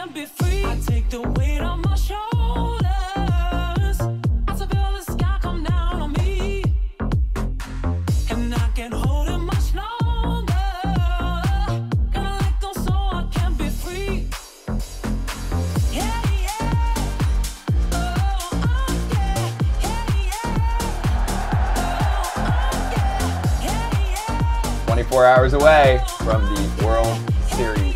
can't be free. I take the weight on my shoulders. I feel the sky come down on me, and I can't hold it much longer. Gonna let go so I can be free. Yeah, yeah. Oh, yeah. Yeah, yeah. 24 hours away from the World Series.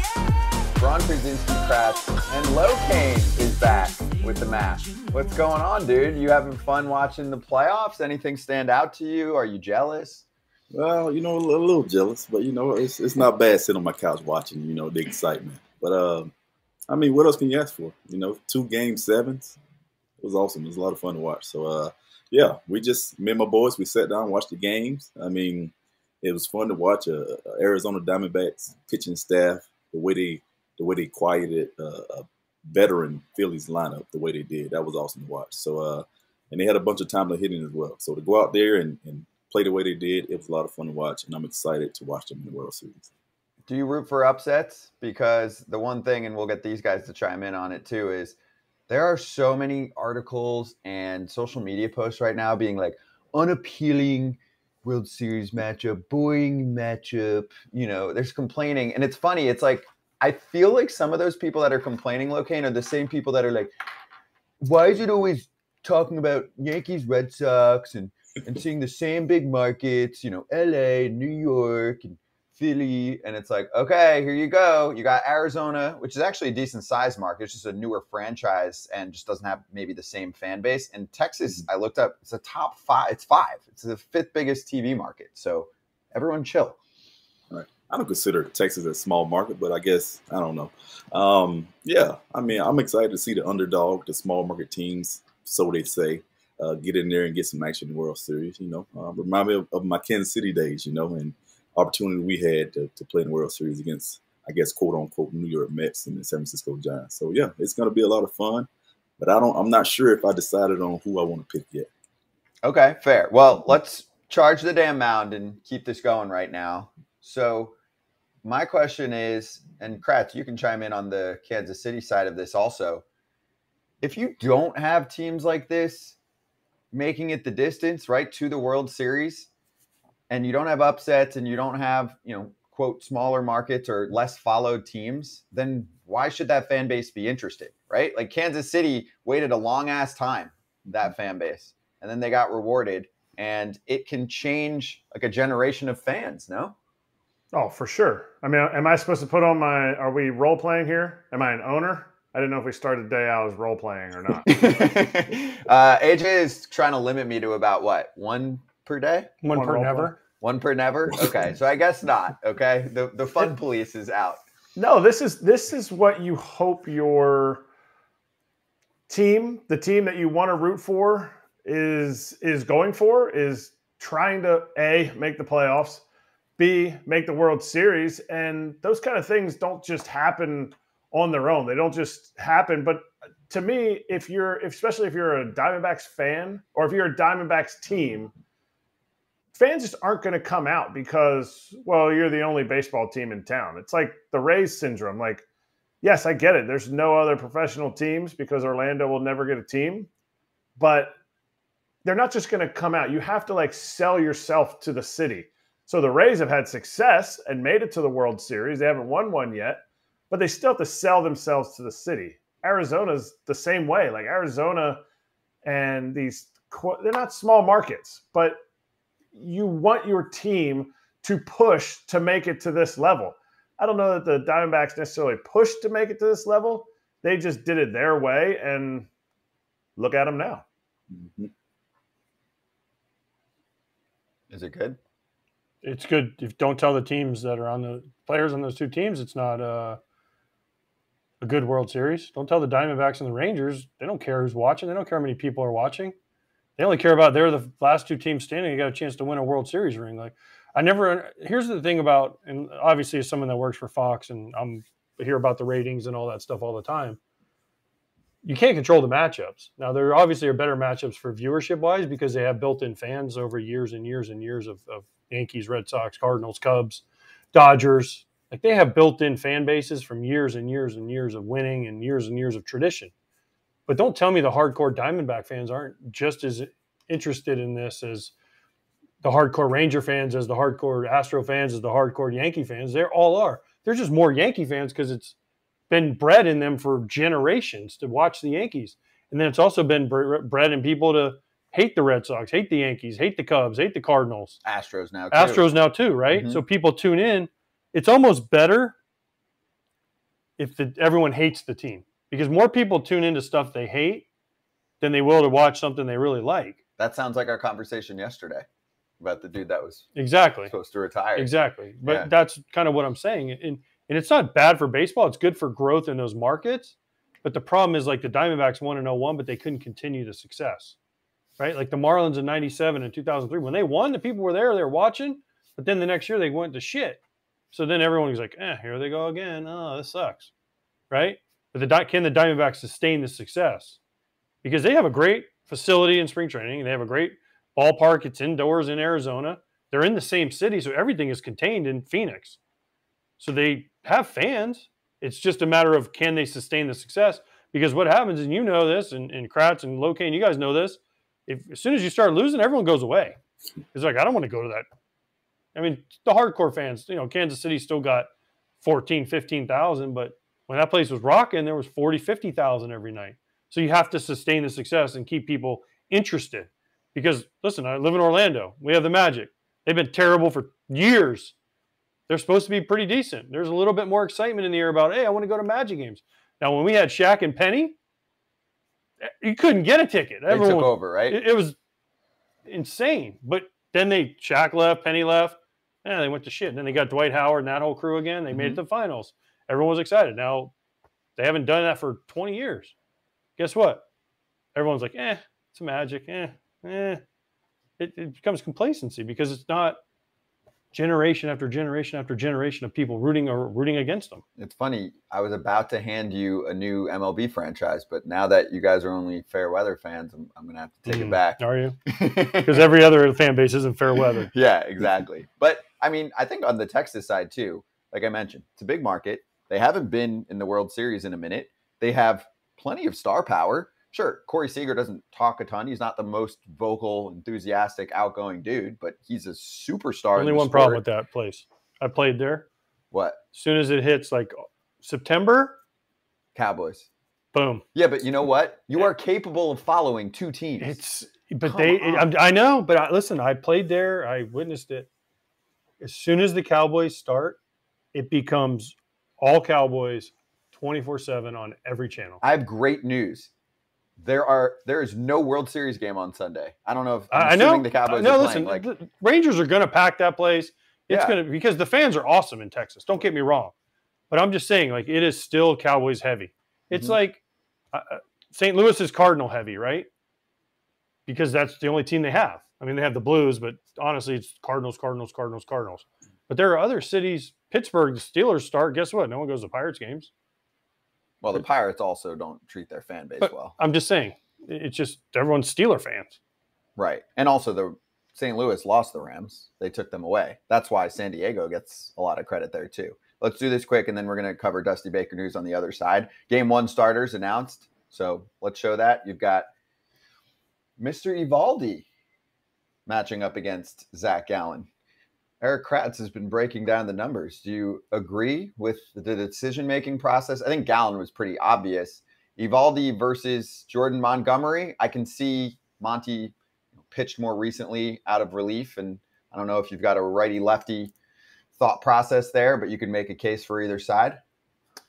Braun, Pierzynski, Kratz, and LoCain is back with the match. What's going on, dude? You having fun watching the playoffs? Anything stand out to you? Are you jealous? Well, a little jealous, but it's not bad sitting on my couch watching, the excitement. But what else can you ask for? 2 Game 7s. It was awesome. It was a lot of fun to watch. So yeah, me and my boys, we sat down and watched the games. It was fun to watch Arizona Diamondbacks pitching staff, the way they quieted a veteran Phillies lineup the way they did. That was awesome to watch. So and they had a bunch of time to hitting as well. So to go out there and play the way they did, it was a lot of fun to watch, and I'm excited to watch them in the World Series. Do you root for upsets? Because the one thing, and we'll get these guys to chime in on it too, is there are so many articles and social media posts right now being like unappealing World Series matchup, boring matchup. There's complaining, and it's funny. It's like, I feel like some of those people that are complaining, LoCain, are the same people that are like, why is it always talking about Yankees, Red Sox, and seeing the same big markets, LA, New York, and Philly? And it's like, okay, here you go. You got Arizona, which is actually a decent size market. It's just a newer franchise and just doesn't have maybe the same fan base. And Texas, I looked up, it's a top 5. It's 5. It's the 5th biggest TV market. So everyone chill. Right. I don't consider Texas a small market, but I guess, I don't know. Yeah, I'm excited to see the underdog, the small market teams, so they say, get in there and get some action in the World Series. Remind me of my Kansas City days, and opportunity we had to play in the World Series against, I guess, quote unquote, New York Mets and the San Francisco Giants. So yeah, it's going to be a lot of fun, but I'm not sure if I decided on who I want to pick yet. Okay, fair. Well, let's charge the damn mound and keep this going right now. So my question is, and Kratz, you can chime in on the Kansas City side of this also. If you don't have teams like this making it the distance, right, to the World Series, and you don't have upsets and you don't have, quote, smaller markets or less followed teams, then why should that fan base be interested, right? Like Kansas City waited a long ass time, that fan base, and then they got rewarded, and it can change like a generation of fans, no? Oh, for sure. Am I supposed to put on are we role playing here? Am I an owner? I didn't know if we started the day out as role playing or not. AJ is trying to limit me to about what? 1 per day? One per never. 1 per never? Okay. So I guess not. Okay. The fun police is out. No, this is what you hope your team, the team that you want to root for, is going for, is trying to A, make the playoffs, B, make the World Series. And those kind of things don't just happen on their own. They don't just happen. But to me, especially if you're a Diamondbacks fan, or if you're a Diamondbacks team, fans just aren't going to come out because, well, you're the only baseball team in town. It's like the Rays syndrome. Like, yes, I get it. There's no other professional teams because Orlando will never get a team. But they're not just going to come out. You have to sell yourself to the city. So the Rays have had success and made it to the World Series. They haven't won one yet, but they still have to sell themselves to the city. Arizona's the same way. Like Arizona and they're not small markets, but you want your team to push to make it to this level. I don't know that the Diamondbacks necessarily pushed to make it to this level. They just did it their way, and look at them now. Mm-hmm. Is it good? It's good. If you don't tell the teams that are on the players on those 2 teams, it's not a good World Series. Don't tell the Diamondbacks and the Rangers. They don't care who's watching. They don't care how many people are watching. They only care about they're the last 2 teams standing. You got a chance to win a World Series ring. Here's the thing about, and obviously as someone that works for Fox and I hear about the ratings and all that stuff all the time. You can't control the matchups. Now, there obviously are better matchups for viewership-wise because they have built-in fans over years and years and years of Yankees, Red Sox, Cardinals, Cubs, Dodgers, Like they have built-in fan bases from years and years and years of winning and years of tradition. But don't tell me the hardcore Diamondback fans aren't just as interested in this as the hardcore Ranger fans, as the hardcore Astro fans, as the hardcore Yankee fans. They all are. They're just more Yankee fans because it's been bred in them for generations to watch the Yankees. And then it's also been bred in people to hate the Red Sox, hate the Yankees, hate the Cubs, hate the Cardinals. Astros now too. Astros now too, right? Mm-hmm. So people tune in. It's almost better if everyone hates the team because more people tune into stuff they hate than they will to watch something they really like. That sounds like our conversation yesterday about the dude that was exactly supposed to retire. Exactly. But Yeah. that's kind of what I'm saying. And it's not bad for baseball. It's good for growth in those markets. But the problem is like the Diamondbacks won in 01, but they couldn't continue the success, right? Like the Marlins in 97 and 2003, when they won, the people were there, they were watching, but then the next year they went to shit. So then everyone was like, here they go again. Oh, this sucks, right? But can the Diamondbacks sustain the success? Because they have a great facility in spring training. They have a great ballpark. It's indoors in Arizona. They're in the same city, so everything is contained in Phoenix. So they have fans. It's just a matter of can they sustain the success? Because what happens, and you know this, and Kratz and LoCain, you guys know this, as soon as you start losing, everyone goes away. It's like, I don't want to go to that. I mean, the hardcore fans, Kansas City still got 14, 15,000, but when that place was rocking, there was 40, 50,000 every night. So you have to sustain the success and keep people interested. Because, listen, I live in Orlando. We have the Magic. They've been terrible for years. They're supposed to be pretty decent. There's a little bit more excitement in the air about, hey, I want to go to Magic games. Now, when we had Shaq and Penny, you couldn't get a ticket. They took over, right? It was insane. But then Shaq left, Penny left. They went to shit. And then they got Dwight Howard and that whole crew again. They made it to the finals. Everyone was excited. Now, they haven't done that for 20 years. Guess what? Everyone's like, it's Magic. It becomes complacency because it's not generation after generation after generation of people rooting against them. It's funny. I was about to hand you a new MLB franchise, but now that you guys are only fair weather fans, I'm going to have to take it back. Are you? Because every other fan base isn't fair weather. Yeah, exactly. But, I mean, I think on the Texas side, too, like I mentioned, it's a big market. They haven't been in the World Series in a minute. They have plenty of star power. Sure, Corey Seager doesn't talk a ton. He's not the most vocal, enthusiastic, outgoing dude, but he's a superstar. Only one problem with that place. I played there. What? As soon as it hits like September, Cowboys. Boom. Yeah, but you know what? You are capable of following two teams. I know, but listen, I played there. I witnessed it. As soon as the Cowboys start, it becomes all Cowboys 24/7 on every channel. I have great news. There is no World Series game on Sunday. I don't know if I'm assuming the Cowboys are playing. The Rangers are going to pack that place. It's going to because the fans are awesome in Texas. Don't get me wrong, but I'm just saying, like, it is still Cowboys heavy. It's like St. Louis is Cardinal heavy, right? Because that's the only team they have. I mean, they have the Blues, but honestly, it's Cardinals. But there are other cities. Pittsburgh, the Steelers start. Guess what? No one goes to Pirates games. Well, the Pirates also don't treat their fan base well. I'm just saying, it's just everyone's Steeler fans. Right. And also the St. Louis lost the Rams. They took them away. That's why San Diego gets a lot of credit there too. Let's do this quick, and then we're going to cover Dusty Baker news on the other side. Game 1 starters announced. So let's show that. You've got Mr. Evaldi matching up against Zach Gallen. Erik Kratz has been breaking down the numbers. Do you agree with the decision-making process? I think Gallen was pretty obvious. Evaldi versus Jordan Montgomery. I can see Monty pitched more recently out of relief, and I don't know if you've got a righty-lefty thought process there, but you can make a case for either side.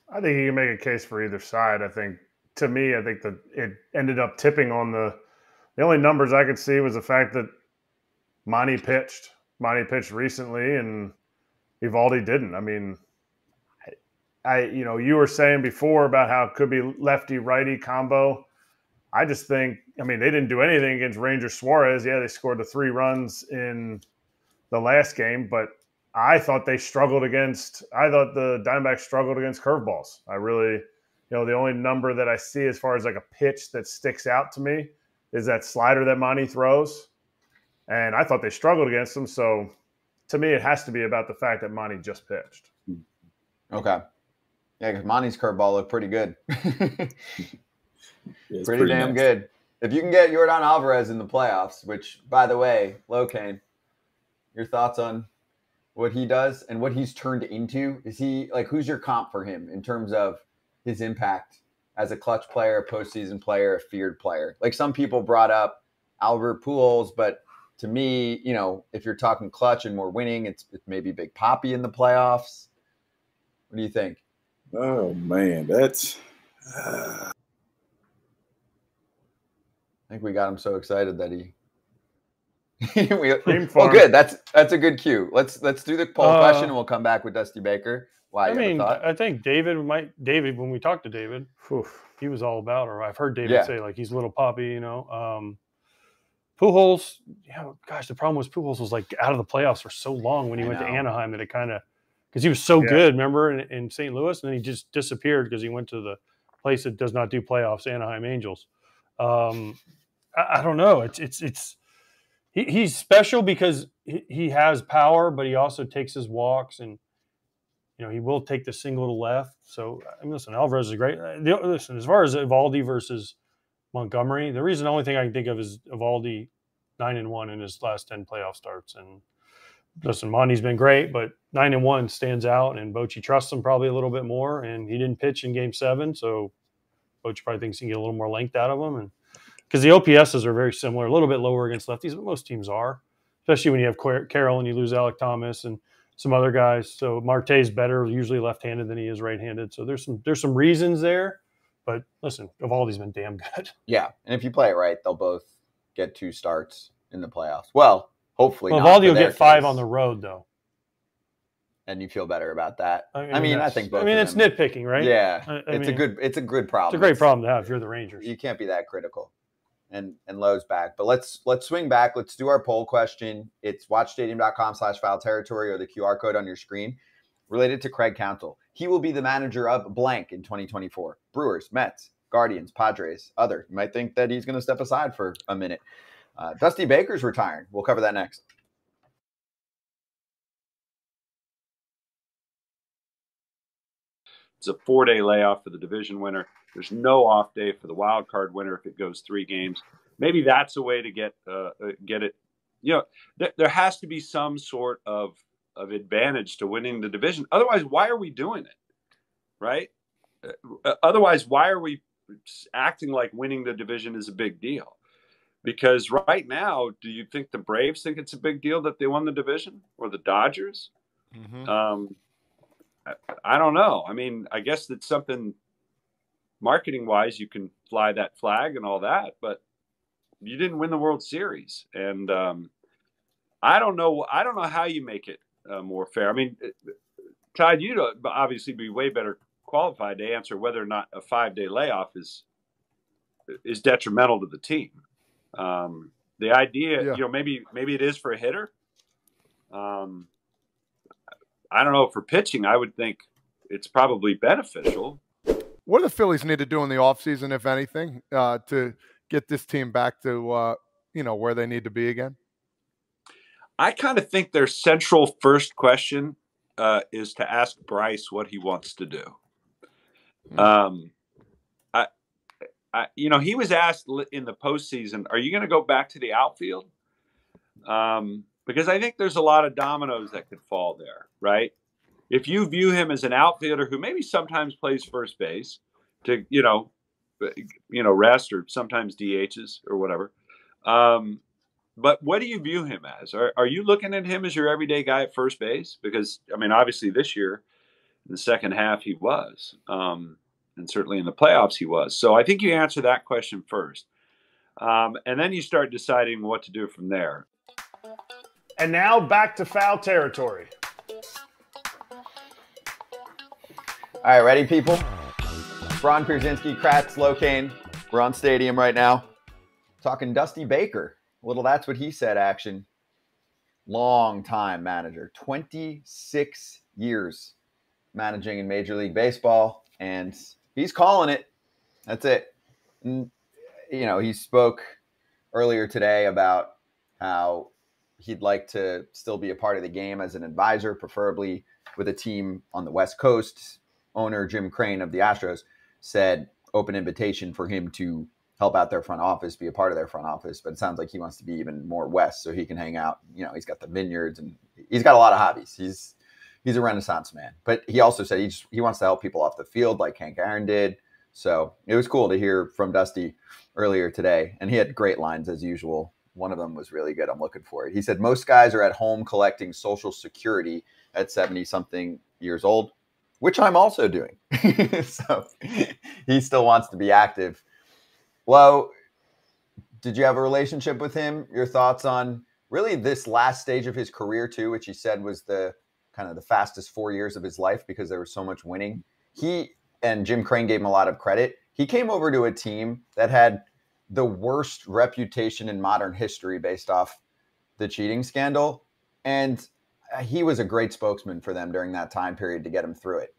I think you can make a case for either side. I think that it ended up tipping on the only numbers I could see was the fact that Monty pitched recently and Evaldi didn't. I mean, you were saying before about how it could be lefty-righty combo. I just think, they didn't do anything against Ranger Suarez. Yeah, they scored the 3 runs in the last game, but I thought the Diamondbacks struggled against curveballs. I really, the only number that I see as far as like a pitch that sticks out to me is that slider that Monty throws. And I thought they struggled against them. So to me, it has to be about the fact that Monty just pitched. Okay. Yeah, because Monty's curveball looked pretty good. Yeah, it's pretty damn nasty. good. If you can get Yordan Alvarez in the playoffs, which, by the way, LoCain, your thoughts on what he does and what he's turned into? Is he like, who's your comp for him in terms of his impact as a clutch player, a postseason player, a feared player? Like some people brought up Albert Pujols, but to me, you know, if you're talking clutch and more winning, it's maybe Big Papi in the playoffs. What do you think? Oh man, that's I think we got him so excited that he. Cream Well, farm. good. That's a good cue. Let's do the poll question, and we'll come back with Dusty Baker. Why? I You have a mean, thought? I think David, when we talked to David, Oof. he was all about, or I've heard David Yeah. say, like, he's little Poppy, you know. Pujols, gosh, the problem was Pujols was like out of the playoffs for so long when he I went to know. Anaheim that it kind of, because he was so Yeah. good, remember, in St. Louis, and then he just disappeared because he went to the place that does not do playoffs, Anaheim Angels. I don't know. He's special because he has power, but he also takes his walks, and he will take the single to left. So I mean, listen, Alvarez is great. Listen, as far as Evaldi versus Montgomery, the only thing I can think of is Evaldi 9-1 in his last 10 playoff starts. And listen, Monty's been great, but 9-1 stands out, and Bochy trusts him probably a little bit more. And he didn't pitch in Game 7, so Bochy probably thinks he can get a little more length out of him. And because the OPSs are very similar, a little bit lower against lefties, but most teams are, especially when you have Carroll and you lose Alec Thomas and some other guys. So Marte's better, usually left-handed than he is right-handed. So there's some reasons there. But listen, Evaldi's been damn good. Yeah, and if you play it right, they'll both get 2 starts in the playoffs. Well, hopefully not. Evaldi for will their get 5 case. on the road, though. And you feel better about that. I think both. I mean, of it's them, nitpicking, right? Yeah, it's a good problem. It's a great problem to have if you're the Rangers. You can't be that critical. And Lowe's back. But let's swing back. Let's do our poll question. It's watchstadium.com/foul territory or the QR code on your screen related to Craig Counsell. He will be the manager of blank in 2024. Brewers, Mets, Guardians, Padres, other. You might think that he's going to step aside for a minute. Dusty Baker's retiring. We'll cover that next. It's a 4-day layoff for the division winner. There's no off day for the wild card winner if it goes 3 games. Maybe that's a way to get it. There has to be some sort of advantage to winning the division. Otherwise, why are we doing it? Right? Otherwise, why are we acting like winning the division is a big deal? Because right now, do you think the Braves think it's a big deal that they won the division, or the Dodgers? Mm-hmm. I don't know. I mean, I guess that's something marketing-wise, you can fly that flag and all that, but you didn't win the World Series. And I don't know how you make it more fair. I mean, Todd, you'd obviously be way better qualified to answer whether or not a 5-day layoff is detrimental to the team. The idea, maybe it is for a hitter. I don't know. For pitching, I would think it's probably beneficial. What do the Phillies need to do in the offseason, if anything, to get this team back to where they need to be again? I kind of think their central first question is to ask Bryce what he wants to do. He was asked in the postseason, "Are you going to go back to the outfield?" Because I think there's a lot of dominoes that could fall there, right? If you view him as an outfielder who maybe sometimes plays first base to, rest, or sometimes DHs or whatever. But what do you view him as? Are you looking at him as your everyday guy at first base? Because, I mean, obviously this year, in the second half, he was. And certainly in the playoffs, he was. So I think you answer that question first. And then you start deciding what to do from there. And now back to foul territory. All right, ready, people? Braun, Pierzynski, Kratz, LoCain. We're on Stadium right now. Talking Dusty Baker. A little That's What He Said action. Long time manager. 26 years managing in Major League Baseball. And he's calling it. That's it. And, he spoke earlier today about how he'd like to still be a part of the game as an advisor, preferably with a team on the West Coast. Owner Jim Crane of the Astros said open invitation for him to help out their front office, be a part of their front office. But it sounds like he wants to be even more west so he can hang out. You know, he's got the vineyards and he's got a lot of hobbies. He's a Renaissance man. But he also said he wants to help people off the field like Hank Aaron did. So it was cool to hear from Dusty earlier today. And he had great lines as usual. One of them was really good. I'm looking for it. He said, most guys are at home collecting Social Security at 70-something years old, which I'm also doing. So he still wants to be active. Lo, did you have a relationship with him? Your thoughts on really this last stage of his career too, which he said was the kind of the fastest 4 years of his life because there was so much winning. He and Jim Crane gave him a lot of credit. He came over to a team that had the worst reputation in modern history based off the cheating scandal. And he was a great spokesman for them during that time period to get him through it.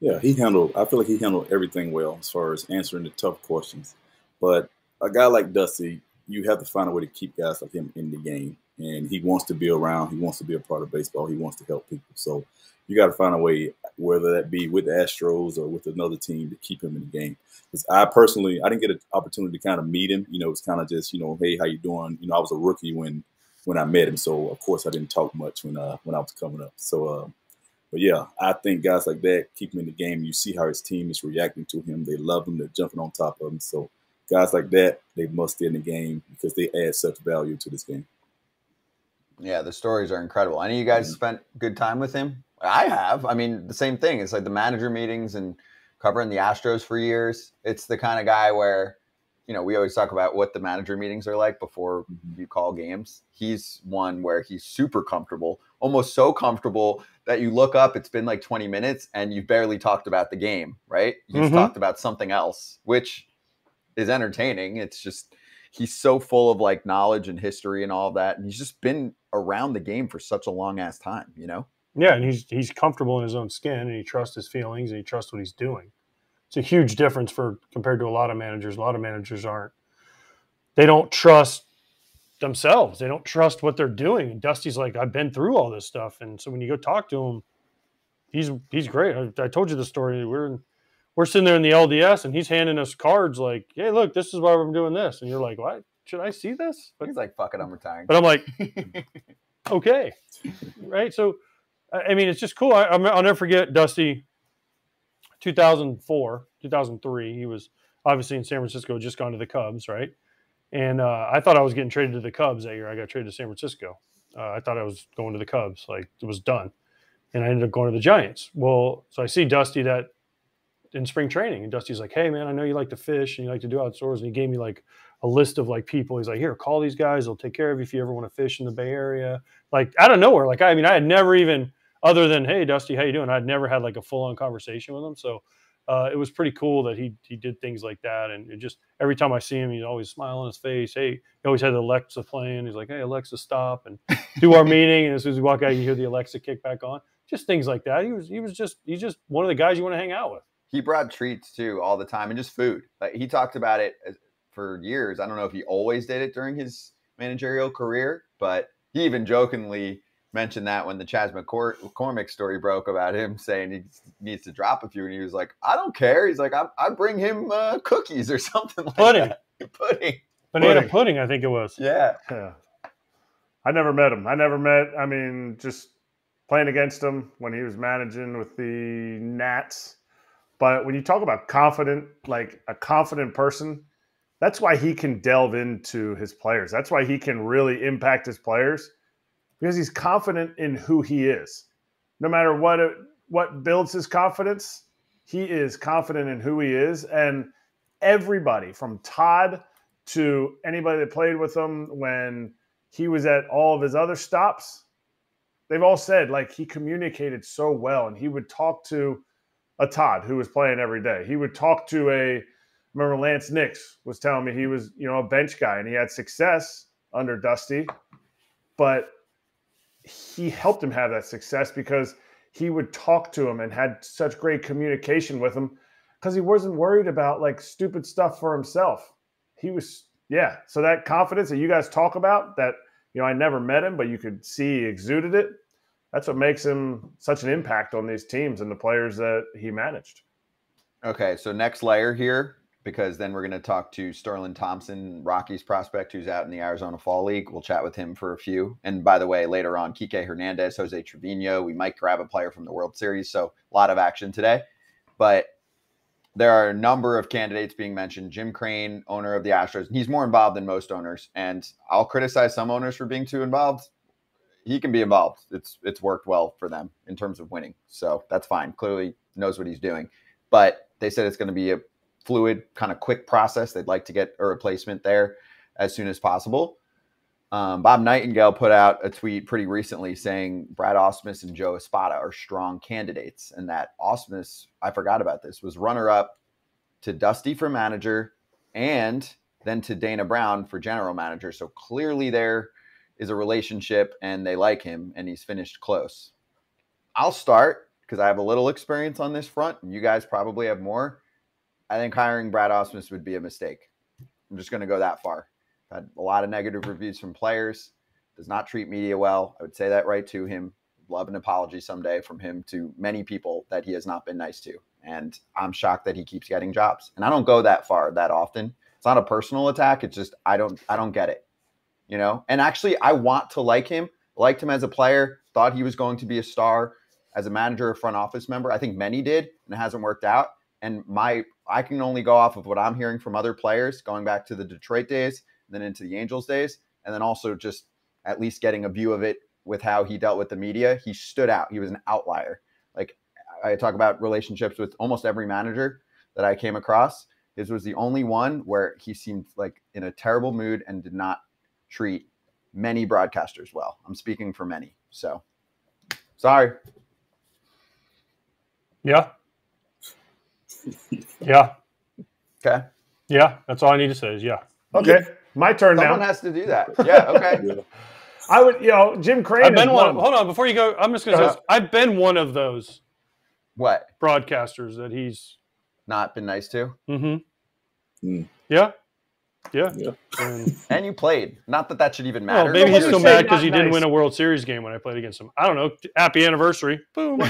Yeah, I feel like he handled everything well as far as answering the tough questions. But a guy like Dusty, you have to find a way to keep guys like him in the game. And he wants to be around. He wants to be a part of baseball. He wants to help people. So you got to find a way, whether that be with the Astros or with another team, to keep him in the game. Because I didn't get an opportunity to kind of meet him. You know, it's kind of just, hey, how you doing? I was a rookie when I met him. So, of course, I didn't talk much when I was coming up. So, but, yeah, I think guys like that, keep him in the game. You see how his team is reacting to him. They love him. They're jumping on top of him. So guys like that, they must stay in the game because they add such value to this game. Yeah, the stories are incredible. Any of you guys spent good time with him? I have. I mean, the same thing. It's like the manager meetings and covering the Astros for years. It's the kind of guy where, we always talk about what the manager meetings are like before you call games. He's one where he's super comfortable, almost so comfortable that you look up, it's been like 20 minutes and you've barely talked about the game, right? You've talked about something else, which is entertaining. It's just, he's so full of like knowledge and history and all of that. And he's just been around the game for such a long ass time, Yeah, and he's comfortable in his own skin, and he trusts his feelings, and he trusts what he's doing. It's a huge difference compared to a lot of managers. A lot of managers they don't trust themselves. They don't trust what they're doing. And Dusty's like, I've been through all this stuff. And so when you go talk to him, he's great. I told you the story. We're sitting there in the LDS, and he's handing us cards like, hey, look, this is why we're doing this. And you're like, what? Should I see this? But he's like, fuck it, I'm retiring. But I'm like, okay. Right? So, I mean, it's just cool. I'll never forget Dusty, 2004, 2003. He was obviously in San Francisco, just gone to the Cubs, right? And I thought I was getting traded to the Cubs that year. I got traded to San Francisco. I thought I was going to the Cubs, like it was done. And I ended up going to the Giants. Well, so I see Dusty in spring training, and Dusty's like, hey, man, I know you like to fish and you like to do outdoors. And he gave me like a list of like people. He's like, here, call these guys. They'll take care of you if you ever want to fish in the Bay Area. Like out of nowhere. Like, I had never even, other than, hey, Dusty, how you doing? I'd never had like a full-on conversation with him. So it was pretty cool that he did things like that. And it just every time I see him, he's always smile on his face. Hey, he always had Alexa playing. He's like, hey, Alexa, stop and do our meeting. And as soon as we walk out, you hear the Alexa kick back on. Just things like that. He's just one of the guys you want to hang out with. He brought treats too all the time and just food. Like he talked about it for years. I don't know if he always did it during his managerial career, but he even jokingly mentioned that when the Chas McCormick story broke about him saying he needs to drop a few, and he was like, I don't care. He's like, I bring him cookies or something like that. Pudding. Banana pudding, I think it was. Yeah. I never met him. I mean, just playing against him when he was managing with the Nats. But when you talk about confident, like a confident person, that's why he can delve into his players. That's why he can really impact his players, because he's confident in who he is. No matter what builds his confidence, he is confident in who he is. And everybody from Todd to anybody that played with him when he was at all of his other stops, they've all said like he communicated so well, and he would talk to a Todd who was playing every day. He would talk to remember Lance Nix was telling me he was, a bench guy and he had success under Dusty, but he helped him have that success because he would talk to him and had such great communication with him because he wasn't worried about like stupid stuff for himself. He was, so that confidence that you guys talk about that, I never met him, but you could see he exuded it. That's what makes him such an impact on these teams and the players that he managed. Okay, so next layer here, because then we're going to talk to Sterlin Thompson, Rockies prospect, who's out in the Arizona Fall League. We'll chat with him for a few. And by the way, later on, Kiké, Hernández, Jose Trevino. We might grab a player from the World Series, so a lot of action today. But there are a number of candidates being mentioned. Jim Crane, owner of the Astros, he's more involved than most owners. And I'll criticize some owners for being too involved. He can be involved. It's worked well for them in terms of winning. So that's fine. Clearly knows what he's doing. But they said it's going to be a fluid, kind of quick process. They'd like to get a replacement there as soon as possible. Bob Nightingale put out a tweet pretty recently saying Brad Ausmus and Joe Espada are strong candidates, and that Ausmus, I forgot about this, was runner-up to Dusty for manager and then to Dana Braun for general manager. So clearly there is a relationship and they like him, and he's finished close. I'll start because I have a little experience on this front and you guys probably have more. I think hiring Brad Ausmus would be a mistake. I'm just going to go that far. I've had a lot of negative reviews from players. Does not treat media well. I would say that right to him. Love an apology someday from him to many people that he has not been nice to. And I'm shocked that he keeps getting jobs. And I don't go that far that often. It's not a personal attack. It's just I don't get it. You know? And actually I want to like him. Liked him as a player. Thought he was going to be a star as a manager or front office member. I think many did, and it hasn't worked out. And I can only go off of what I'm hearing from other players going back to the Detroit days, then into the Angels days, and then also just at least getting a view of it with how he dealt with the media. He stood out. He was an outlier. Like I talk about relationships with almost every manager that I came across. His was the only one where he seemed like in a terrible mood and did not treat many broadcasters well. I'm speaking for many. So sorry. Yeah. Yeah. Okay. Yeah. That's all I need to say is yeah. Okay. My turn Someone now. has to do that. Yeah. Okay. Yeah. I would, Jim Crane. I've been is one. Hold on. Before you go, I'm just going to say Uh-huh. this. I've been one of those What? broadcasters that he's. Not been nice to? Mm-hmm. Mm. Yeah. Yeah. Yeah. And you played. Not that that should even matter. Well, maybe he's Nobody still say mad because not he didn't nice. win a World Series game when I played against him. I don't know. Happy anniversary. Boom.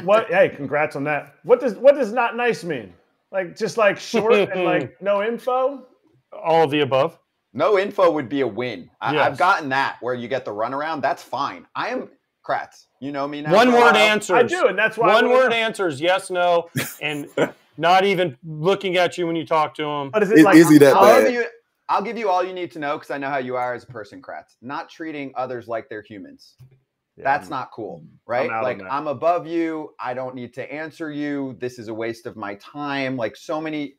What? Hey, congrats on that. What does not nice mean? Like just like short and like no info? All of the above. No info would be a win. Yes. I've gotten that where you get the runaround. That's fine. I am Kratz. You know me now. One for a word while. answers. I do, and that's why One word answers yes, no, and not even looking at you when you talk to him. But is it Is, like is he that bad? I'll give you all you need to know because I know how you are as a person, Kratz. Not treating others like they're humans. Yeah, That's not cool, right? out on Like that. I'm above you. I don't need to answer you. This is a waste of my time. Like so many,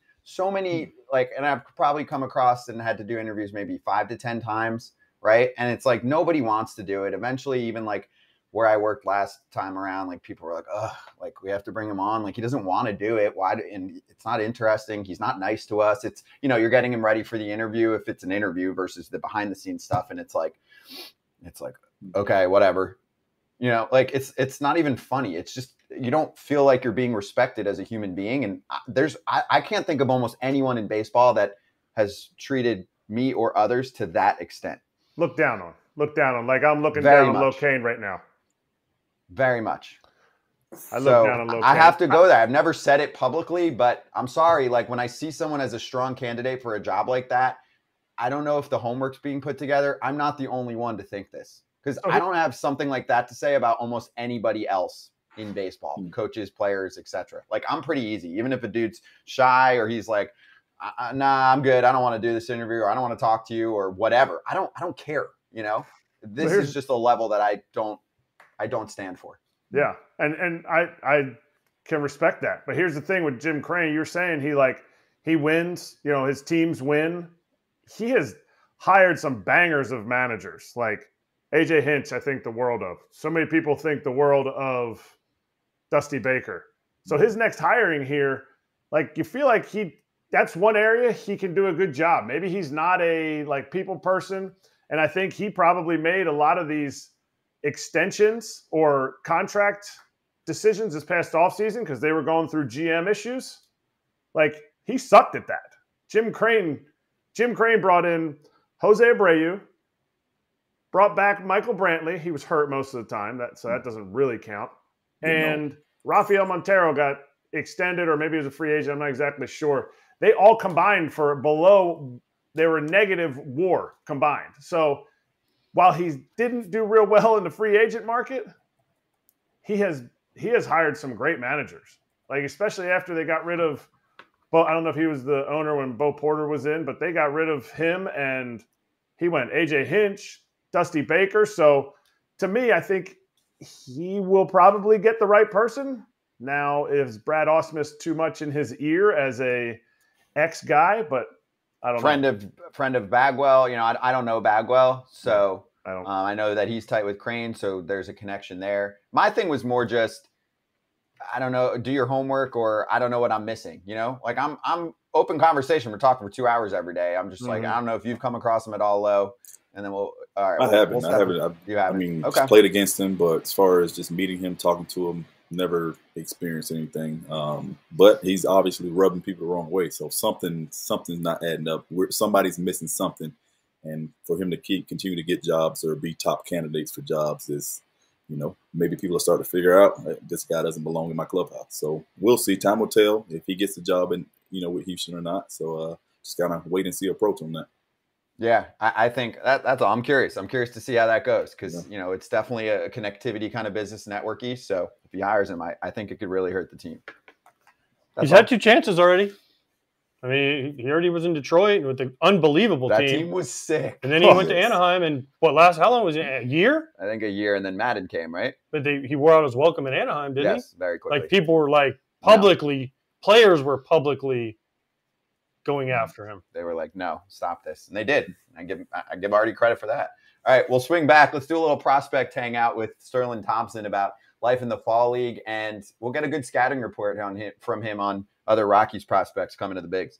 like, and I've probably come across and had to do interviews maybe 5 to 10 times, right? And it's like nobody wants to do it. Eventually, even like where I worked last time around, like people were like, "Ugh, like we have to bring him on. Like he doesn't want to do it. Why? And it's not interesting. He's not nice to us. It's you're getting him ready for the interview if it's an interview versus the behind the scenes stuff. And it's like, okay, whatever. Like it's not even funny. It's just you don't feel like you're being respected as a human being. And I can't think of almost anyone in baseball that has treated me or others to that extent. Look down on. Like I'm looking Very down on much. LoCain right now. Very much. I look down on So LoCain. I have to go there. I've never said it publicly, but I'm sorry. Like when I see someone as a strong candidate for a job like that, I don't know if the homework's being put together. I'm not the only one to think this because I don't have something like that to say about almost anybody else in baseball, coaches, players, etc. Like I'm pretty easy. Even if a dude's shy or he's like, nah, I'm good. I don't want to do this interview or I don't want to talk to you or whatever. I don't care. This is just a level that I don't stand for. Yeah, and I can respect that. But here's the thing with Jim Crane. You're saying he wins. His teams win. He has hired some bangers of managers like AJ Hinch. I think the world of. So many people think the world of Dusty Baker. So his next hiring here, like you feel like that's one area he can do a good job. Maybe he's not a like people person, and I think he probably made a lot of these extensions or contract decisions this past offseason because they were going through GM issues. Like he sucked at that. Jim Crane brought in Jose Abreu, brought back Michael Brantley. He was hurt most of the time, so that doesn't really count. And Rafael Montero got extended, or maybe he was a free agent. I'm not exactly sure. They all combined for below. They were negative WAR combined. So while he didn't do real well in the free agent market, he has hired some great managers. Like, especially after they got rid of, well, I don't know if he was the owner when Bo Porter was in, but they got rid of him and he went AJ Hinch, Dusty Baker. So to me, I think he will probably get the right person. Now, is Brad Ausmus too much in his ear as a ex-guy? But I don't know. Friend of Bagwell. You know, I don't know Bagwell, so I know that he's tight with Crane, so there's a connection there. My thing was more just, I don't know, do your homework, or I don't know what I'm missing. You know, like I'm open conversation. We're talking for 2 hours every day. I'm just like, I don't know if you've come across him at all, Low. And then all right. I haven't. You haven't. I mean, okay. Just played against him, but as far as just meeting him, talking to him, never experienced anything. But he's obviously rubbing people the wrong way. So something's not adding up. Somebody's missing something. And for him to continue to get jobs or be top candidates for jobs is, you know, maybe people will start to figure out that this guy doesn't belong in my clubhouse. So we'll see. Time will tell if he gets the job with Houston or not. So just kind of wait and see approach on that. Yeah, I think that's all. I'm curious. I'm curious to see how that goes because, you know, it's definitely a connectivity kind of business, networky. So if he hires him, I think it could really hurt the team. He's had 2 chances already. I mean, he already was in Detroit with an unbelievable team. That team was sick. And then he went to Anaheim, and how long was it? A year? I think a year, and then Madden came, right? But he wore out his welcome in Anaheim, didn't he? Yes, very quickly. Like, people were like players were publicly going after him. They were like, no, stop this. And they did. I give Artie credit for that. All right, we'll swing back. Let's do a little prospect hangout with Sterlin Thompson about life in the fall league, and we'll get a good scouting report from him on other Rockies prospects coming to the bigs.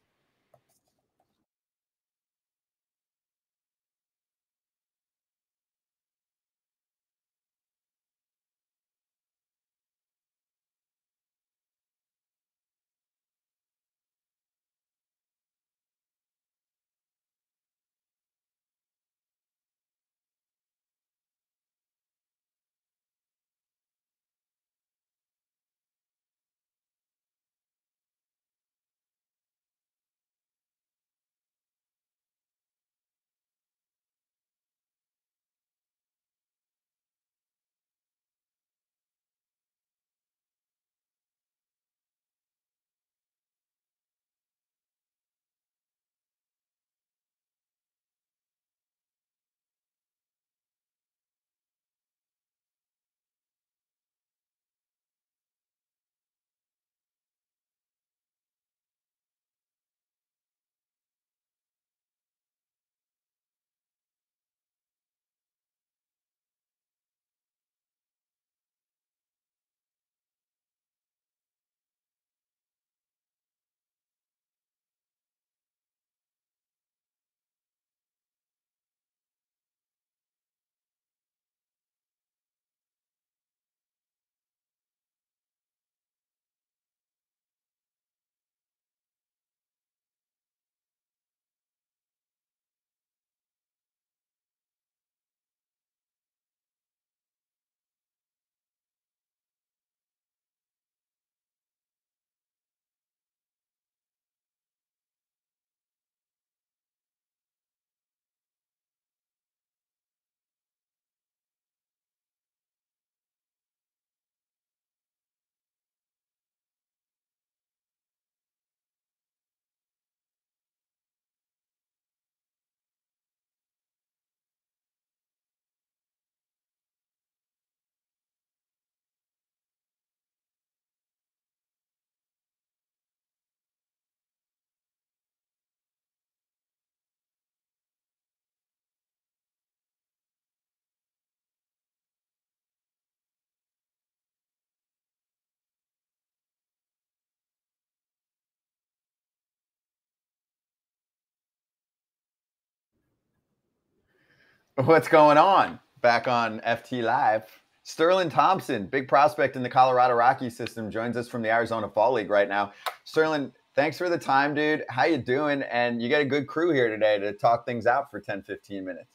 What's going on? Back on FT Live. Sterlin Thompson, big prospect in the Colorado Rockies system, joins us from the Arizona Fall League right now. Sterlin, thanks for the time, dude. How you doing? And you got a good crew here today to talk things out for 10, 15 minutes.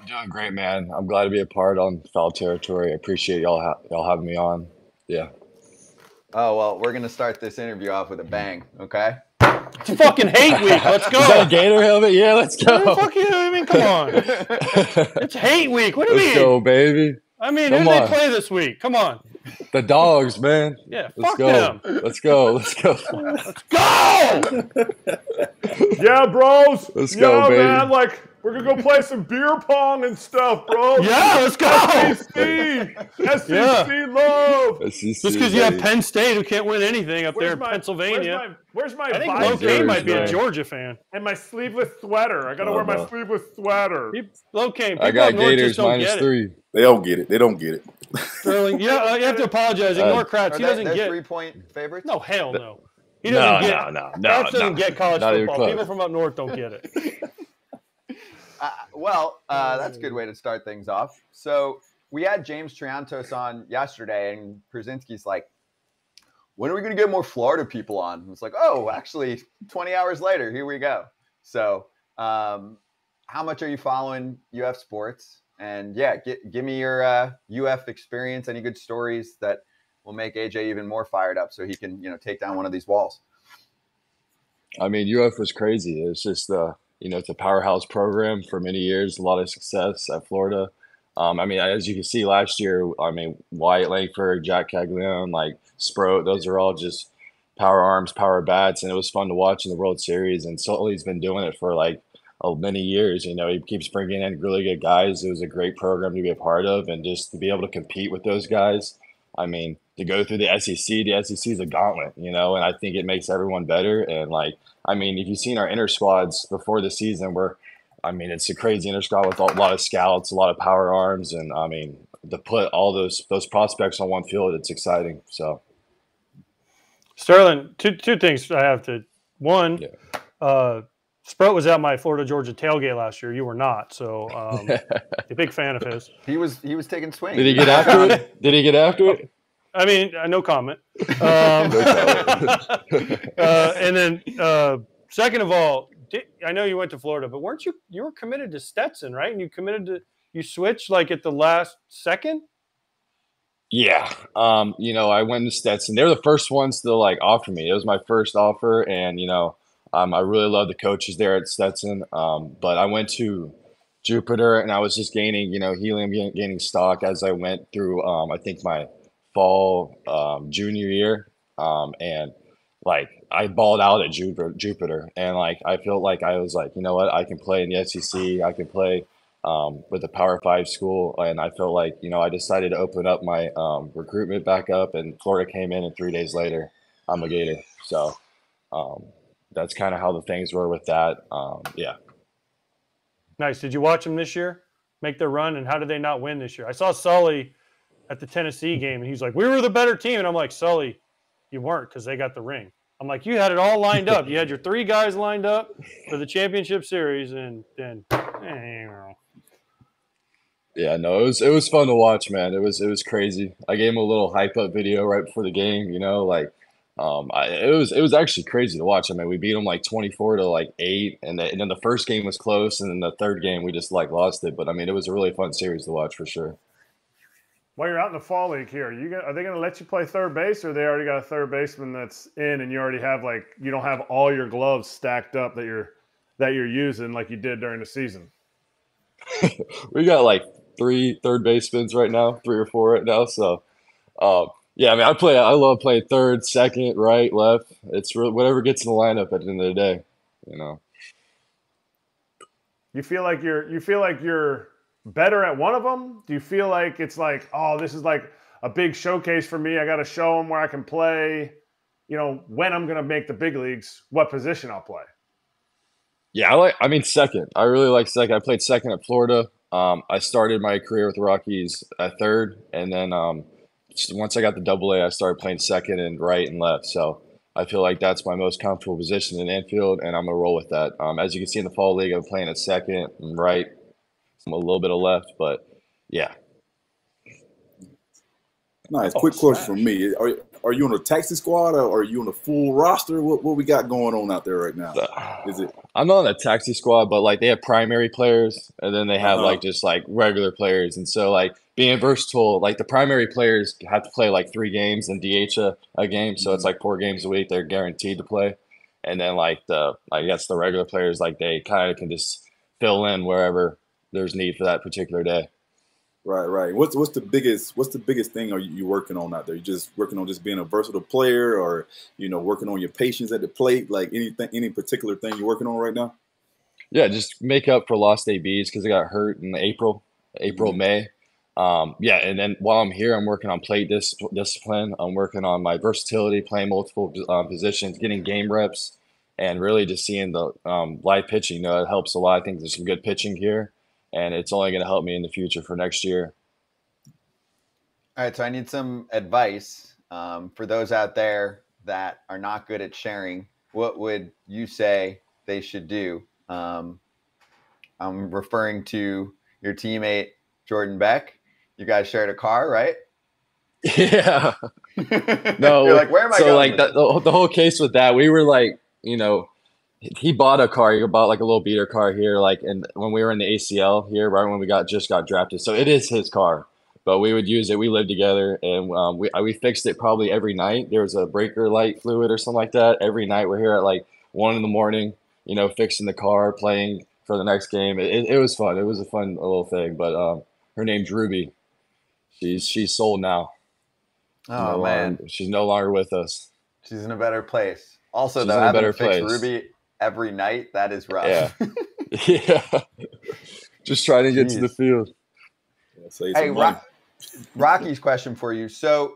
Doing great, man. I'm glad to be a part on Foul Territory. I appreciate y'all having me on. Yeah. Oh, well, we're going to start this interview off with a bang, okay? It's fucking hate week. Let's go. Is that a Gator helmet? Yeah, let's go. Fuck you. I mean, come on. It's hate week. What do you mean? Let's go, baby. I mean, Come who did on. they play this week? Come on. The Dogs, man. Yeah, Let's fuck go. them. Let's go. Let's go. Let's go. Yeah, bros. Let's go, yeah, baby. man. Like, we're going to go play some beer pong and stuff, bro. Yeah, let's go. SEC. SEC love. SEC, Just because you have baby. Penn State who can't win anything up there in my- Pennsylvania. Where's my I think visor LoCain might be a man. Georgia fan. and my sleeveless sweater? I got to wear my no. sleeveless sweater. LoCain, people I got up north Gators just don't get it. -3. They don't get it. They don't get it. Sterling, yeah, you have to apologize. Ignore Kratz. Are He doesn't they get. 3-point favorites? No, hell no. He doesn't get. No. Kratz doesn't get college Not even football. close. People from up north don't get it. That's a good way to start things off. So we had James Triantos on yesterday, and Pierzynski's like, when are we going to get more Florida people on? And it's like, oh, actually, 20 hours later, here we go. So how much are you following UF sports? And, yeah, give me your UF experience, any good stories that will make AJ even more fired up so he can, take down one of these walls. I mean, UF was crazy. It's just it's a powerhouse program for many years, a lot of success at Florida. I mean, as you can see last year, I mean, Wyatt Langford, Jack Caglione, like Sproat, those are all just power arms, power bats, and it was fun to watch in the World Series. And Sully's been doing it for like many years. He keeps bringing in really good guys. It was a great program to be a part of, and just to be able to compete with those guys. I mean, to go through the SEC is a gauntlet, and I think it makes everyone better. And if you've seen our inter squads before the season, it's a crazy inter squad with a lot of scouts, a lot of power arms, and to put all those prospects on one field, it's exciting. So, Sterling, two things I have to. One, Sprout was at my Florida Georgia tailgate last year. You were not, so a big fan of his. He was taking swings. Did he get after it? Did he get after it? I mean, no comment. And then, second of all, I know you went to Florida, but weren't you were committed to Stetson, right? And you switched like at the last second? Yeah. I went to Stetson. They were the first ones to offer me. It was my first offer, and I really love the coaches there at Stetson. But I went to Jupiter, and I was just gaining gaining stock as I went through I think my fall junior year. And I balled out at Jupiter, and I felt like I was like, you know what, I can play in the SEC, I can play with a Power 5 school, and I felt like I decided to open up my recruitment back up, and Florida came in, and 3 days later, I'm a Gator. So that's kind of how the things were with that. Yeah. Nice. Did you watch them this year make their run, and how did they not win this year? I saw Sully at the Tennessee game, and he's like, we were the better team, and I'm like, Sully, you weren't, because they got the ring. I'm like, you had it all lined up. You had your 3 guys lined up for the championship series, and then, Yeah, no, it was fun to watch, man. It was crazy. I gave him a little hype up video right before the game. It was actually crazy to watch. I mean, we beat them 24-8, and then the first game was close, and then the third game we just lost it. But I mean, it was a really fun series to watch for sure. While you're out in the fall league here, are they going to let you play third base, or they already got a third baseman that's in, and you already have you don't have all your gloves stacked up that you're using like you did during the season? We got 3 third basemen right now, 3 or 4 right now. So, yeah, I mean, I love playing third, second, right, left. It's really whatever gets in the lineup at the end of the day, You feel like you're better at one of them? Do you feel like it's oh, this is a big showcase for me, I got to show them where I can play, when I'm going to make the big leagues, what position I'll play? Yeah, second. I really like second. I played second at Florida. I started my career with the Rockies at third, and then once I got the AA, I started playing second and right and left. So I feel like that's my most comfortable position in infield, and I'm going to roll with that. As you can see in the fall league, I'm playing at second and right, a little bit of left, but yeah. Nice. Quick question from me. are you on a taxi squad or are you on a full roster? What we got going on out there right now? Is it? I'm not on a taxi squad, but like they have primary players and then they have Uh-huh. like just like regular players. And so like being versatile, like the primary players have to play like 3 games and DH a game. So it's like 4 games a week they're guaranteed to play. And then like I guess the regular players, like they kind of can just fill in wherever there's need for that particular day. Right. What's the biggest thing are you working on out there? You just working on just being a versatile player, or working on your patience at the plate? Like any particular thing you're working on right now? Yeah, just make up for lost ABs because I got hurt in April, May. Yeah, and then while I'm here, I'm working on plate discipline. I'm working on my versatility, playing multiple positions, getting game reps, and really just seeing the live pitching. It helps a lot. I think there's some good pitching here, and it's only going to help me in the future for next year. All right, so I need some advice for those out there that are not good at sharing. What would you say they should do? I'm referring to your teammate, Jordan Beck. You guys shared a car, right? Yeah. No. You're like, where am I going? So like the whole case with that, we were like, he bought a car. He bought like a little beater car here, like, and when we were in the ACL here, right when we just got drafted. So it is his car, but we would use it. We lived together, and we fixed it probably every night. There was a breaker light fluid or something like that. Every night we're here at like 1 a.m, fixing the car, playing for the next game. It was fun. It was a fun little thing. But her name's Ruby. She's sold now. Oh man, she's no longer with us. She's in a better place. Also, she's though, in a having better to fix place. Ruby every night, that is rough. Yeah. Yeah. Just trying to get to the field. Hey, Rocky's question for you. So,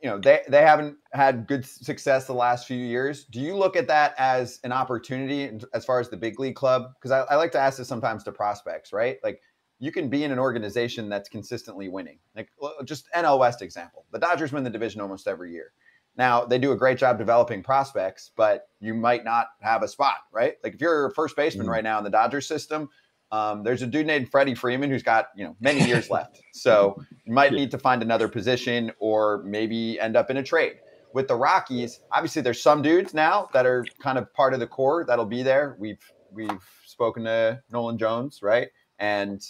they haven't had good success the last few years. Do you look at that as an opportunity as far as the big league club? Because I like to ask this sometimes to prospects, right? Like, you can be in an organization that's consistently winning. Like, just NL West example. The Dodgers win the division almost every year. Now, they do a great job developing prospects, but you might not have a spot, right? Like, if you're a first baseman right now in the Dodgers system, there's a dude named Freddie Freeman who's got, many years left. So you might need to find another position or maybe end up in a trade. With the Rockies, obviously there's some dudes now that are kind of part of the core that'll be there. We've spoken to Nolan Jones, right? And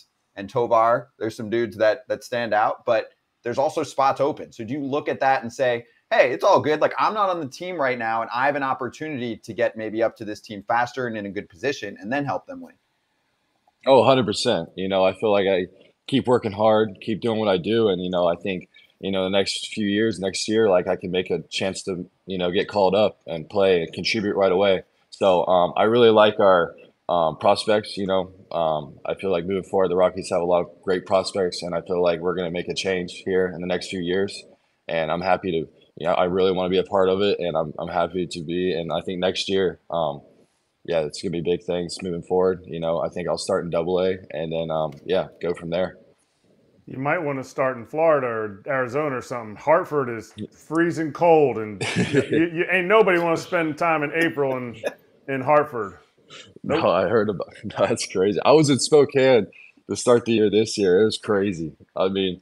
Tovar. There's some dudes that stand out, but there's also spots open. So do you look at that and say, hey, it's all good. Like, I'm not on the team right now, and I have an opportunity to get maybe up to this team faster and in a good position and then help them win? Oh, 100%. I feel like I keep working hard, keep doing what I do. And, I think, the next year, like I can make a chance to, get called up and play and contribute right away. So I really like our prospects. I feel like moving forward, the Rockies have a lot of great prospects, and I feel like we're going to make a change here in the next few years. And I'm happy to, I really want to be a part of it, and I'm happy to be. And I think next year, yeah, it's going to be big things moving forward. I think I'll start in AA and then, go from there. You might want to start in Florida or Arizona or something. Hartford is freezing cold, and you ain't nobody want to spend time in April in Hartford. Nope. No, I heard about it. That's crazy. I was in Spokane to start the year this year. It was crazy. I mean,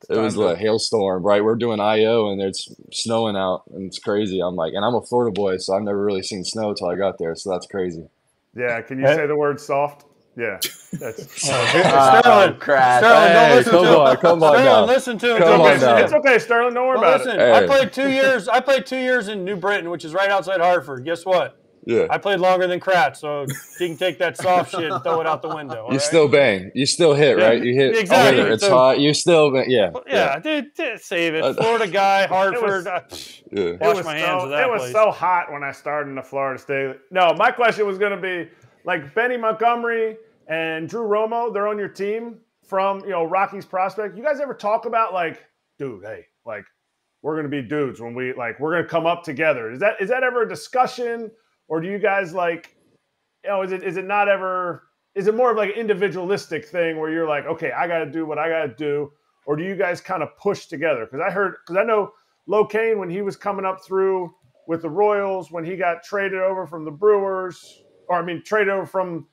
it was a hailstorm, right? We're doing IO and it's snowing out and it's crazy. I'm like, and I'm a Florida boy, so I've never really seen snow till I got there. So that's crazy. Yeah. Can you say the word soft? Yeah. That's Sterlin, Kratz. Sterlin, don't listen to him. Come on Sterlin, now. listen to him. Come on now. It's okay, Sterling. Don't worry about Listen, it. I played 2 years. I played 2 years in New Britain, which is right outside Hartford. Guess what? Yeah. I played longer than Kratz, so you can take that soft shit and throw it out the window. You still bang. You still hit, right? You hit. Exactly. It's hot. You still, yeah. Dude, save it. Florida guy, Hartford. Wash my hands of that It was place. so hot when I started in the Florida State. No, my question was going to be, like, Benny Montgomery and Drew Romo, they're on your team from, Rockies prospect. You guys ever talk about, like, dude, hey, like, we're going to be dudes when we're going to come up together. Is that ever a discussion? Or do you guys is it not ever, is it more of like an individualistic thing where you're like, okay, I got to do what I got to do? Or do you guys kind of push together? Because I know LoCain, when he was coming up through with the Royals, when he got traded over from the Brewers, traded over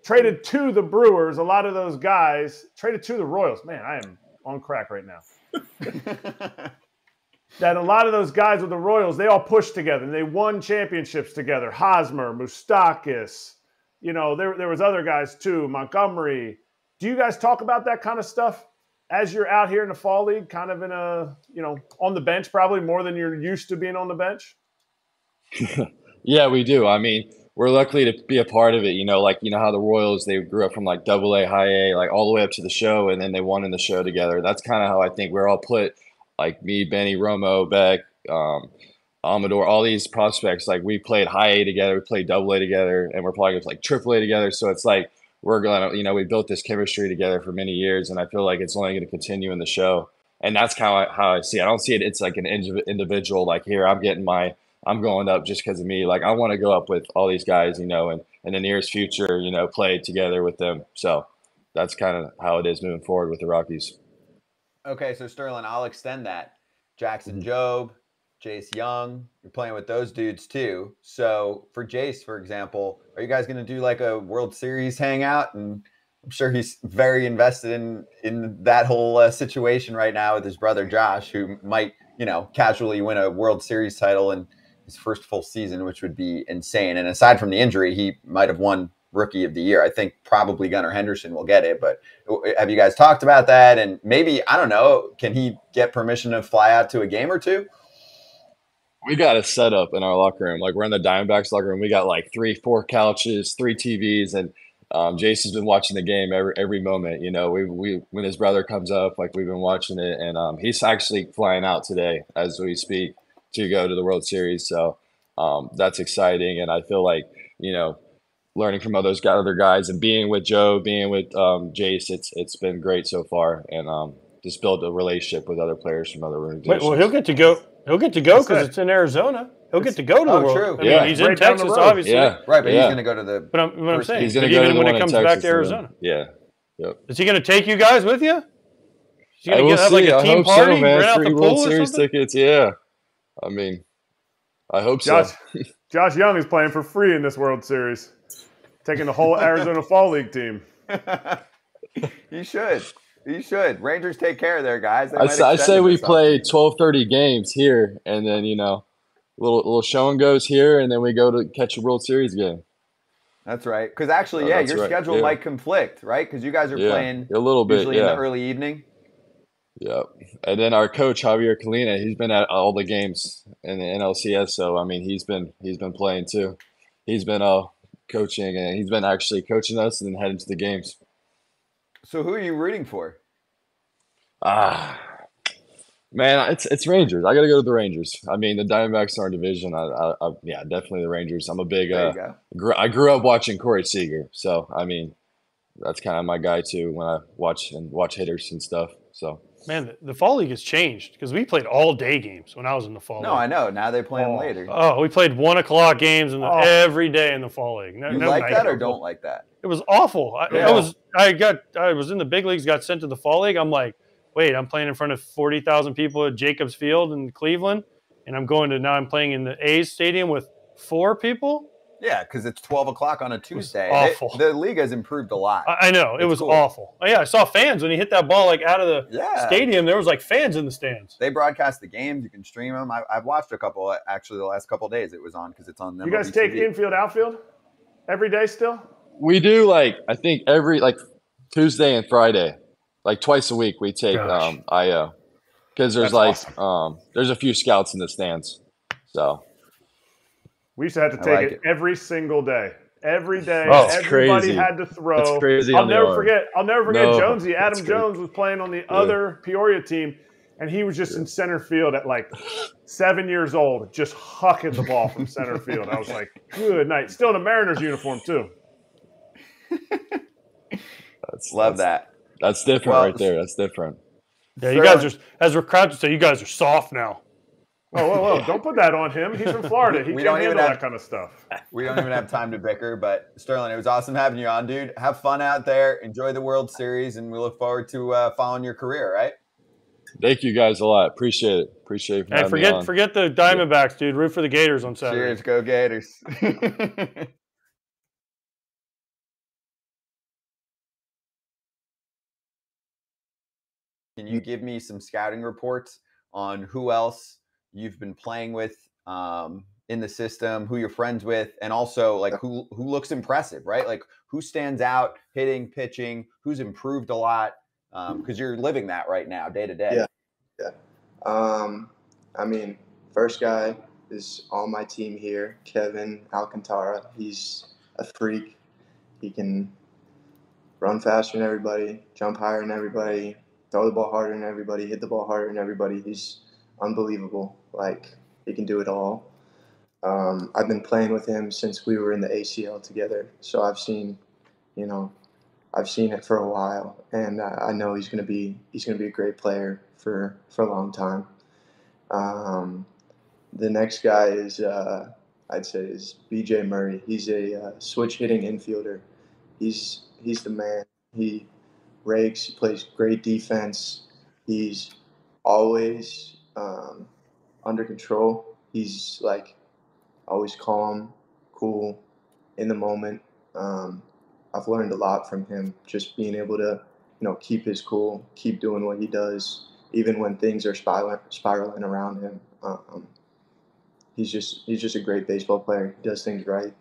traded to the Brewers, a lot of those guys traded to the Royals. Man, I am on crack right now. that a lot of those guys with the Royals, they all pushed together and they won championships together. Hosmer, Moustakas, there was other guys too, Montgomery. Do you guys talk about that kind of stuff as you're out here in the fall league, kind of in a, on the bench probably more than you're used to being on the bench? Yeah, we do. I mean, we're lucky to be a part of it. How the Royals, they grew up from like double A, high A, like all the way up to the show, and then they won in the show together. That's kind of how I think we're all put, like me, Benny, Romo, Beck, Amador, all these prospects. Like we played high A together, we played double A together, and we're probably going to like triple A together. So it's like we're going to, we built this chemistry together for many years, and I feel like it's only going to continue in the show. And that's how I see it. I don't see it. It's like an individual, like here, I'm going up just because of me. Like I want to go up with all these guys, and in the nearest future, play together with them. So that's kind of how it is moving forward with the Rockies. Okay, so Sterlin, I'll extend that. Jackson Jobe, Jace Young, you're playing with those dudes too. So for Jace, for example, are you guys going to do like a World Series hangout? And I'm sure he's very invested in that whole situation right now with his brother Josh, who might, casually win a World Series title in his first full season, which would be insane. And aside from the injury, he might have won Rookie of the Year. I think probably Gunnar Henderson will get it, but have you guys talked about that? And maybe, I don't know, can he get permission to fly out to a game or two? We got a setup in our locker room. Like we're in the Diamondbacks locker room. We got like 4 couches, 3 TVs, and Jason's been watching the game every moment. We when his brother comes up, like we've been watching it, and he's actually flying out today as we speak to go to the World Series. So that's exciting, and I feel like learning from other guys and being with Joe, being with Jace, it's been great so far, and just build a relationship with other players from other organizations. Well, he'll get to go. He'll get to go because it's in Arizona. He'll get to go to the World. True. I mean, he's in Texas, obviously. Yeah. Right, but he's going to go to the. But I'm saying, he's going to go even to the when one it comes in back Texas, to Arizona. Yeah. Yep. Is he going to take you guys with you? Is he going We'll to have like a I team hope party, so, man. rent out 3 the World pool or Series something? tickets. Yeah. I mean, I hope so. Josh Young is playing for free in this World Series, taking the whole Arizona Fall League team. You should. Rangers take care of their guys. I say we play 12:30 games here, and then little show and goes here, and then we go to catch a World Series game. That's right. Because actually, your schedule might conflict, right? Because you guys are playing a little bit, usually in the early evening. Yep. And then our coach Javier Colina, he's been at all the games in the NLCS, so I mean he's been playing too. He's been coaching, and he's been actually coaching us and then heading to the games. So who are you rooting for? Man, it's Rangers. I got to go to the Rangers. I mean, the Diamondbacks are in division. Yeah, definitely the Rangers. I'm a big. I grew up watching Corey Seager, so I mean, that's kind of my guy too when I watch hitters and stuff. So. Man, the fall league has changed because we played all day games when I was in the fall league. No, I know. Now they play them later. Oh, we played 1 o'clock games every day in the fall league. You like that or don't like that? It was awful. I was in the big leagues, got sent to the fall league. I'm like, wait, I'm playing in front of 40,000 people at Jacobs Field in Cleveland, and I'm playing in the A's stadium with 4 people. Yeah, because it's 12 o'clock on a Tuesday. Awful. The league has improved a lot. I know. It was awful. Oh, yeah, I saw fans when he hit that ball like out of the stadium. There was like fans in the stands. They broadcast the games. You can stream them. I've watched a couple, actually, the last couple of days it was on because it's on them. You guys take infield, outfield every day still? We do, I think every Tuesday and Friday, twice a week we take IO because there's awesome. There's a few scouts in the stands. So we used to have to take it every single day. Every day, everybody had to throw. It's crazy. I'll never forget Jonesy. Adam Jones was playing on the other Peoria team, and he was just in center field at 7 years old, just hucking the ball from center field. I was like, good night. Still in a Mariners uniform too. Love that. That's different right there. That's different. Yeah, you guys are, as Kratz would say, you guys are soft now. Whoa. Don't put that on him. He's from Florida. He can't handle that kind of stuff. We don't even have time to bicker, but Sterlin, it was awesome having you on, dude. Have fun out there. Enjoy the World Series, and we look forward to following your career, right? Thank you guys a lot. Appreciate it. Appreciate it. Forget the Diamondbacks, dude. Root for the Gators on Saturday. Cheers. Go Gators. Can you give me some scouting reports on who else you've been playing with in the system, who you're friends with, and also like who looks impressive, right? Like who stands out hitting, pitching, who's improved a lot, because you're living that right now, day to day. Yeah. I mean, first guy is on my team here, Kevin Alcantara. He's a freak. He can run faster than everybody, jump higher than everybody, throw the ball harder than everybody, hit the ball harder than everybody. He's unbelievable. Like, he can do it all. I've been playing with him since we were in the ACL together, so I've seen it for a while, and I know he's gonna be a great player for a long time. The next guy is I'd say is BJ Murray. He's a switch hitting infielder. He's the man. He rakes. He plays great defense. He's always under control. He's like always calm, cool, in the moment. I've learned a lot from him, just being able to, keep his cool, keep doing what he does, even when things are spiraling around him. He's just a great baseball player. He does things right,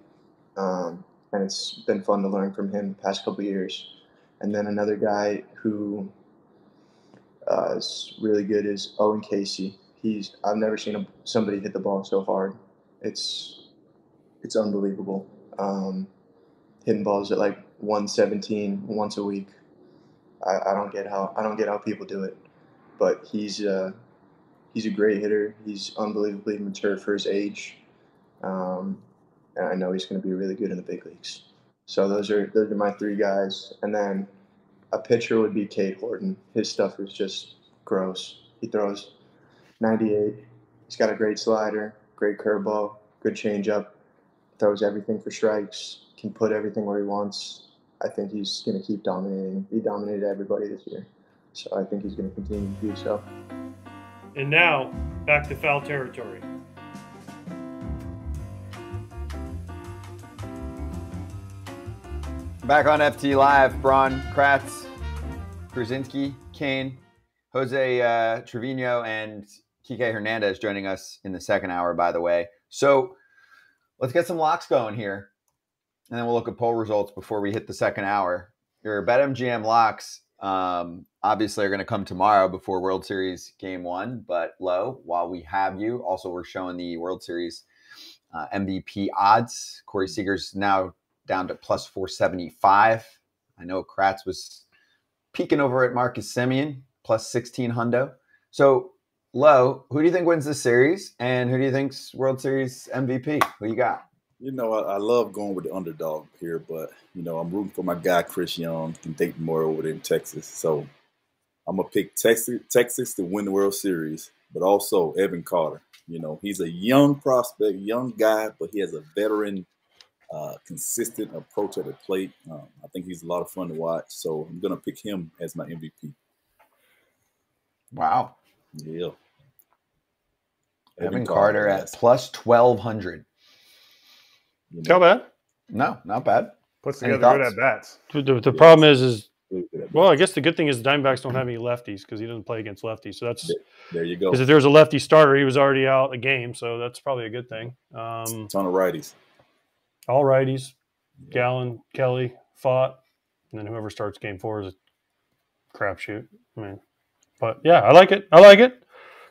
and it's been fun to learn from him the past couple of years. And then another guy who is really good is Owen Casey. I've never seen somebody hit the ball so hard. It's unbelievable. Hitting balls at like 117 once a week. I don't get how people do it, but he's a great hitter. He's unbelievably mature for his age, and I know he's going to be really good in the big leagues. So those are my three guys, and then a pitcher would be Cade Horton. His stuff is just gross. He throws 98. He's got a great slider, great curveball, good changeup. Throws everything for strikes. Can put everything where he wants. I think he's going to keep dominating. He dominated everybody this year, so I think he's going to continue to do so. And now, back to foul territory. Back on FT Live, Braun, Kratz, Pierzynski, Cain, Jose Trevino, and Kiké Hernández joining us in the second hour, by the way. So let's get some locks going here, and then we'll look at poll results before we hit the second hour. Your BetMGM locks obviously are going to come tomorrow before World Series Game 1, but Lo, while we have you, also we're showing the World Series MVP odds. Corey Seager's now down to plus 475. I know Kratz was peeking over at Marcus Semien, plus 16 hundo. So, Lo, who do you think wins this series, and who do you think's World Series MVP? Who you got? I love going with the underdog here, but, I'm rooting for my guy, Chris Young, in Dayton Moore over there in Texas. So I'm going to pick Texas to win the World Series, but also Evan Carter. He's a young prospect, young guy, but he has a veteran, consistent approach at the plate. I think he's a lot of fun to watch. So I'm going to pick him as my MVP. Wow. Yeah. Evan Carter at plus 1,200. How bad? No, not bad. Puts together good at bats. The problem is well, I guess the good thing is the Diamondbacks don't have any lefties because he doesn't play against lefties. So that's there you go. Because if there was a lefty starter, he was already out a game, so that's probably a good thing. Ton of righties. All righties. Gallen, Kelly, Fott, and then whoever starts Game 4 is a crapshoot. But yeah, I like it.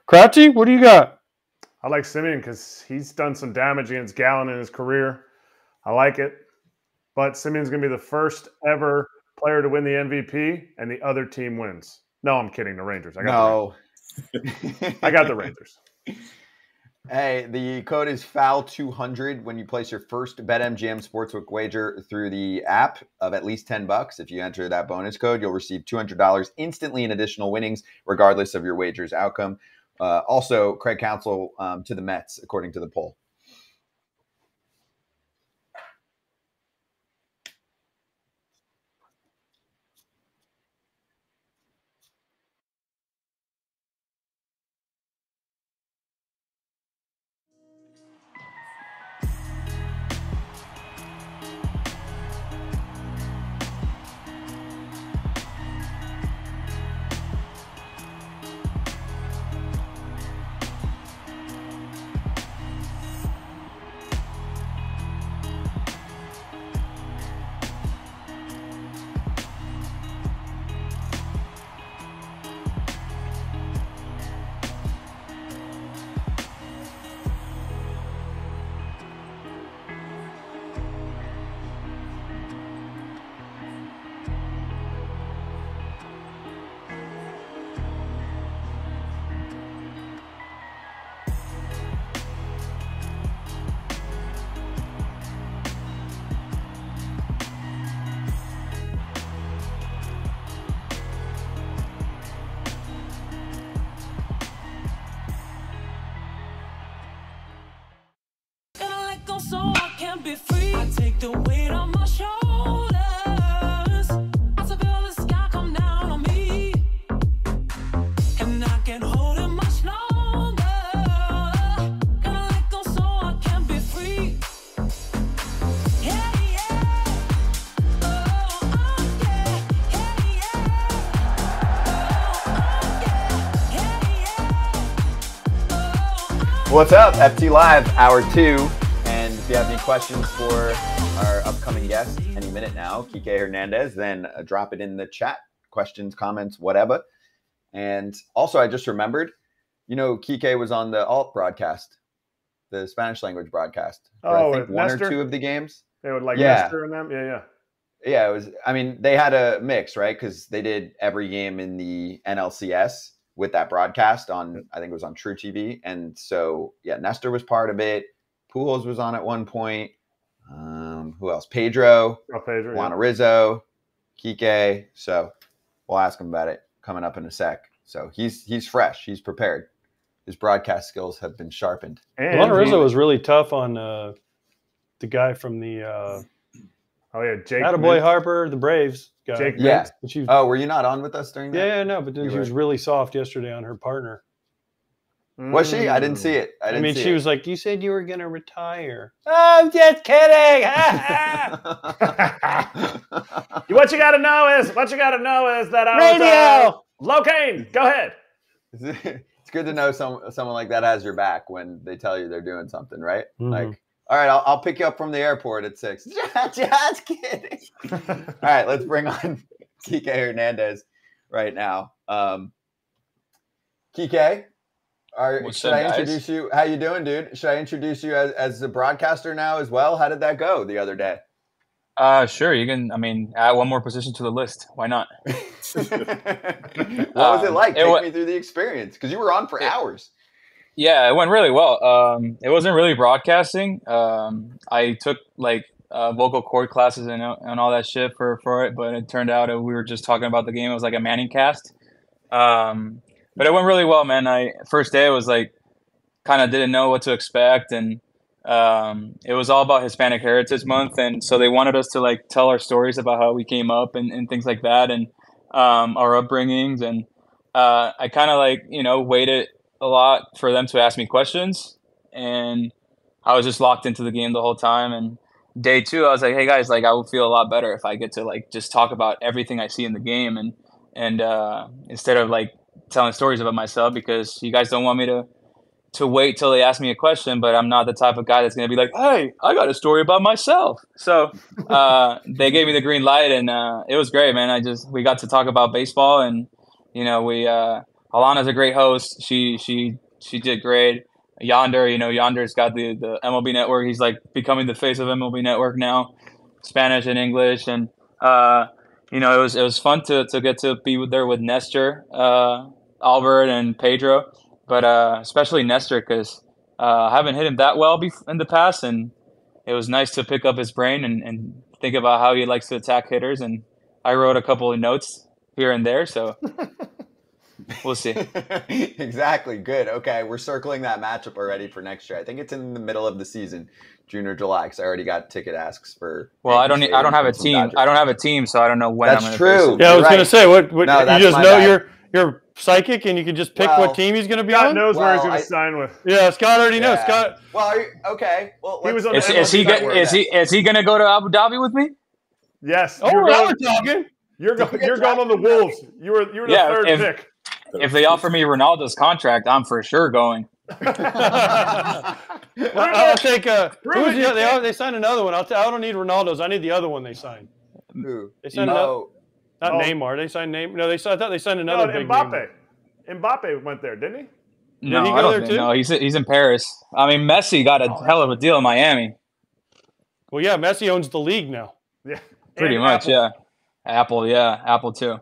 Kratzy, what do you got? I like Semien because he's done some damage against Gallen in his career. I like it. But Semien's going to be the first ever player to win the MVP, and the other team wins. No, I'm kidding. The Rangers. I got the Rangers. Hey, the code is FOUL200 when you place your first BetMGM Sportsbook wager through the app of at least $10. If you enter that bonus code, you'll receive $200 instantly in additional winnings, regardless of your wager's outcome. Also, Craig Counsell to the Mets, according to the poll. be free. I take the weight on my shoulders. I feel the sky come down on me, and I can't hold it much longer. Gonna let go so I can be free. Yeah, yeah. Oh, yeah. Yeah, yeah. Oh, yeah. What's up, FT Live, Hour 2. And if you have any questions for our upcoming guest, any minute now, Kiké Hernández, then drop it in the chat. Questions, comments, whatever. And also, I just remembered, Kiké was on the alt broadcast, the Spanish language broadcast. For, I think one Nestor? or two of the games. They would like Yeah. Nestor and them. Yeah. Yeah, it was. I mean, they had a mix, right? Because they did every game in the NLCS with that broadcast on, I think it was on True TV. And so, yeah, Nestor was part of it. Pujols was on at one point. Who else? Pedro, Juan Rizzo, Kiké. So we'll ask him about it coming up in a sec. So he's fresh. He's prepared. His broadcast skills have been sharpened. And Juan Rizzo was really tough on the guy from the Jake Attaboy Harper, the Braves guy. Jake Yeah. Mintz. Oh, were you not on with us during that? Yeah, no, but then she was really soft yesterday on her partner. Was she? I didn't see it. I mean, she was like, "You said you were going to retire." Oh, I'm just kidding. What you got to know is that I Radio. LoCain, go ahead. It's good to know someone like that has your back when they tell you they're doing something, right? Mhm. Like, all right, I'll pick you up from the airport at 6. Just kidding. All right, let's bring on Kiké Hernández right now. Kiké, should I introduce you? How you doing, dude? Should I introduce you as a broadcaster now as well? How did that go the other day? Sure. You can, add one more position to the list. Why not? What was it like? Take me through the experience, because you were on for hours. Yeah, it went really well. It wasn't really broadcasting. I took vocal cord classes and all that shit for it, but it turned out we were just talking about the game. It was like a Manning cast. But it went really well, man. First day, it was kind of didn't know what to expect, and it was all about Hispanic Heritage Month, and so they wanted us to tell our stories about how we came up and things like that, and our upbringings, and I kind of waited a lot for them to ask me questions, and I was just locked into the game the whole time. And day 2, I was like, hey guys, I would feel a lot better if I get to just talk about everything I see in the game, and instead of telling stories about myself, because you guys don't want me to wait till they ask me a question, but I'm not the type of guy that's going to be like, hey, I got a story about myself. So they gave me the green light, and it was great, man. We got to talk about baseball, and Alana's a great host. She did great. Yonder's got the MLB Network. He's becoming the face of MLB Network now, Spanish and English, and it was fun to get to be there with Nestor, Albert, and Pedro, but especially Nestor, because I haven't hit him that well in the past, and it was nice to pick up his brain and think about how he likes to attack hitters. And I wrote a couple of notes here and there, so we'll see. Exactly. Good. Okay, we're circling that matchup already for next year. I think it's in the middle of the season, June or July, because I already got ticket asks for. Well, I don't have a team. Dodgers. I don't have a team, so I don't know when That's I'm going to true. face it. Yeah, I was going to say, what No, you that's just my know bad. you're psychic and you can just pick what team he's going to be Scott on? knows where he's Well, going to sign with. Yeah, Scott already knows. Yeah. Scott. Well, okay. Well, He was on let's- the Is he going to go to Abu Dhabi with me? Yes. Oh, now we're talking. You're going on the Wolves. You were the third pick. If they offer me Ronaldo's contract, I'm for sure going. I'll take they signed another one. I don't need Ronaldo's. I need the other one they signed. Who? They signed not Neymar. They signed Neymar. No, I thought they signed another big Mbappe. name. Mbappe went there, didn't he? No, he go I don't there think- too? No, he's in Paris. Messi got a hell of a deal in Miami. Well, yeah, Messi owns the league now. Yeah. Pretty And much, Apple. yeah. Apple too.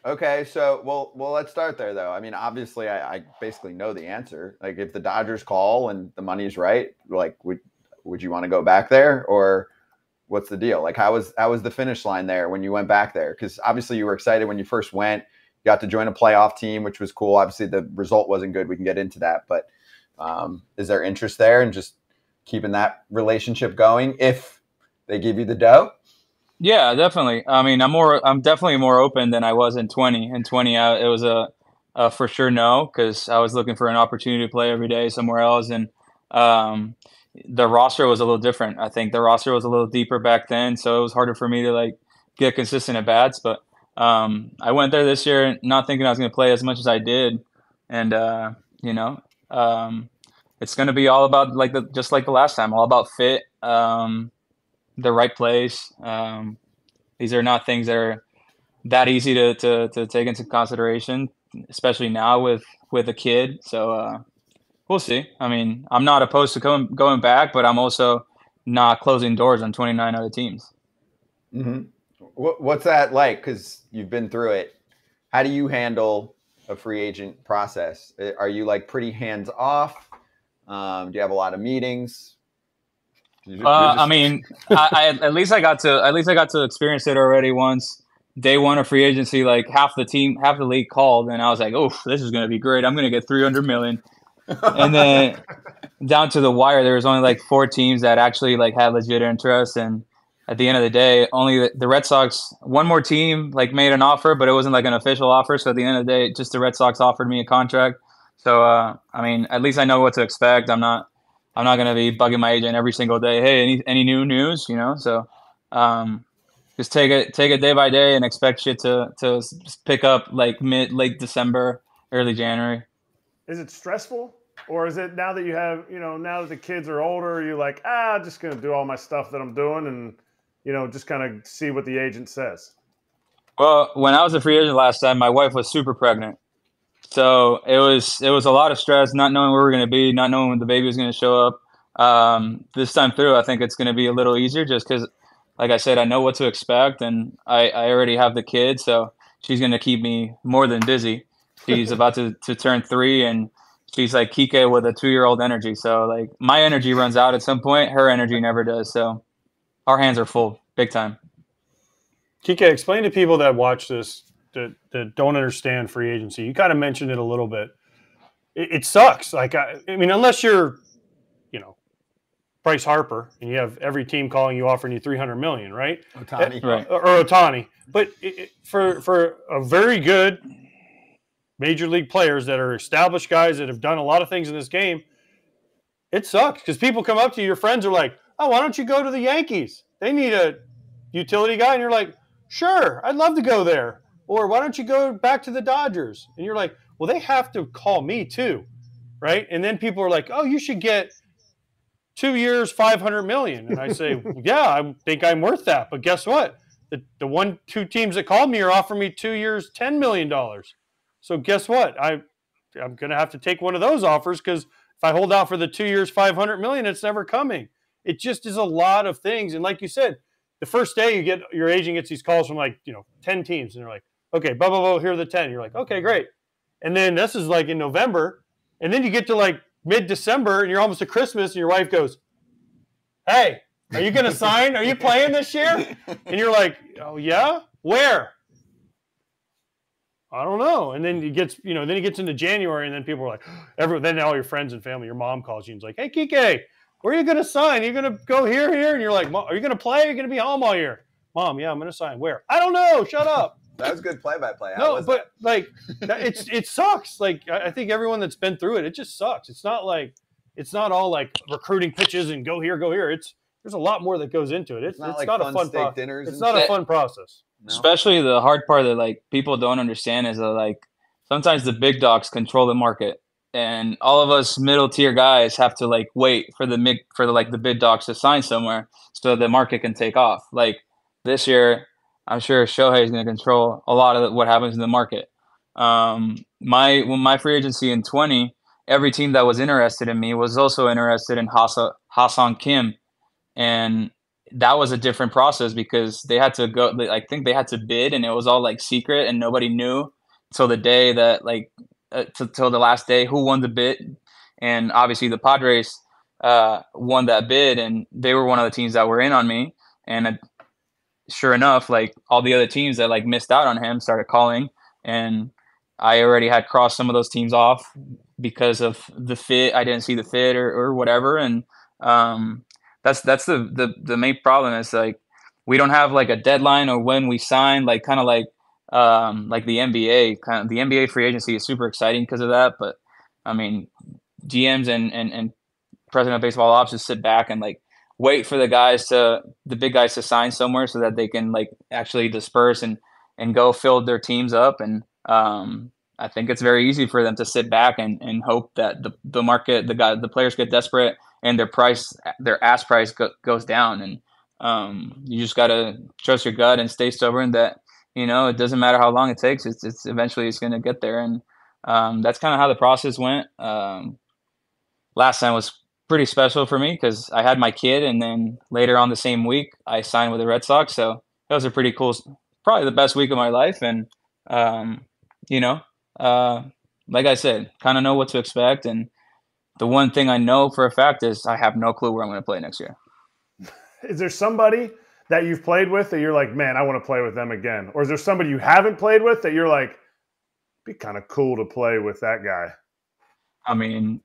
Okay, so well, let's start there though. I mean, obviously, I basically know the answer. If the Dodgers call and the money's right, would you want to go back there, or what's the deal? How was the finish line there when you went back there? Because obviously you were excited when you first went. You got to join a playoff team, which was cool. Obviously, the result wasn't good. We can get into that, but is there interest there? And just keeping that relationship going if they give you the dough? Yeah, definitely. I mean, I'm definitely more open than I was in 20. In 20, it was a for sure no, because I was looking for an opportunity to play every day somewhere else, and the roster was a little different. I think the roster was a little deeper back then, so it was harder for me to like get consistent at bats. But I went there this year not thinking I was going to play as much as I did, and you know, it's going to be all about just like the last time, all about fit. The right place. These are not things that are that easy to take into consideration, especially now with a kid. So we'll see. I mean, I'm not opposed to going back, but I'm also not closing doors on 29 other teams. Mm-hmm. What's that like? Because you've been through it. How do you handle a free agent process? Are you like pretty hands off? Do you have a lot of meetings? I mean, I at least I got to experience it already once. Day one of free agency, like half the league called, and I was like, "Oh, this is going to be great. I'm going to get $300 million." And then down to the wire, there was only like 4 teams that actually like had legit interest. And at the end of the day, only the Red Sox, one more team like made an offer, but it wasn't like an official offer. So at the end of the day, just the Red Sox offered me a contract. So I mean, at least I know what to expect. I'm not going to be bugging my agent every single day. Hey, any new news? So just take it day by day and expect shit to pick up like late December, early January. Is it stressful, or is it now that you have, now that the kids are older, you're like, just going to do all my stuff that I'm doing and, just kind of see what the agent says? Well, when I was a free agent last time, my wife was super pregnant. So it was a lot of stress, not knowing where we're going to be, not knowing when the baby was going to show up. This time through, I think it's going to be a little easier just because, like I said, I know what to expect, and I already have the kid, so she's going to keep me more than busy. She's about to turn 3, and she's like Kiké with a 2-year-old energy. So like my energy runs out at some point. Her energy never does. So our hands are full big time. Kiké, explain to people that watch this that don't understand free agency. You kind of mentioned it a little bit. It sucks. Like, I mean, unless you're, Bryce Harper and you have every team calling you, offering you $300 million, right? Ohtani. Right. Or Ohtani. But for a very good major league players that are established guys that have done a lot of things in this game, it sucks because people come up to you, your friends are like, oh, why don't you go to the Yankees? They need a utility guy. And you're like, sure, I'd love to go there. Or why don't you go back to the Dodgers? And you're like, well, they have to call me too, right? And then people are like, oh, you should get 2 years, $500 million. And I say, yeah, I think I'm worth that. But guess what? The 1-2 teams that called me are offering me 2 years, $10 million. So guess what? I'm going to have to take one of those offers because if I hold out for the 2 years, $500 million, it's never coming. It just is a lot of things. And like you said, the first day your agent gets these calls from 10 teams, and they're like, okay, blah, blah, blah, here are the 10. You're like, okay, great. And then this is like in November, and then you get to like mid-December, and you're almost to Christmas, and your wife goes, hey, are you going to sign? Are you playing this year? And you're like, oh, yeah? Where? I don't know. And then he gets into January, and then people are like, then all your friends and family, your mom calls you and is like, hey, Kiké, where are you going to sign? Are you going to go here? And you're like, are you going to play? Are you going to be home all year? Mom, yeah, I'm going to sign. Where? I don't know. Shut up. That was good play-by-play. No, but like it sucks. Like I think everyone that's been through it, it just sucks. It's not all like recruiting pitches and go here, go here. There's a lot more that goes into it. It's not a fun process. It's not a fun process. No. Especially the hard part that like people don't understand is that like sometimes the big dogs control the market, and all of us middle tier guys have to like wait for the big dogs to sign somewhere so the market can take off. Like this year, I'm sure Shohei is going to control a lot of what happens in the market. My free agency in 20, every team that was interested in me was also interested in Ha-Seong Kim, and that was a different process because they had to go. I think they had to bid, and it was all like secret, and nobody knew till the day that till the last day who won the bid. And obviously the Padres won that bid, and they were one of the teams that were in on me. And sure enough, like all the other teams that like missed out on him started calling, and I already had crossed some of those teams off because of the fit. I didn't see the fit or whatever, and That's the main problem. Is like we don't have like a deadline or when we sign. Like kind of like the NBA. Kind of the NBA free agency is super exciting because of that. But I mean, GMs and president of baseball ops just sit back and like wait for the big guys to sign somewhere so that they can like actually disperse and go fill their teams up. And I think it's very easy for them to sit back and hope that the market, the players get desperate and their ass price goes down. And you just got to trust your gut and stay stubborn that, it doesn't matter how long it takes. It's eventually it's going to get there. And that's kind of how the process went. Last time was pretty special for me because I had my kid, and then later on the same week I signed with the Red Sox. So that was a pretty cool, probably the best week of my life. And like I said, kind of know what to expect. And the one thing I know for a fact is I have no clue where I'm going to play next year. Is there somebody that you've played with that you're like, man, I want to play with them again? Or is there somebody you haven't played with that you're like, be kind of cool to play with that guy? I mean,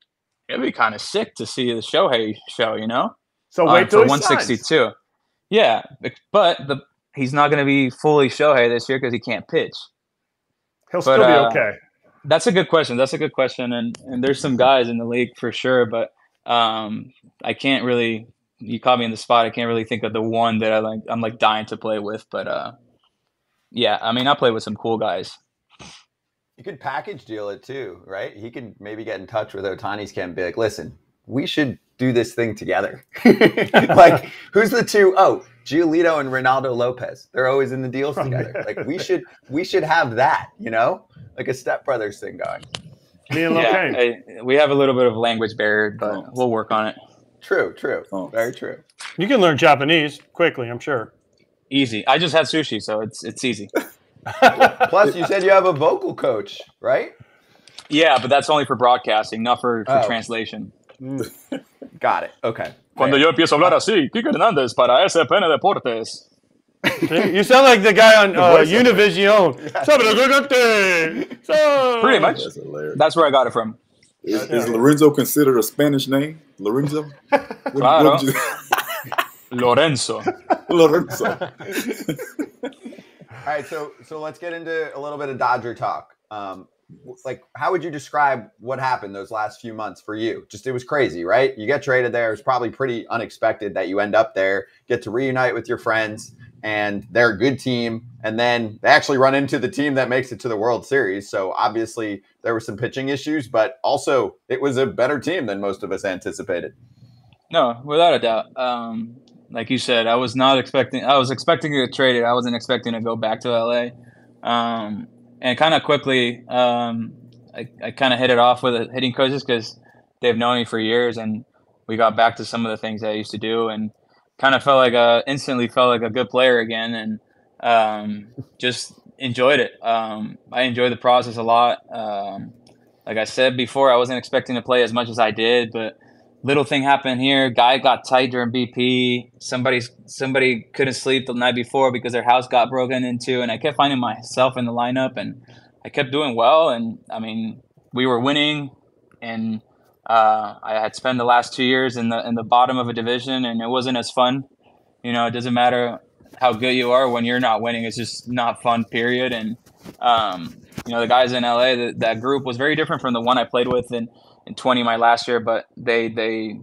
it'd be kind of sick to see the Shohei show, So wait till for he 162. signs. Yeah, but he's not going to be fully Shohei this year because he can't pitch. He'll still be okay. That's a good question. And there's some guys in the league for sure, but I can't really. You caught me in the spot. I can't really think of the one that I'm like dying to play with, but yeah, I mean, I play with some cool guys. You could package deal it too, right? He could maybe get in touch with Ohtani's camp and be like, listen, we should do this thing together. Like, who's the two? Oh, Giolito and Ronaldo Lopez. They're always in the deals together. Like, we should have that, like a stepbrothers thing going. Me and LoCain. We have a little bit of language barrier, but we'll work on it. True. Very true. You can learn Japanese quickly, I'm sure. Easy. I just had sushi, so it's easy. Plus, you said you have a vocal coach, right? Yeah, but that's only for broadcasting, not for translation. Got it. Okay. Cuando yo empiezo a hablar así, Kiké Hernández para SPN Deportes. You sound like the guy on Univision. Pretty much. That's where I got it from. Is Lorenzo considered a Spanish name? Lorenzo? Claro. Lorenzo. Lorenzo. All right, so let's get into a little bit of Dodger talk. Like, how would you describe what happened those last few months for you? Just, it was crazy, right? You get traded there. It was probably pretty unexpected that you end up there, get to reunite with your friends, and they're a good team. And then they actually run into the team that makes it to the World Series. So obviously there were some pitching issues, but also it was a better team than most of us anticipated. No, without a doubt. Like you said, I was expecting to get traded. I wasn't expecting to go back to LA. And kind of quickly, I kind of hit it off with the hitting coaches because they've known me for years, and we got back to some of the things that I used to do, and kind of instantly felt like a good player again, and just enjoyed it. I enjoyed the process a lot. Like I said before, I wasn't expecting to play as much as I did, but little thing happened here. Guy got tight during BP. Somebody couldn't sleep the night before because their house got broken into, and I kept finding myself in the lineup, and I kept doing well. And I mean, we were winning, and I had spent the last 2 years in the bottom of a division, and it wasn't as fun. It doesn't matter how good you are when you're not winning. It's just not fun, period. And the guys in LA, that group was very different from the one I played with in 20 my last year, but they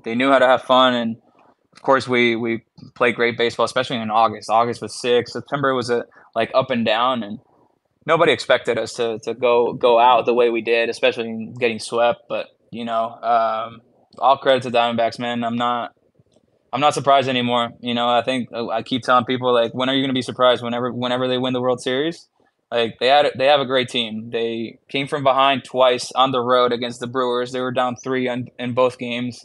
knew how to have fun. And of course we played great baseball, especially in August. August was sick. September was like up and down, and nobody expected us to go out the way we did, especially getting swept. But all credit to Diamondbacks, man. I'm not surprised anymore. I think I keep telling people, like, when are you going to be surprised? Whenever they win the World Series. Like, they have a great team. They came from behind twice on the road against the Brewers. They were down 3 in both games.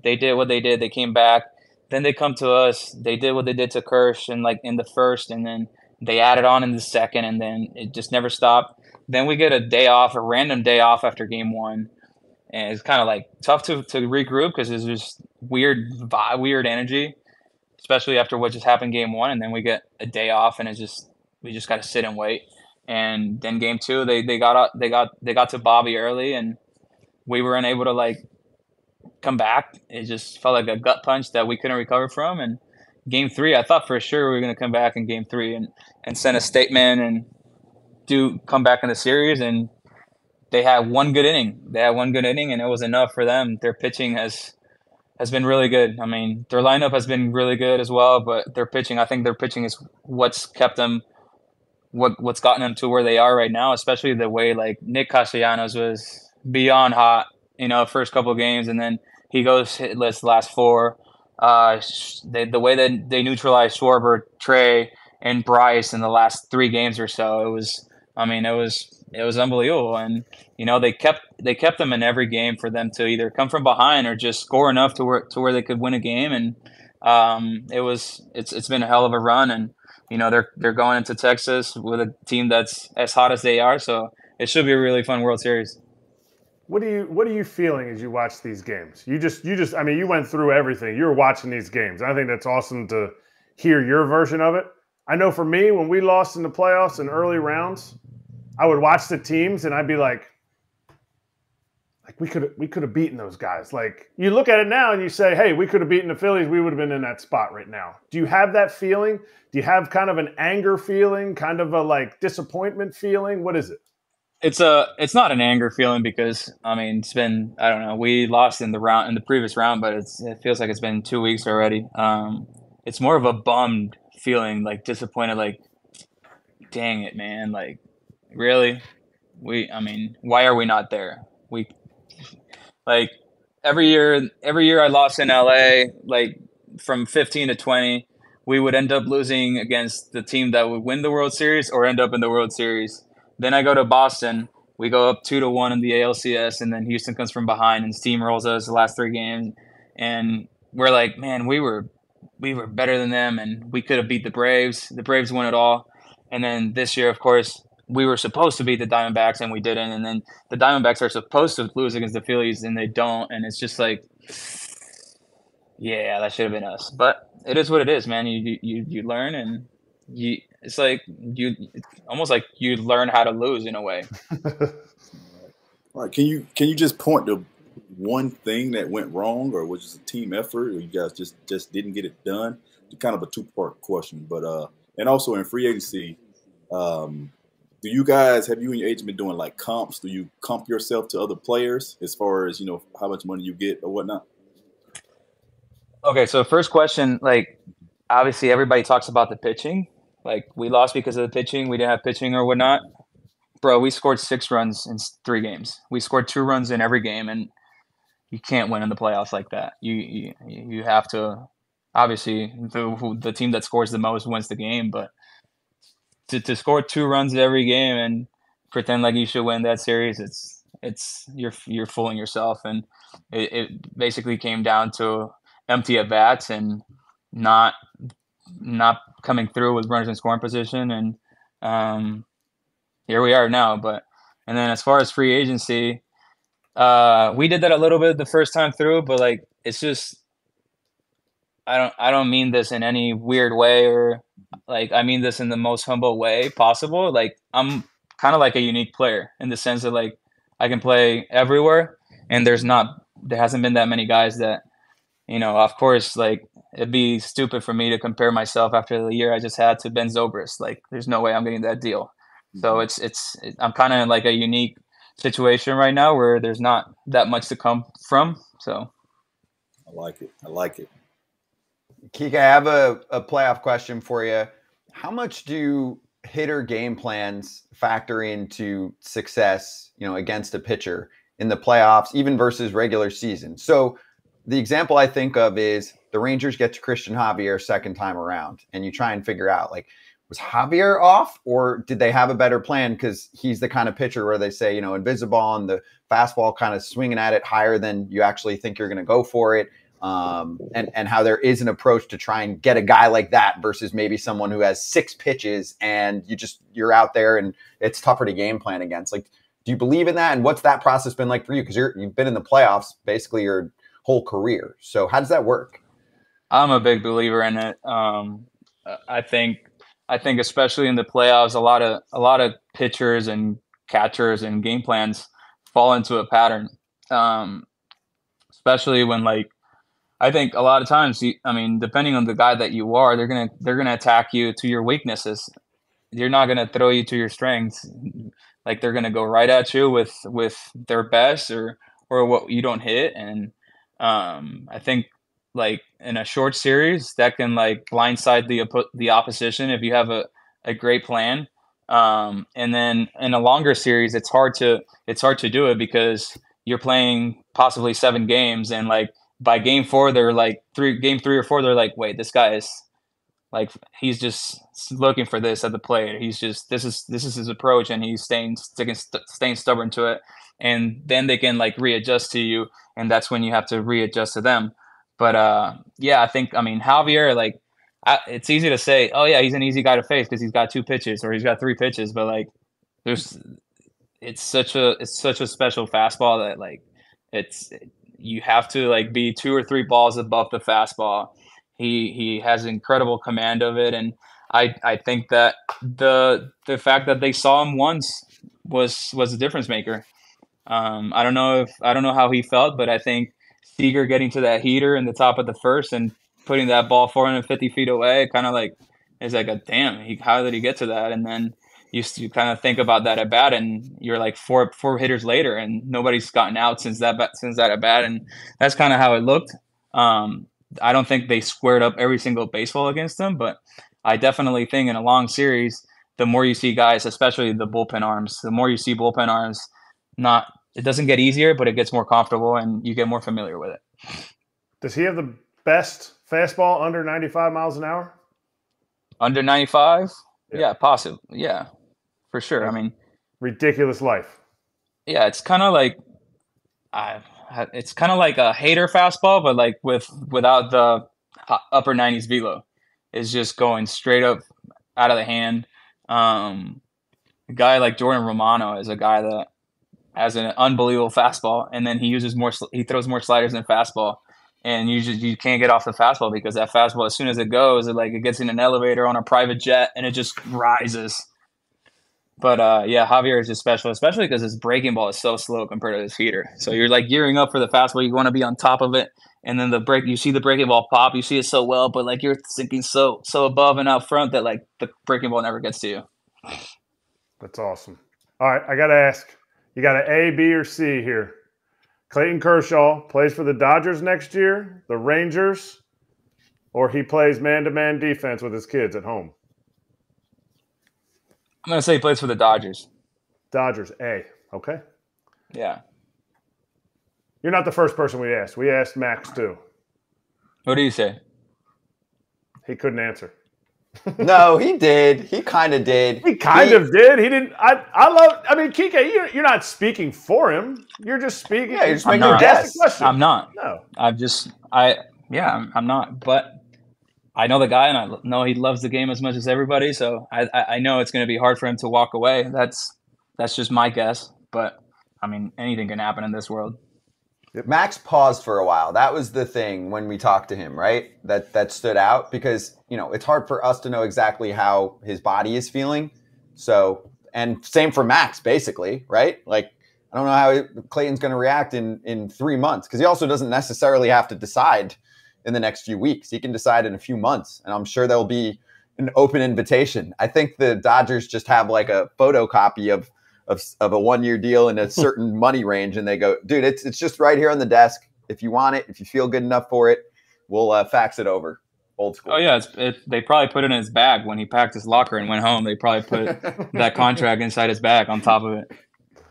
They did what they did. They came back. Then they come to us. They did what they did to Kersh in the first, and then they added on in the second, and then it just never stopped. Then we get a random day off after game 1, and it's kind of like tough to regroup because it's just weird energy, especially after what just happened game 1, and then we get a day off, and we just got to sit and wait. And then game 2, they got to Bobby early, and we were unable to come back. It just felt like a gut punch that we couldn't recover from. And Game 3, I thought for sure we were going to come back in Game 3 and send a statement and come back in the series. And they had one good inning. And it was enough for them. Their pitching has been really good. I mean, their lineup has been really good as well, but I think their pitching is what's kept them, what's gotten them to where they are right now, especially the way like Nick Castellanos was beyond hot, first couple of games, and then he goes hitless last 4. The way that they neutralized Schwarber, Trey, and Bryce in the last 3 games or so, it was unbelievable. And they kept them in every game for them to either come from behind or just score enough to where they could win a game. And it's been a hell of a run. And they're going into Texas with a team that's as hot as they are, so it should be a really fun World Series. What are you feeling as you watch these games? You just I mean, you went through everything. You were watching these games. I think that's awesome to hear your version of it. I know for me, when we lost in the playoffs in early rounds, I would watch the teams and I'd be like we could have beaten those guys. Like, you look at it now and you say, hey, we could have beaten the Phillies. We would have been in that spot right now. Do you have that feeling? Do you have kind of an anger feeling, kind of a like disappointment feeling? What is it? It's not an anger feeling because, I mean, it's been, I don't know, we lost in the previous round, but it feels like it's been 2 weeks already. It's more of a bummed feeling, like disappointed, like, dang it, man. Like, really? Why are we not there? Like every year I lost in LA, like from 15 to 20, we would end up losing against the team that would win the World Series or end up in the World Series. Then I go to Boston, we go up 2-1 in the ALCS, and then Houston comes from behind and steamrolls us the last 3 games. And we're like, man, we were better than them, and we could have beat the Braves. The Braves won it all. And then this year, of course, we were supposed to beat the Diamondbacks and we didn't. And then the Diamondbacks are supposed to lose against the Phillies and they don't. And it's just like, yeah, that should have been us. But it is what it is, man. You learn, and it's almost like you learn how to lose in a way. All right. Can you just point to one thing that went wrong, or was it a team effort, or you guys just didn't get it done? It's kind of a 2-part question. But and also in free agency, have you and your agent been doing like comps? Do you comp yourself to other players as far as, how much money you get or whatnot? Okay, so first question, like, obviously everybody talks about the pitching. Like, we lost because of the pitching. We didn't have pitching or whatnot. Bro, we scored 6 runs in 3 games. We scored 2 runs in every game, and you can't win in the playoffs like that. You have to, obviously, the team that scores the most wins the game, but to score 2 runs every game and pretend like you should win that series, you're fooling yourself. And it basically came down to empty at bats and not coming through with runners in scoring position. And here we are now. And then as far as free agency, we did that a little bit the first time through, but like, it's just, I don't mean this in any weird way, or like, I mean this in the most humble way possible. Like, I'm kind of like a unique player in the sense that like I can play everywhere, and there hasn't been that many guys that, of course, like, it'd be stupid for me to compare myself after the year I just had to Ben Zobrist. Like, there's no way I'm getting that deal. So I'm kind of like a unique situation right now where there's not that much to come from. So I like it. Kiké, I have a playoff question for you. How much do hitter game plans factor into success, against a pitcher in the playoffs, even versus regular season? So the example I think of is the Rangers get to Christian Javier second time around, and you try and figure out, like, was Javier off, or did they have a better plan? Because he's the kind of pitcher where they say, invisible on the fastball, kind of swinging at it higher than you actually think you're going to go for it. And how there is an approach to try and get a guy like that versus maybe someone who has 6 pitches and you're out there and it's tougher to game plan against. Like, do you believe in that? And what's that process been like for you? Because you've been in the playoffs basically your whole career. So how does that work? I'm a big believer in it. I think especially in the playoffs, a lot of pitchers and catchers and game plans fall into a pattern. especially when like I think a lot of times, depending on the guy that you are, they're gonna attack you to your weaknesses. They're not gonna throw you to your strengths. Like they're gonna go right at you with their best or what you don't hit. And I think like in a short series that can like blindside the opposition if you have a great plan. And then in a longer series, it's hard to do it because you're playing possibly 7 games, and like by game 4, they're like game 3 or 4, they're like, wait, this guy is like, he's just looking for this at the plate. He's just, this is his approach, and he's staying stubborn to it. And then they can like readjust to you, and that's when you have to readjust to them. But yeah, I think, Javier, like, it's easy to say, oh yeah, he's an easy guy to face because he's got 2 pitches or he's got 3 pitches, but like, it's such a special fastball that like you have to like be 2 or 3 balls above the fastball. He has incredible command of it, and I think that the fact that they saw him once was a difference maker. I don't know how he felt, but I think Seager getting to that heater in the top of the first and putting that ball 450 feet away, kind of like, is like a damn. How did he get to that? And then you kind of think about that at bat, and you're like four hitters later, and nobody's gotten out since that at bat, and that's kind of how it looked. I don't think they squared up every single baseball against them, but I definitely think in a long series, the more you see guys, especially the bullpen arms, it doesn't get easier, but it gets more comfortable, and you get more familiar with it. Does he have the best fastball under 95 miles an hour? Under 95? Yeah, possible. Yeah, for sure. Ridiculous life. Yeah, it's kind of like a hater fastball, but like without the upper 90s velo. It's just going straight up out of the hand. A guy like Jordan Romano is a guy that has an unbelievable fastball, and then he throws more sliders than fastball, and you can't get off the fastball because that fastball, as soon as it goes, it gets in an elevator on a private jet and it just rises. But yeah, Javier is just special, especially because his breaking ball is so slow compared to his heater. So you're like gearing up for the fastball, you want to be on top of it, and then you see the breaking ball pop, you see it so well, but like you're thinking so above and out front that like the breaking ball never gets to you. That's awesome. All right, I got to ask. You got an A, B, or C here. Clayton Kershaw plays for the Dodgers next year, the Rangers, or he plays man-to-man defense with his kids at home. I'm going to say he plays for the Dodgers. Dodgers, A. Okay. Yeah. You're not the first person we asked. We asked Max, too. What do you say? He couldn't answer. No, he did. He kind of did. He kind of did. He didn't. Kiké, you're not speaking for him. You're just speaking. Yeah, you're just making a guess. I'm not. No. I'm not. But I know the guy, and I know he loves the game as much as everybody. So I know it's going to be hard for him to walk away. That's just my guess. But anything can happen in this world. Max paused for a while. That was the thing when we talked to him, right? That stood out because, it's hard for us to know exactly how his body is feeling. So, and same for Max, basically, right? Like, I don't know how Clayton's going to react in 3 months because he also doesn't necessarily have to decide in the next few weeks. He can decide in a few months, and I'm sure there'll be an open invitation. I think the Dodgers just have like a photocopy of a 1-year deal in a certain money range, and they go, dude, it's just right here on the desk. If you want it, if you feel good enough for it, we'll fax it over. Old school. Oh yeah, they probably put it in his bag when he packed his locker and went home. They probably put that contract inside his bag on top of it.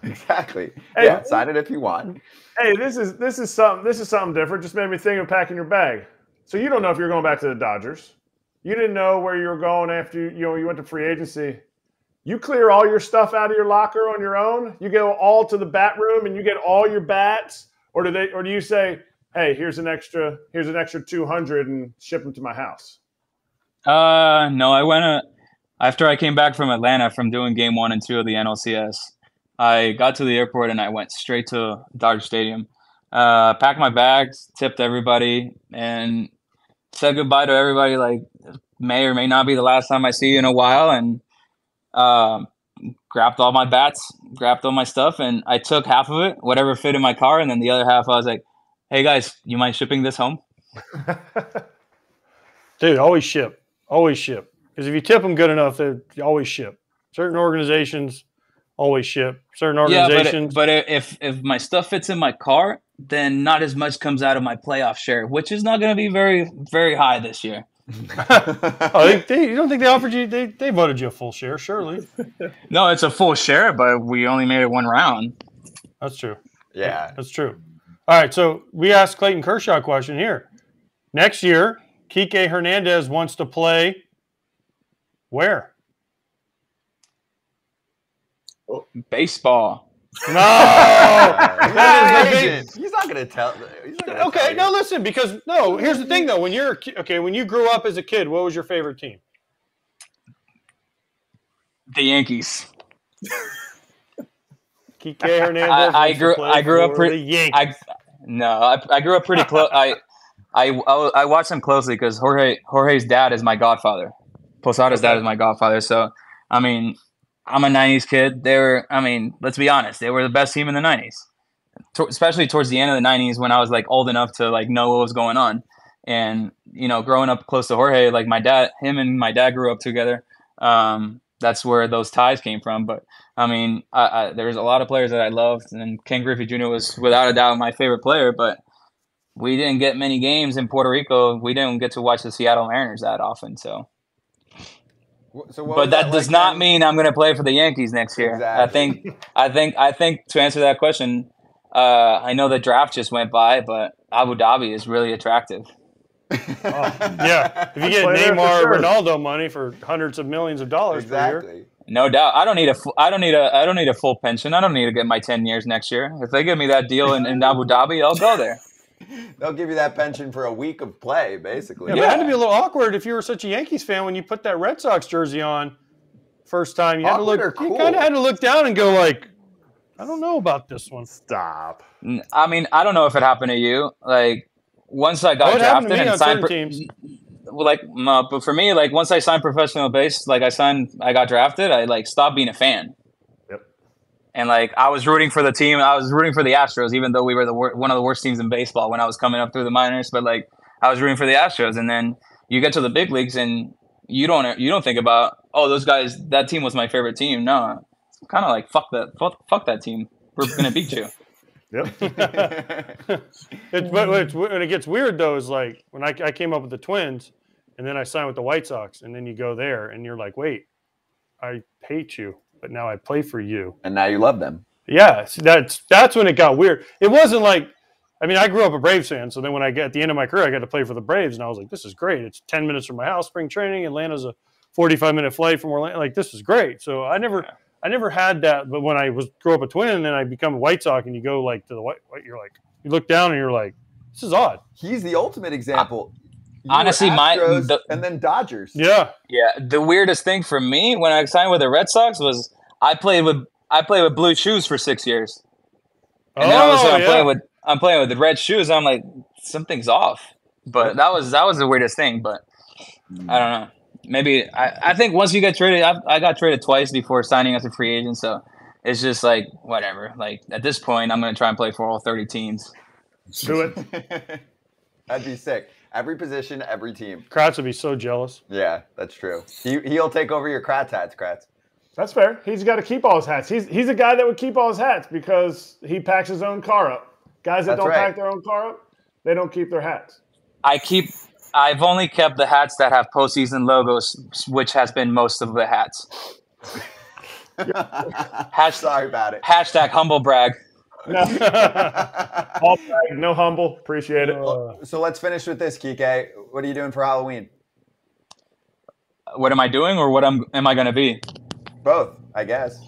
Exactly. Hey, yeah, sign it if you want. Hey, this is something different. Just made me think of packing your bag. So you don't know if you're going back to the Dodgers. You didn't know where you were going after you went to free agency. You clear all your stuff out of your locker on your own? You go all to the bat room and you get all your bats? Or do you say, hey, here's an extra 200 and ship them to my house? No, I went after I came back from Atlanta from doing game 1 and 2 of the NLCS. I got to the airport and I went straight to Dodger Stadium. Packed my bags, tipped everybody, and said goodbye to everybody. Like, may or may not be the last time I see you in a while, and grabbed all my bats, grabbed all my stuff, and I took half of it, whatever fit in my car, and then the other half I was like, hey guys, you mind shipping this home? Dude, always ship. Always ship. Because if you tip them good enough, they always ship. Certain organizations always ship. Certain organizations. But if my stuff fits in my car, then not as much comes out of my playoff share, which is not going to be very, very high this year. You don't think they offered you? They voted you a full share, surely. No, it's a full share, but we only made it one round. That's true. Yeah. That's true. All right, so we asked Clayton Kershaw a question here. Next year, Kiké Hernández wants to play where? Baseball. No! He's not going to tell. Okay, no, listen, because here's the thing though. When you grew up as a kid, what was your favorite team? The Yankees. Kiké Hernández. I grew up pretty. The Yankees. I grew up pretty close. I watched them closely because Jorge's dad is my godfather. Posada's dad is my godfather. So, I mean, I'm a 90s kid. Let's be honest. They were the best team in the 90s, especially towards the end of the 90s when I was like old enough to like know what was going on. And, growing up close to Jorge, like him and my dad grew up together. That's where those ties came from. But I mean, there's a lot of players that I loved, and Ken Griffey Jr. was without a doubt my favorite player. But we didn't get many games in Puerto Rico. We didn't get to watch the Seattle Mariners that often. So but that does not mean I'm going to play for the Yankees next year. Exactly. I think to answer that question, I know the draft just went by, but Abu Dhabi is really attractive. Yeah, if you get Neymar or Ronaldo money for hundreds of millions of dollars per year, no doubt. I don't need a full pension. I don't need to get my 10 years next year. If they give me that deal in Abu Dhabi, I'll go there. They'll give you that pension for a week of play, basically. Yeah, but it had to be a little awkward if you were such a Yankees fan when you put that Red Sox jersey on first time. You had to look. Cool. You kind of had to look down and go like, I don't know about this one. Stop. I mean, I don't know if it happened to you. Like once I got drafted and signed teams. But for me, like once I signed professional base, like I got drafted. I like stopped being a fan. And like I was rooting for the team. I was rooting for the Astros, even though we were one of the worst teams in baseball when I was coming up through the minors. But like I was rooting for the Astros, and then you get to the big leagues, and you don't think about those guys. That team was my favorite team. No, it's kind of like fuck that team. We're gonna beat you. Yep. When it gets weird though is like when I came up with the Twins, and then I signed with the White Sox, and then you go there, and you're like, wait, I hate you. But now I play for you. And now you love them. Yeah, that's when it got weird. It wasn't like, I grew up a Braves fan, so then when I got at the end of my career, I got to play for the Braves, and I was like, this is great. It's 10 minutes from my house, spring training. Atlanta's a 45-minute flight from Orlando. Like, this is great. So I never had that. But when I grew up a Twin, and then I become a White Sox, and you go like to the White, you're like, you look down and you're like, this is odd. He's the ultimate example. Honestly, and then Dodgers. Yeah. The weirdest thing for me when I signed with the Red Sox was I played with blue shoes for 6 years, and then I'm playing with the red shoes. And I'm like, something's off. But that was the weirdest thing. But I don't know. Maybe I think once you get traded, I got traded twice before signing as a free agent. So it's just like whatever. Like at this point, I'm gonna try and play for all 30 teams. Do it. That'd be sick. Every position, every team. Kratz would be so jealous. Yeah, that's true. He'll take over your Kratz hats, Kratz. That's fair. He's got to keep all his hats. He's a guy that would keep all his hats because he packs his own car up. Guys that don't pack their own car up, they don't keep their hats. I've only kept the hats that have postseason logos, which has been most of the hats. Sorry about it. Hashtag humble brag. No. All brag, no humble. Appreciate it. So let's finish with this, Kiké. What are you doing for Halloween? What am I doing, or what am I going to be? Both, I guess.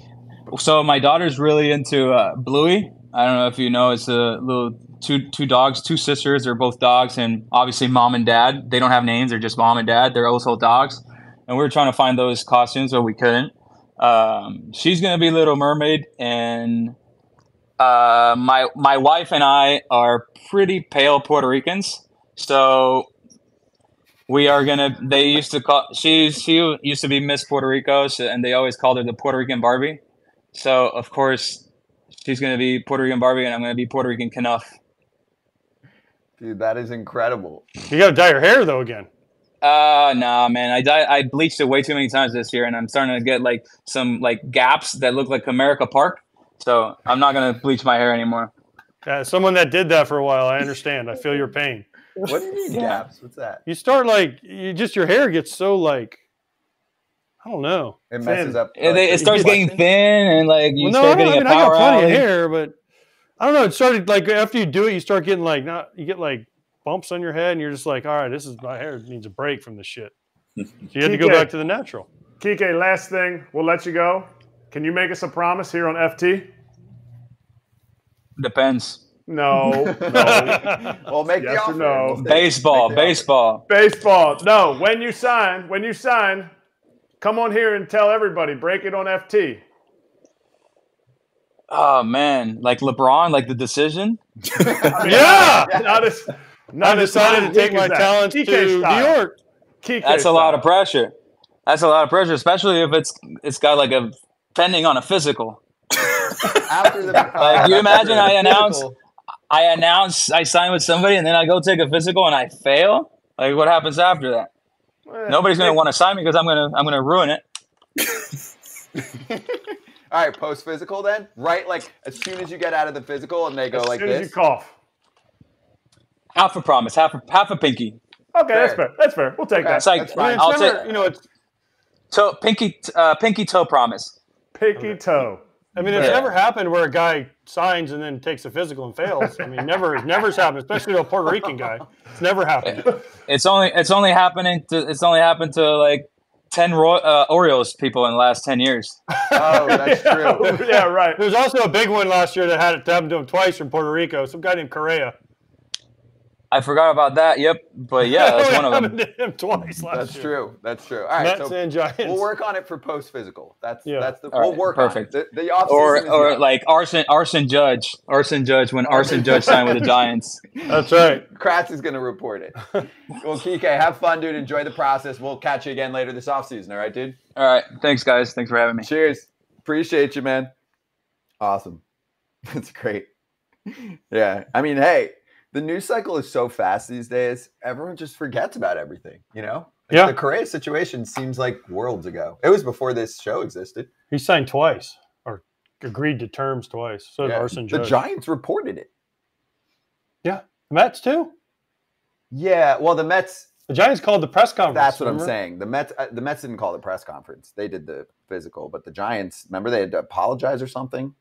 So my daughter's really into Bluey. I don't know if you know. It's a little two dogs, two sisters. They're both dogs, and obviously mom and dad. They don't have names. They're just mom and dad. They're also dogs. And we were trying to find those costumes, but we couldn't. She's going to be Little Mermaid, and my wife and I are pretty pale Puerto Ricans, so we are gonna. They used to call she used to be Miss Puerto Rico, and they always called her the Puerto Rican Barbie. So of course she's gonna be Puerto Rican Barbie, and I'm gonna be Puerto Rican Knuff. Dude, that is incredible. You got to dye your hair though again. Nah, man. I bleached it way too many times this year, and I'm starting to get like some like gaps that look like Comerica Park. So I'm not gonna bleach my hair anymore. Someone that did that for a while, I understand. I feel your pain. What do you mean gaps? What's that? You start like your hair gets so like I don't know. It messes up. It starts getting thin, and like you start getting a I got power plenty of outage. hair, but I don't know. It started like after you do it, you start getting like you get like bumps on your head, and you're just like, all right, this is my hair needs a break from this shit. So you had to go back to the natural. Kiké, last thing, we'll let you go. Can you make us a promise here on FT? Depends. No. We'll make Yes the or offer. no? We'll see. Baseball. Make the offer. Baseball. Baseball. No. When you sign, come on here and tell everybody. Break it on FT. Oh man, like LeBron, like the decision. Yeah. I decided to take my talents to Kiké New style. York. Kiké That's a lot style. of pressure. That's a lot of pressure, especially if it's got like a pending on a physical. After the Like you imagine, I physical, announce I sign with somebody, and then I go take a physical and I fail. Like what happens after that? Nobody's gonna want to sign me because I'm gonna ruin it. All right, post physical then. Right, like as soon as you get out of the physical and they go like As soon as this. you cough. Half a promise, half a pinky. Okay, Fair. that's fair. That's fair. We'll take Okay. that. It's like That's fine. I'll It's take never, it's pinky toe promise. Pinky toe. I mean, it's Yeah. never happened where a guy signs and then takes a physical and fails. I mean, never's happened, especially to a Puerto Rican guy. It's never happened. It's only happened to like 10 Orioles people in the last 10 years. Oh, that's true. Yeah, right. There was also a big one last year that had it happened to him twice from Puerto Rico. Some guy named Correa. I forgot about that. Yep, but yeah, that's one of them. happened to him twice last That's year. true. That's true. All right, Mets so and Giants. we'll work on it for post physical. That's Yeah. the All we'll right, work perfect. on it. The off Or season is young. like Arson Judge when Arson Judge signed with the Giants. That's right. Kratz is going to report it. Well, Kiké, have fun, dude. Enjoy the process. We'll catch you again later this offseason. All right, dude? All right, thanks guys. Thanks for having me. Cheers. Appreciate you, man. Awesome. That's great. Yeah. I mean, hey, the news cycle is so fast these days. Everyone just forgets about everything, you know? Like Yeah. The Correa situation seems like worlds ago. It was before this show existed. He signed twice or agreed to terms twice. So did Yeah. Arson The Judge. Giants reported it. Yeah. The Mets too. Yeah. Well, the Mets. The Giants called the press conference. That's what I'm remember? saying. The Mets didn't call the press conference. They did the physical, but the Giants, remember they had to apologize or something?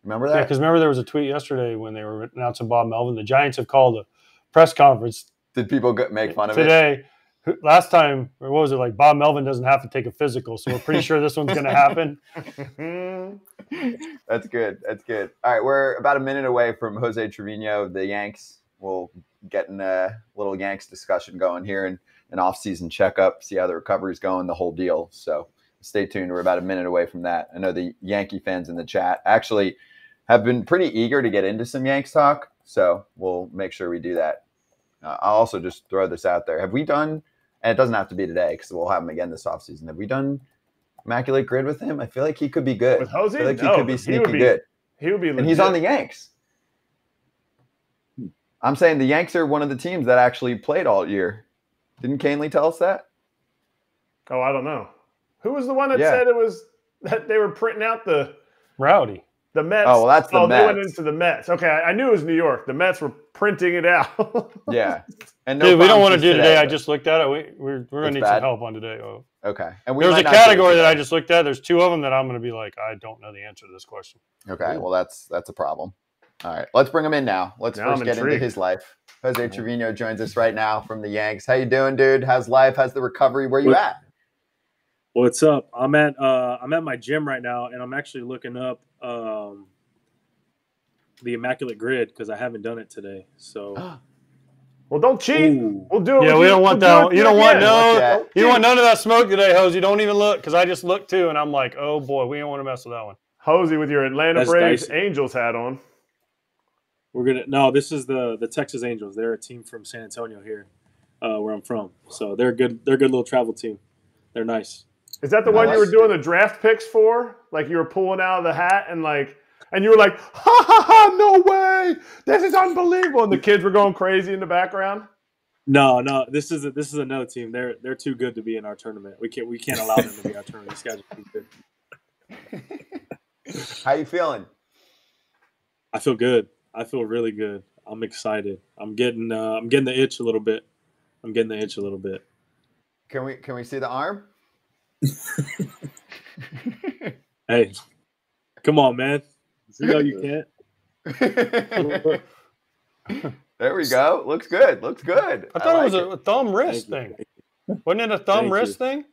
Remember Yeah, that? because remember there was a tweet yesterday when they were announcing Bob Melvin. The Giants have called a press conference Did people make fun of it? today. Last time, or what was it like? Bob Melvin doesn't have to take a physical, so we're pretty sure this one's going to happen. That's good. That's good. All right, we're about a minute away from Jose Trevino of the Yanks. We'll get in a little Yanks discussion going here and an off-season checkup, see how the recovery's going, the whole deal. So stay tuned. We're about a minute away from that. I know the Yankee fans in the chat actually have been pretty eager to get into some Yanks talk, so we'll make sure we do that. I'll also just throw this out there. Have we done, and it doesn't have to be today because we'll have him again this offseason, have we done Immaculate Grid with him? I feel like he could be good. With Jose? I feel like No, he could be he sneaky would be good. He would be legit. And he's on the Yanks. I'm saying the Yanks are one of the teams that actually played all year. Didn't Canley tell us that? Oh, I don't know. Who was the one that Yeah. said it was that they were printing out the Rowdy. Mets? Oh, well, that's the they went Mets. into the Mets. Okay, I knew it was New York. The Mets were printing it out. Yeah. And Dude, we don't want to promises do today. I but- just looked at it. We're going to It's need bad. some help on today. Oh. Okay. And we There's might a not do it category that today. I just looked at. There's two of them that I'm going to be like, I don't know the answer to this question. Okay. Well, that's a problem. All right. Let's bring him in now. Let's Now first I'm get into intrigued. his life. Jose Trevino joins us right now from the Yanks. How you doing, dude? How's life? How's the recovery? Where you at? What's up? I'm at my gym right now, and I'm actually looking up the Immaculate Grid because I haven't done it today. So, Well, don't cheat. Ooh. We'll do it. Yeah, with we you. don't want We'll do that. it You don't at want the end. Watch no. that. You don't want none of that smoke today, Hose. You don't even look because I just looked too, and I'm like, oh boy, we don't want to mess with that one. Hosey with your Atlanta That's Braves dicey. Angels hat on. this is the Texas Angels. They're a team from San Antonio here, where I'm from. So they're good. They're a good little travel team. They're nice. Is that the one you were Nice. doing the draft picks for? Like you were pulling out of the hat and like And you were like, ha, ha, ha, no way. This is unbelievable. And the kids were going crazy in the background. No, this is another team. They're too good to be in our tournament. We can't allow them to be our tournament. These guys are too good. How you feeling? I feel good. I feel really good. I'm excited. I'm getting the itch a little bit. Can we see the arm? Hey, come on, man. You know you can't. There we go. Looks good. I thought it was a thumb wrist thing. Wasn't it a thumb wrist thing?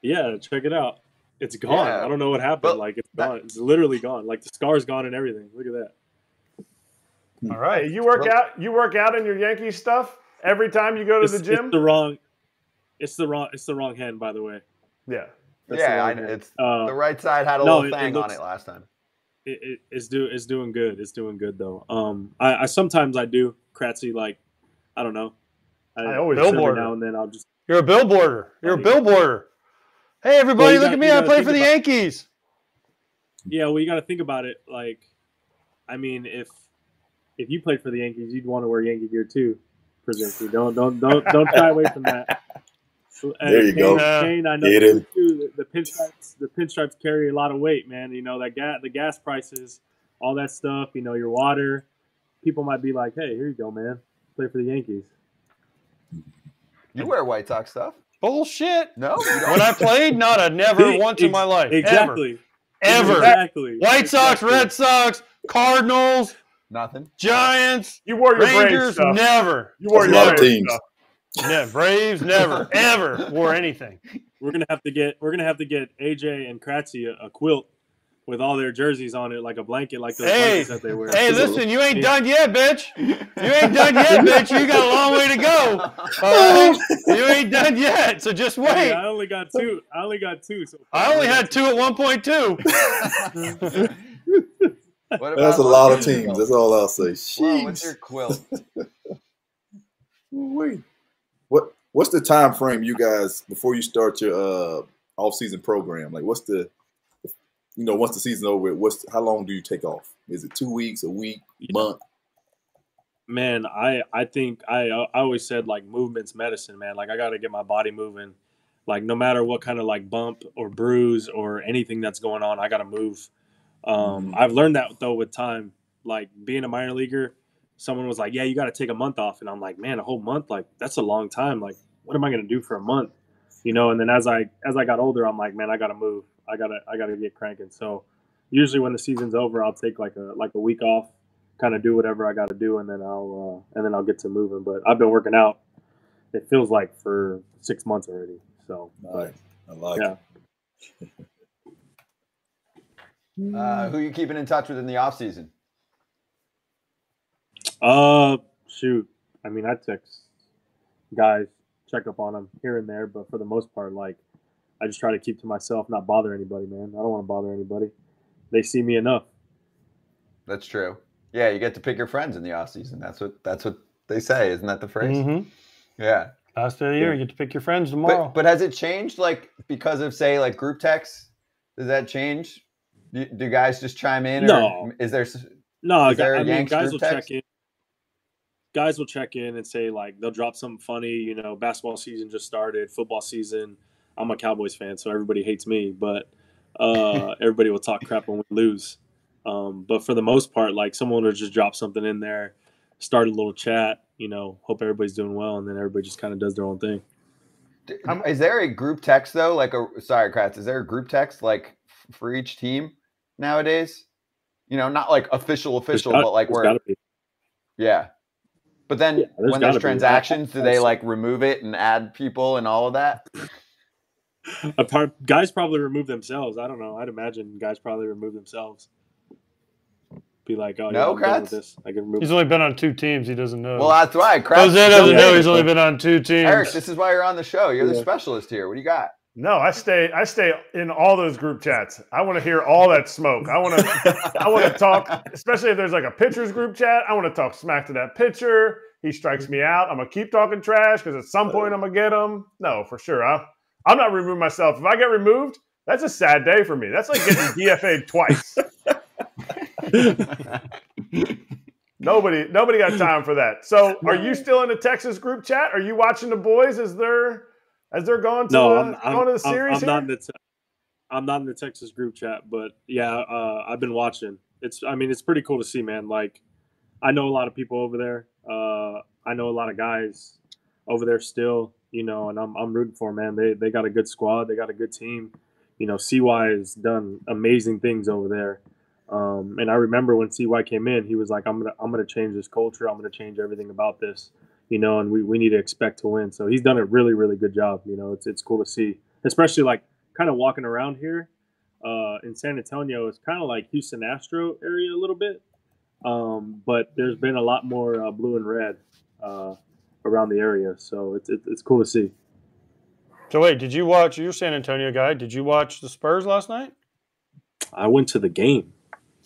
Yeah, check it out. It's gone. Yeah. I don't know what happened. Like it's gone. It's literally gone. Like the scar's gone and everything. Look at that. All right. You work out in your Yankees stuff every time you go to the gym? It's the wrong hand, by the way. Yeah. I know. It's the right side had a little thing on it last time. It's doing good. It's doing good though. I sometimes I do Kratzy, like I don't know. I always every now and then I'll just. You're a billboarder. You're a billboarder. Hey everybody, look at me! I play for the Yankees. Yeah, well, you got to think about it. Like, I mean, if you played for the Yankees, you'd want to wear Yankee gear too. Pierzynski. Don't shy away from that. There you go. Cain, I know too, the pinstripes carry a lot of weight, man. You know that the gas prices, all that stuff. You know your water. People might be like, "Hey, here you go, man. Play for the Yankees." You wear White Sox stuff? Bullshit. No. You don't. When I played, never once in my life. Exactly. Ever. Exactly. White Sox, Red Sox, Cardinals, Nothing. Giants. You wore your Braves Rangers. stuff. Never. You wore That's your a lot of Braves teams. stuff. Yeah, Braves ever wore anything. We're gonna have to get AJ and Kratzy a quilt with all their jerseys on it, like a blanket, like those blankets that they wear. Hey, listen, you ain't done yet, bitch. You ain't done yet, bitch. You got a long way to go. All right? You ain't done yet, so just wait. Hey, I only got two. So I only had two at 1.2. That's a lot of teams. That's all I'll say. Well, what's your quilt? Wait. What's the time frame you guys before you start your off-season program? Like, what's the once the season's over, how long do you take off? Is it 2 weeks, a week, month? Man, I think I always said like movement's medicine, man. Like I got to get my body moving. Like no matter what kind of like bump or bruise or anything that's going on, I got to move. I've learned that though with time. Like being a minor leaguer, someone was like, "Yeah, you got to take a month off," and I'm like, "Man, a whole month? Like that's a long time. Like what am I gonna do for a month?" You know. And then as I got older, I'm like, "Man, I got to move. I gotta get cranking." So usually when the season's over, I'll take like a week off, kind of do whatever I got to do, and then I'll get to moving. But I've been working out. It feels like for 6 months already. So nice. I like it. Who are you keeping in touch with in the off season? Shoot. I mean, I text guys, check up on them here and there, but for the most part, like. I just try to keep to myself, not bother anybody, man. I don't want to bother anybody. They see me enough. That's true. Yeah, you get to pick your friends in the off season. That's what they say. Isn't that the phrase? Mm-hmm. Yeah. Last day of the year, you get to pick your friends tomorrow. But has it changed, like, because of, say, like, group texts? Does that change? Do guys just chime in? No. Or is there guys group will text? check in. Guys will check in and say, like, they'll drop something funny. You know, basketball season just started, football season. I'm a Cowboys fan, so everybody hates me, but everybody will talk crap when we lose. But for the most part, like someone will just drop something in there, start a little chat, you know, hope everybody's doing well, and then everybody just kind of does their own thing. Is there a group text though? Sorry, Kratz, is there a group text like for each team nowadays? You know, not like official, but like where. Yeah. But then when there's transactions, do they like remove it and add people and all of that? Guys probably remove themselves. I don't know. I'd imagine guys probably remove themselves. Be like, "Oh, no, I'm done with this. I can remove." He's only been on 2 teams. He doesn't know. Well, that's right. Jose doesn't know he's only been on 2 teams. Eric, this is why you're on the show. You're the specialist here. What do you got? No, I stay in all those group chats. I want to hear all that smoke. I want to talk, especially if there's like a pitcher's group chat. I want to talk smack to that pitcher. He strikes me out. I'm gonna keep talking trash because at some point I'm gonna get him. No, for sure. I'm not removing myself. If I get removed, that's a sad day for me. That's like getting DFA'd twice. Nobody got time for that. So, are you still in the Texas group chat? Are you watching the boys as they're going to going to the series? I'm not in the Texas group chat, but yeah, I've been watching. It's pretty cool to see, man. Like, I know a lot of people over there. I know a lot of guys over there still, and I'm rooting for them, man. They got a good squad. They got a good team. CY has done amazing things over there. And I remember when CY came in, he was like, I'm gonna change this culture. I'm gonna change everything about this, and we need to expect to win. So he's done a really, really good job. It's cool to see, especially like kind of walking around here in San Antonio. It's kind of like Houston Astro area a little bit. But there's been a lot more blue and red around the area. So it's cool to see. So wait, did you watch? You're a San Antonio guy. Did you watch the Spurs last night? I went to the game.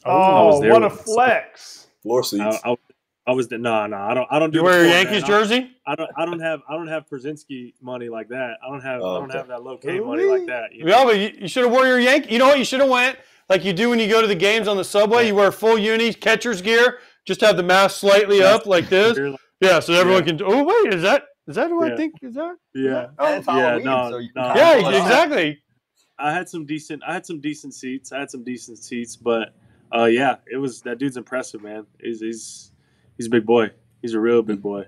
Oh, what a flex! Floor seats. I was there. No, I don't do. You wear your Yankees jersey? I don't have Pierzynski money like that. I don't have that LoCain money like that. Yeah, but you should have worn your Yankee. You know what? You should have went like you do when you go to the games on the subway. You wear full uni, catcher's gear, just have the mask slightly up like this. Yeah, so everyone can. Oh wait, is that who I think is that? Yeah. Oh, it's Halloween, no, so you no. Yeah, exactly. I had some decent seats. But yeah, it was that dude's impressive, man. He's a big boy. He's a real big boy.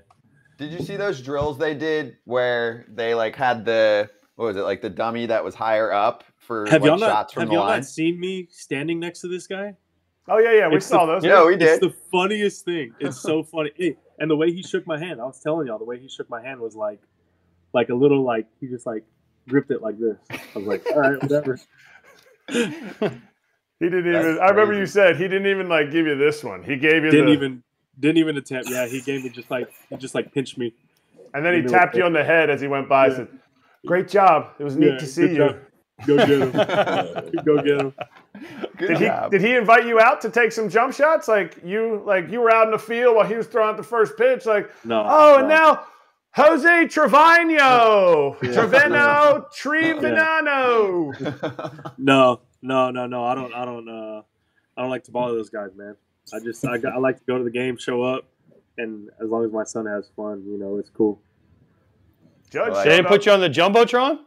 Did you see those drills they did where they like had the the dummy that was higher up for shots from the line? Have y'all not seen me standing next to this guy? Oh yeah, we saw those. Yeah, we did. It's the funniest thing. It's so funny. Hey, and the way he shook my hand, I was telling y'all, the way he shook my hand was like a little like he just like gripped it like this. I was like, all right, whatever. He didn't even. I remember you said he didn't even like give you this one. He gave you didn't even attempt. Yeah, he gave me just like pinched me, and then he tapped you on the head as he went by. Yeah. Said, "Great job. It was neat to see you. Job. Go get him. Go get him." Did he invite you out to take some jump shots? Like you were out in the field while he was throwing out the first pitch. Like no. Oh, and now Jose Trevino, Trevino. No. I don't like to bother those guys, man. I like to go to the game, show up, and as long as my son has fun, it's cool. Judge, they didn't put you on the jumbotron?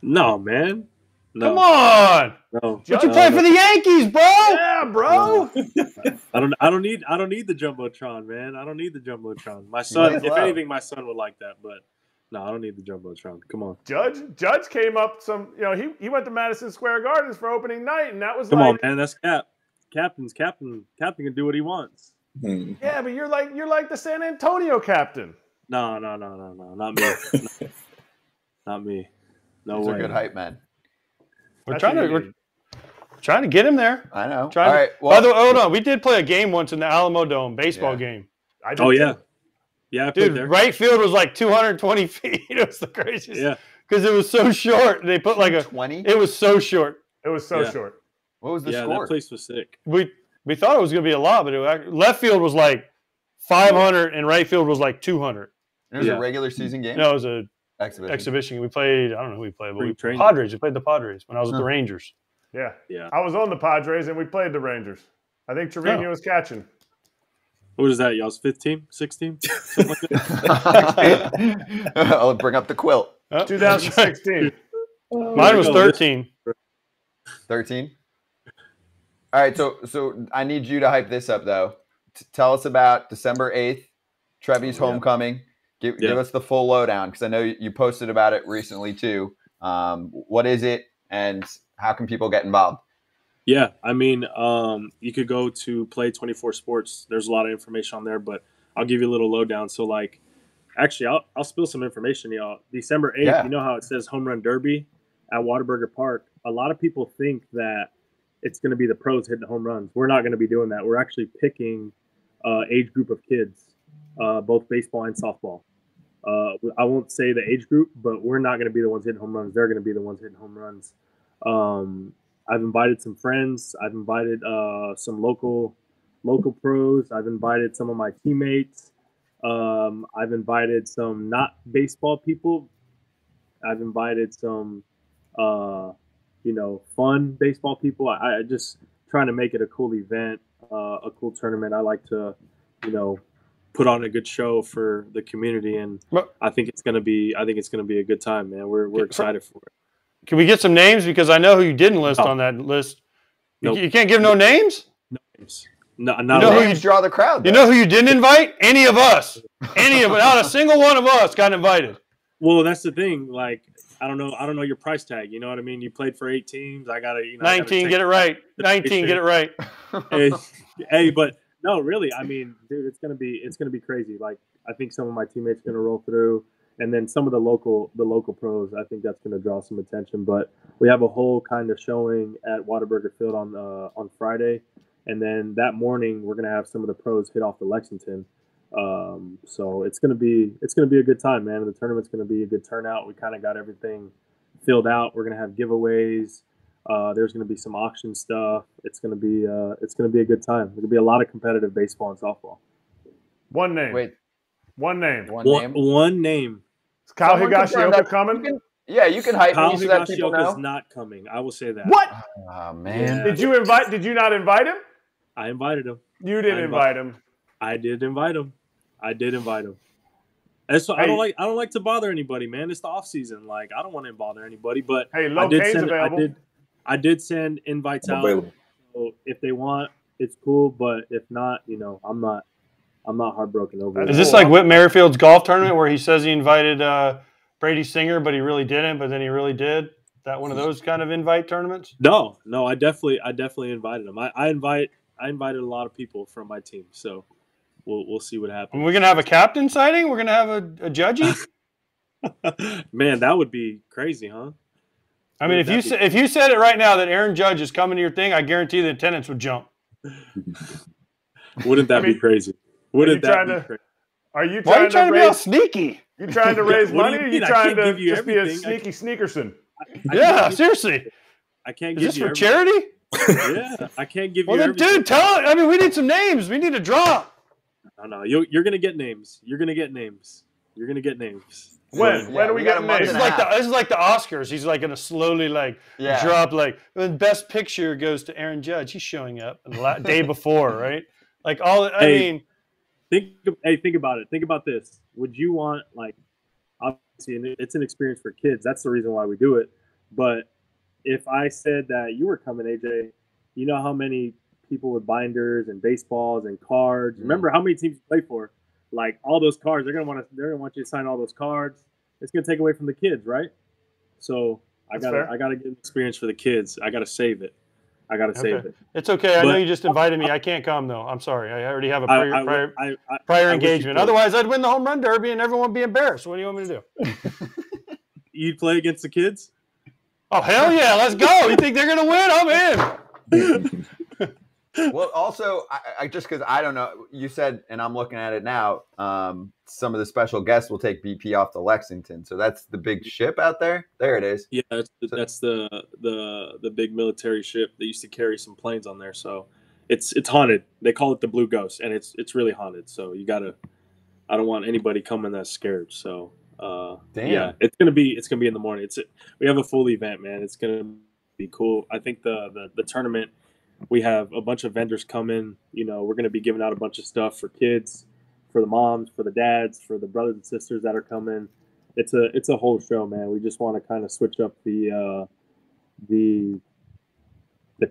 No, man. No. Come on. No. But you play for the Yankees, bro. Yeah, bro. No. I don't need the jumbotron, man. I don't need the jumbotron. My son, if anything, my son would like that, but no, I don't need the jumbotron. Come on. Judge came up he went to Madison Square Gardens for opening night, and that was Come on, man. That's Cap. Captain can do what he wants. Yeah, but you're like the San Antonio captain. No, not me. Not me. No These way. are good hype men. We're trying to get him there. I know. All right. Well, by the way, hold on. We did play a game once in the Alamo Dome, baseball game. Oh yeah. Yeah, dude. Right field was like 220 feet. It was the craziest. Yeah. Because it was so short. They put like 20. It was so short. It was so short. What was the score? Yeah, that place was sick. We thought it was going to be a lot, but left field was like 500 and right field was like 200. It was a regular season game? No, it was a exhibition. We played, I don't know who we played, but Padres. We played the Padres when I was with the Rangers. Yeah. I was on the Padres and we played the Rangers. I think Trevino was catching. What is that? Y'all's 5th team? 6th team? I'll bring up the quilt. 2016. Mine was 13. 13? All right, so I need you to hype this up, though. Tell us about December 8th, Trevi's homecoming. Give us the full lowdown, because I know you posted about it recently, too. What is it, and how can people get involved? Yeah, I mean, you could go to Play 24 Sports. There's a lot of information on there, but I'll give you a little lowdown. So, actually, I'll spill some information, y'all. December 8th, you know how it says Home Run Derby at Whataburger Park? A lot of people think that it's going to be the pros hitting home runs. We're not going to be doing that. We're actually picking age group of kids, both baseball and softball. I won't say the age group, but we're not going to be the ones hitting home runs. They're going to be the ones hitting home runs. I've invited some friends. I've invited some local pros. I've invited some of my teammates. I've invited some not baseball people. I've invited some, fun baseball people. I just trying to make it a cool event, a cool tournament. I like to, put on a good show for the community, and I think it's gonna be a good time, man. We're excited for it. Can we get some names, because I know who you didn't list on that list. Nope. You can't give no names. No names. No, You know who you draw the crowd. You know who you didn't invite? Any of us. Not a single one of us got invited. Well, that's the thing. Like, I don't know your price tag. You know what I mean? You played for 8 teams. I gotta, 19. Get it right. 19. Get it right. hey, but no, really. I mean, dude, it's gonna be crazy. Like, I think some of my teammates are gonna roll through, and then some of the local pros. I think that's gonna draw some attention. But we have a whole kind of showing at Whataburger Field on Friday, and then that morning we're gonna have some of the pros hit off to Lexington. So it's gonna be a good time, man. And the tournament's gonna be a good turnout. We kind of got everything filled out. We're gonna have giveaways. There's gonna be some auction stuff. It's gonna be a good time. There's gonna be a lot of competitive baseball and softball. One name. Wait. One name. One name. Is Kyle Higashioka coming? You can hype Kyle me so that people know. Higashioka is not coming. I will say that. What? Oh man. Yeah. Did you not invite him? I invited him. You didn't invite him. I did invite him. And so I don't like to bother anybody, man. It's the off season. Like, I don't want to bother anybody. But hey, LoCain's available. I did send invites out. Available. So if they want, it's cool. But if not, I'm not heartbroken over it. Is this like Whit Merrifield's golf tournament where he says he invited Brady Singer, but he really didn't, but then he really did? That one of those kind of invite tournaments? No, I definitely invited him. I invited a lot of people from my team, so we'll see what happens. We're gonna have a captain sighting. We're gonna have a judgey. Man, that would be crazy, huh? I mean, if you said it right now that Aaron Judge is coming to your thing, I guarantee the attendance would jump. Wouldn't that be crazy? Wouldn't that be crazy? Are you Why are you trying to be all raise? sneaky? You trying to raise money, or mean? you I trying can't to give you just be a everything. sneaky sneakerson? Yeah, seriously. I can't Is give this you for charity? Yeah, I can't give Well, you then, everything. dude, tell it. I mean, we need some names. We need a draw. No, you're gonna get names. You're gonna get names. When are we getting names? This is like the Oscars. He's like gonna slowly drop when Best Picture goes to Aaron Judge. He's showing up the day before, right? Like all. I mean, think about it. Think about this. Would you want, like, obviously it's an experience for kids. That's the reason why we do it. But if I said that you were coming, AJ, you know how many people with binders and baseballs and cards. Remember how many teams you play for? Like, all those cards, they're gonna want you to sign all those cards. It's gonna take away from the kids, right? So I gotta get an experience for the kids. I gotta save it. Save it. It's okay. I know you just invited me. I can't come though. I'm sorry. I already have a prior engagement. Otherwise, I'd win the home run derby and everyone would be embarrassed. What do you want me to do? You'd play against the kids? Oh hell yeah! Let's go. You think they're gonna win? I'm in. Well, also, I just because I don't know, you said, and I'm looking at it now. Some of the special guests will take BP off to Lexington, so that's the big ship out there. There it is. Yeah, that's the big military ship. They used to carry some planes on there, so it's haunted. They call it the Blue Ghost, and it's really haunted. So you gotta. I don't want anybody coming that's scared. So damn. Yeah, it's gonna be in the morning. We have a full event, man. It's gonna be cool. I think the tournament. We have a bunch of vendors coming. We're going to be giving out a bunch of stuff for kids, for the moms, for the dads, for the brothers and sisters that are coming. It's a whole show, man. We just want to kind of switch up the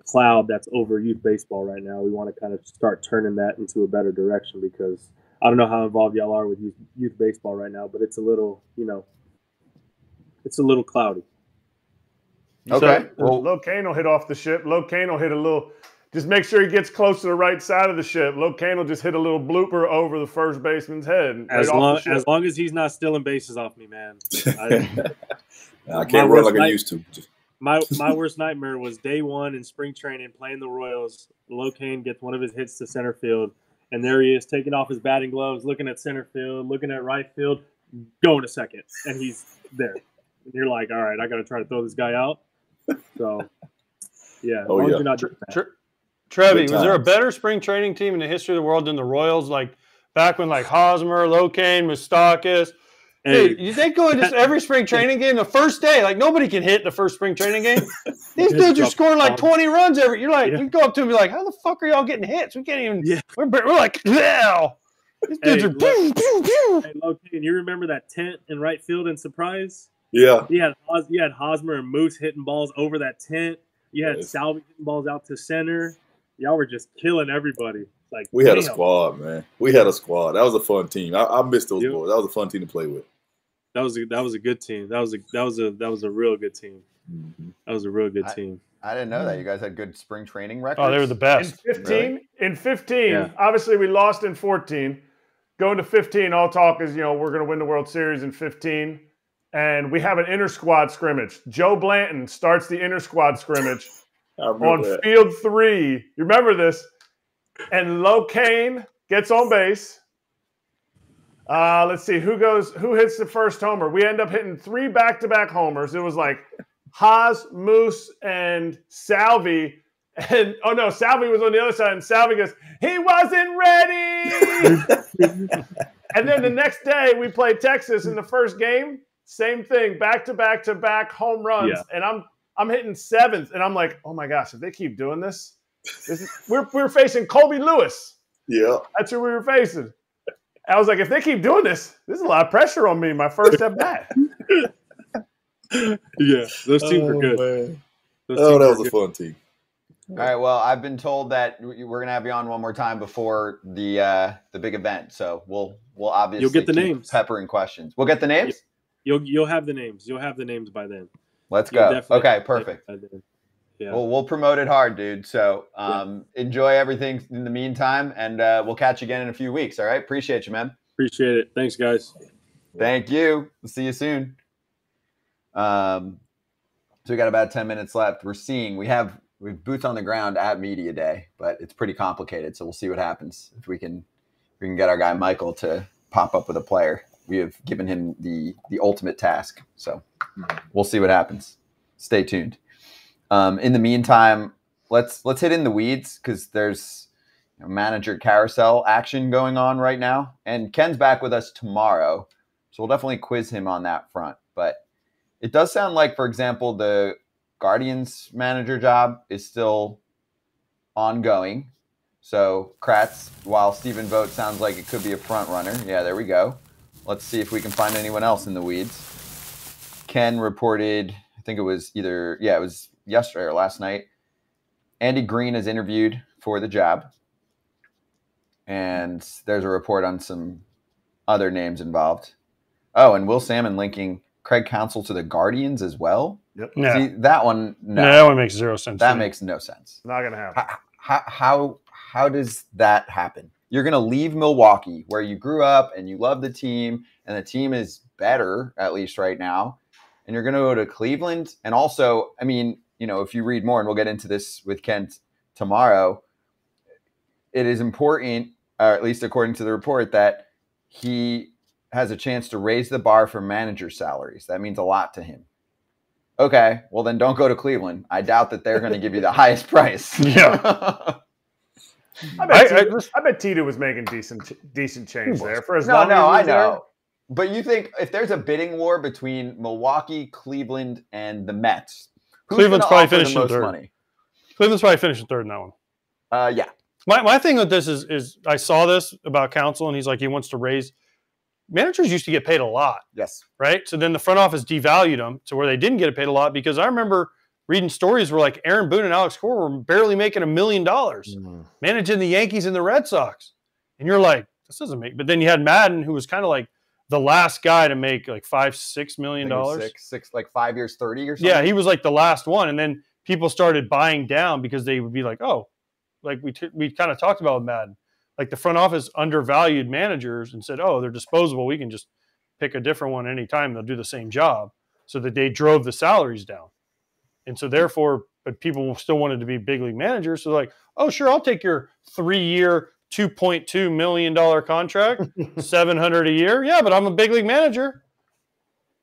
cloud that's over youth baseball right now. We want to kind of start turning that into a better direction, because I don't know how involved y'all are with youth baseball right now, but it's a little cloudy. Okay. So, LoCain will hit off the ship. LoCain will hit a little. Just make sure he gets close to the right side of the ship. LoCain will just hit a little blooper over the first baseman's head. As long as he's not stealing bases off me, man. I can't run like I used to. My worst nightmare was day one in spring training playing the Royals. LoCain gets one of his hits to center field, and there he is taking off his batting gloves, looking at center field, looking at right field, going to second, and he's there. And you're like, all right, I got to try to throw this guy out. So, yeah. Trevi, was there a better spring training team in the history of the world than the Royals? Like back when, like Hosmer, LoCain, Moustakis, Dude, you think going to every spring training game the first day, like nobody can hit the first spring training game. These dudes are scoring like 20 runs every. You're like, we go up to them and be like, how the fuck are y'all getting hits? We can't even. Yeah. We're like, yeah. These dudes are pew, pew, pew. Hey, LoCain, you remember that tent in right field in Surprise? Yeah. You had Hosmer and Moose hitting balls over that tent. You had Salvi hitting balls out to center. Y'all were just killing everybody. Like We had a squad, man. We had a squad. That was a fun team. I missed those boys. That was a fun team to play with. That was a good team. That was a real good team. Mm-hmm. That was a real good team. I didn't know that. You guys had good spring training records. Oh, they were the best. In 15, obviously we lost in 14. Going to 15, all talk is, we're going to win the World Series in 15. And we have an inter-squad scrimmage. Joe Blanton starts the inter-squad scrimmage on field 3. You remember this? And LoCain gets on base. Let's see who hits the first homer. We end up hitting 3 back-to-back homers. It was like Haas, Moose, and Salvi. And Salvi was on the other side, and Salvi goes, "He wasn't ready." And then the next day we played Texas in the first game. Same thing, back-to-back home runs, and I'm hitting 7th, and I'm like, oh my gosh, if they keep doing this we're facing Colby Lewis. Yeah, that's who we were facing. I was like, if they keep doing this is a lot of pressure on me. My first at bat. Yeah, those teams are good. That was a fun team. All right. Well, I've been told that we're gonna have you on one more time before the big event, so we'll obviously you'll get the keep names. peppering questions. We'll get the names. You'll have the names. You'll have the names by then. Let's go. Okay, perfect. Yeah. Well, we'll promote it hard, dude. So enjoy everything in the meantime, and we'll catch you again in a few weeks. All right. Appreciate you, man. Appreciate it. Thanks, guys. Thank you. We'll see you soon. So we got about 10 minutes left. We have boots on the ground at media day, but it's pretty complicated. So we'll see what happens if we can get our guy Michael to pop up with a player. We have given him the ultimate task. So we'll see what happens. Stay tuned. In the meantime, let's hit in the weeds because there's manager carousel action going on right now. And Ken's back with us tomorrow. So we'll definitely quiz him on that front. But it does sound like, for example, the Guardians manager job is still ongoing. So Kratz, while Stephen Vogt sounds like it could be a front runner. Yeah, there we go. Let's see if we can find anyone else in the weeds. Ken reported, I think it was it was yesterday or last night. Andy Green is interviewed for the job. And there's a report on some other names involved. Oh, and Will Salmon linking Craig Counsell to the Guardians as well. Yep. Yeah. See, that one, no. That one makes zero sense. That makes no sense. Not going to happen. How does that happen? You're going to leave Milwaukee, where you grew up and you love the team, and the team is better, at least right now, and you're going to go to Cleveland. And also, I mean, if you read more, and we'll get into this with Kent tomorrow, it is important, or at least according to the report, that he has a chance to raise the bar for manager salaries. That means a lot to him. Okay, well then don't go to Cleveland. I doubt that they're going to give you the highest price. Yeah. I bet Tito was making decent change there for as long as he was I know. there. But you think if there's a bidding war between Milwaukee, Cleveland, and the Mets, Cleveland's probably finishing most third. Money? Cleveland's probably finishing third in that one. Yeah. My thing with this is I saw this about Counsell, and he's like he wants to raise. Managers used to get paid a lot. Yes. Right? So then the front office devalued them to where they didn't get paid a lot, because I remember reading stories where like Aaron Boone and Alex Cora were barely making $1 million managing the Yankees and the Red Sox. And you're like, this doesn't make, but then you had Madden, who was kind of like the last guy to make like $5-6 million. Six, like 5 years, 30 or something. Yeah, he was like the last one. And then people started buying down because they would be like, oh, like we kind of talked about with Madden. Like the front office undervalued managers and said, oh, they're disposable. We can just pick a different one anytime. They'll do the same job. So that they drove the salaries down. And so therefore, but people still wanted to be big league managers. So like, oh, sure, I'll take your 3-year, $2.2 million contract, $700 a year. Yeah, but I'm a big league manager.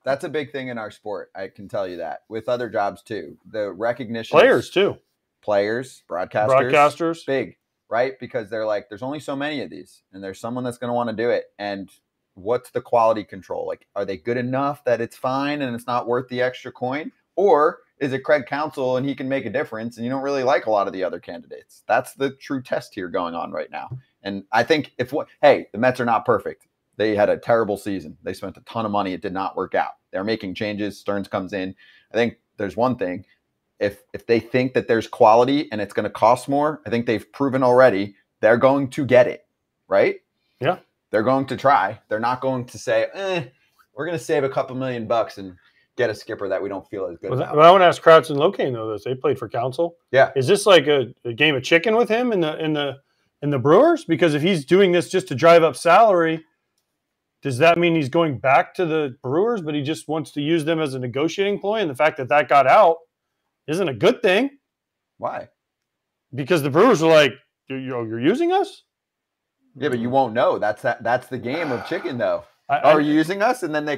That's a big thing in our sport. I can tell you that. With other jobs too. The recognition. Players too. Players, broadcasters. Big, right? Because they're like, there's only so many of these. And there's someone that's going to want to do it. And what's the quality control? Like, are they good enough that it's fine and it's not worth the extra coin? Or is it Craig Counsell and he can make a difference and you don't really like a lot of the other candidates? That's the true test here going on right now. And I think the Mets are not perfect. They had a terrible season. They spent a ton of money. It did not work out. They're making changes. Stearns comes in. I think there's one thing. If they think that there's quality and it's going to cost more, I think they've proven already they're going to get it, right? Yeah. They're going to try. They're not going to say, we're going to save a couple $1,000,000 and get a skipper that we don't feel as good about. Well, I want to ask Kratz and LoCain, though, this. They played for Counsell. Yeah. Is this like a game of chicken with him in the Brewers? Because if he's doing this just to drive up salary, does that mean he's going back to the Brewers, but he just wants to use them as a negotiating ploy? And the fact that got out isn't a good thing. Why? Because the Brewers are like, you're using us? Yeah, but you won't know. That's the game of chicken, though. Are you using us? And then he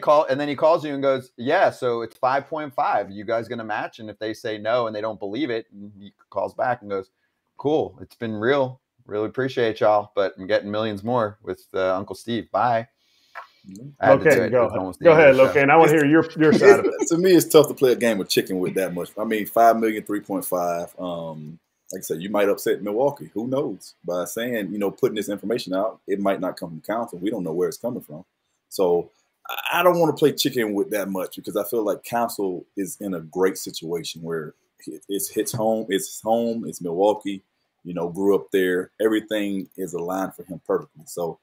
calls you and goes, yeah, so it's 5.5. You guys going to match? And if they say no and they don't believe it, and he calls back and goes, cool, it's been real. Really appreciate y'all, but I'm getting millions more with Uncle Steve. Bye. Okay, go ahead, LoCain. I want to hear your side of it. To me, it's tough to play a game of chicken with that much. I mean, $5 million, 3.5. Like I said, you might upset Milwaukee. Who knows? By saying, putting this information out, it might not come from Counsell. We don't know where it's coming from. So I don't want to play chicken with that much because I feel like Counsell is in a great situation where it's home. It's Milwaukee. Grew up there. Everything is aligned for him perfectly. So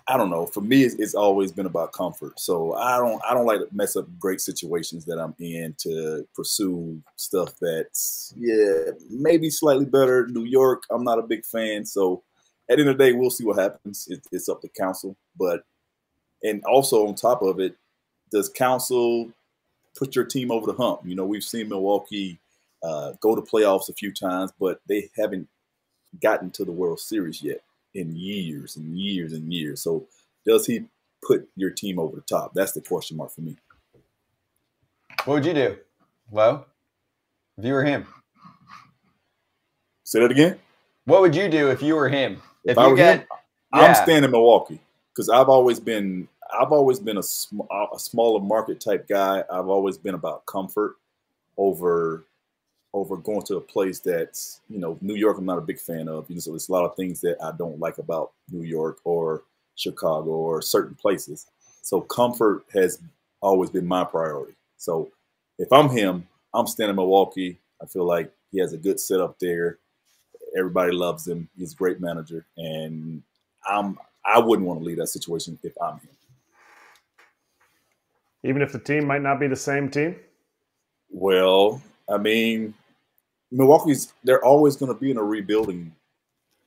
I don't know. For me, it's always been about comfort. So I don't like to mess up great situations that I'm in to pursue stuff that's maybe slightly better. New York, I'm not a big fan. So at the end of the day, we'll see what happens. It's up to Counsell. And also on top of it, does Counsell put your team over the hump? We've seen Milwaukee go to playoffs a few times, but they haven't gotten to the World Series yet in years and years and years. So does he put your team over the top? That's the question mark for me. What would you do, Lo, if you were him? Say that again? What would you do if you were him? If I were him, I'm staying in Milwaukee because I've always been a smaller market type guy. I've always been about comfort over going to a place that's, New York I'm not a big fan of. So there's a lot of things that I don't like about New York or Chicago or certain places. So comfort has always been my priority. So if I'm him, I'm staying in Milwaukee. I feel like he has a good setup there. Everybody loves him. He's a great manager. And I wouldn't want to leave that situation if I'm him. Even if the team might not be the same team? Well, I mean, they're always going to be in a rebuilding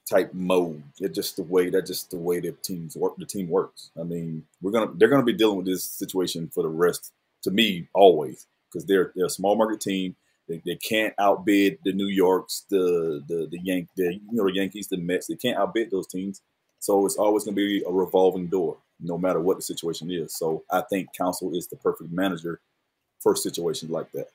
type mode. That's just the way the team works. I mean, they're going to be dealing with this situation for the rest, to me, always, because they're a small market team. They can't outbid the New Yorks, the Yankees, the Mets. They can't outbid those teams. So it's always going to be a revolving door, no matter what the situation is. So I think Counsell is the perfect manager for situations like that.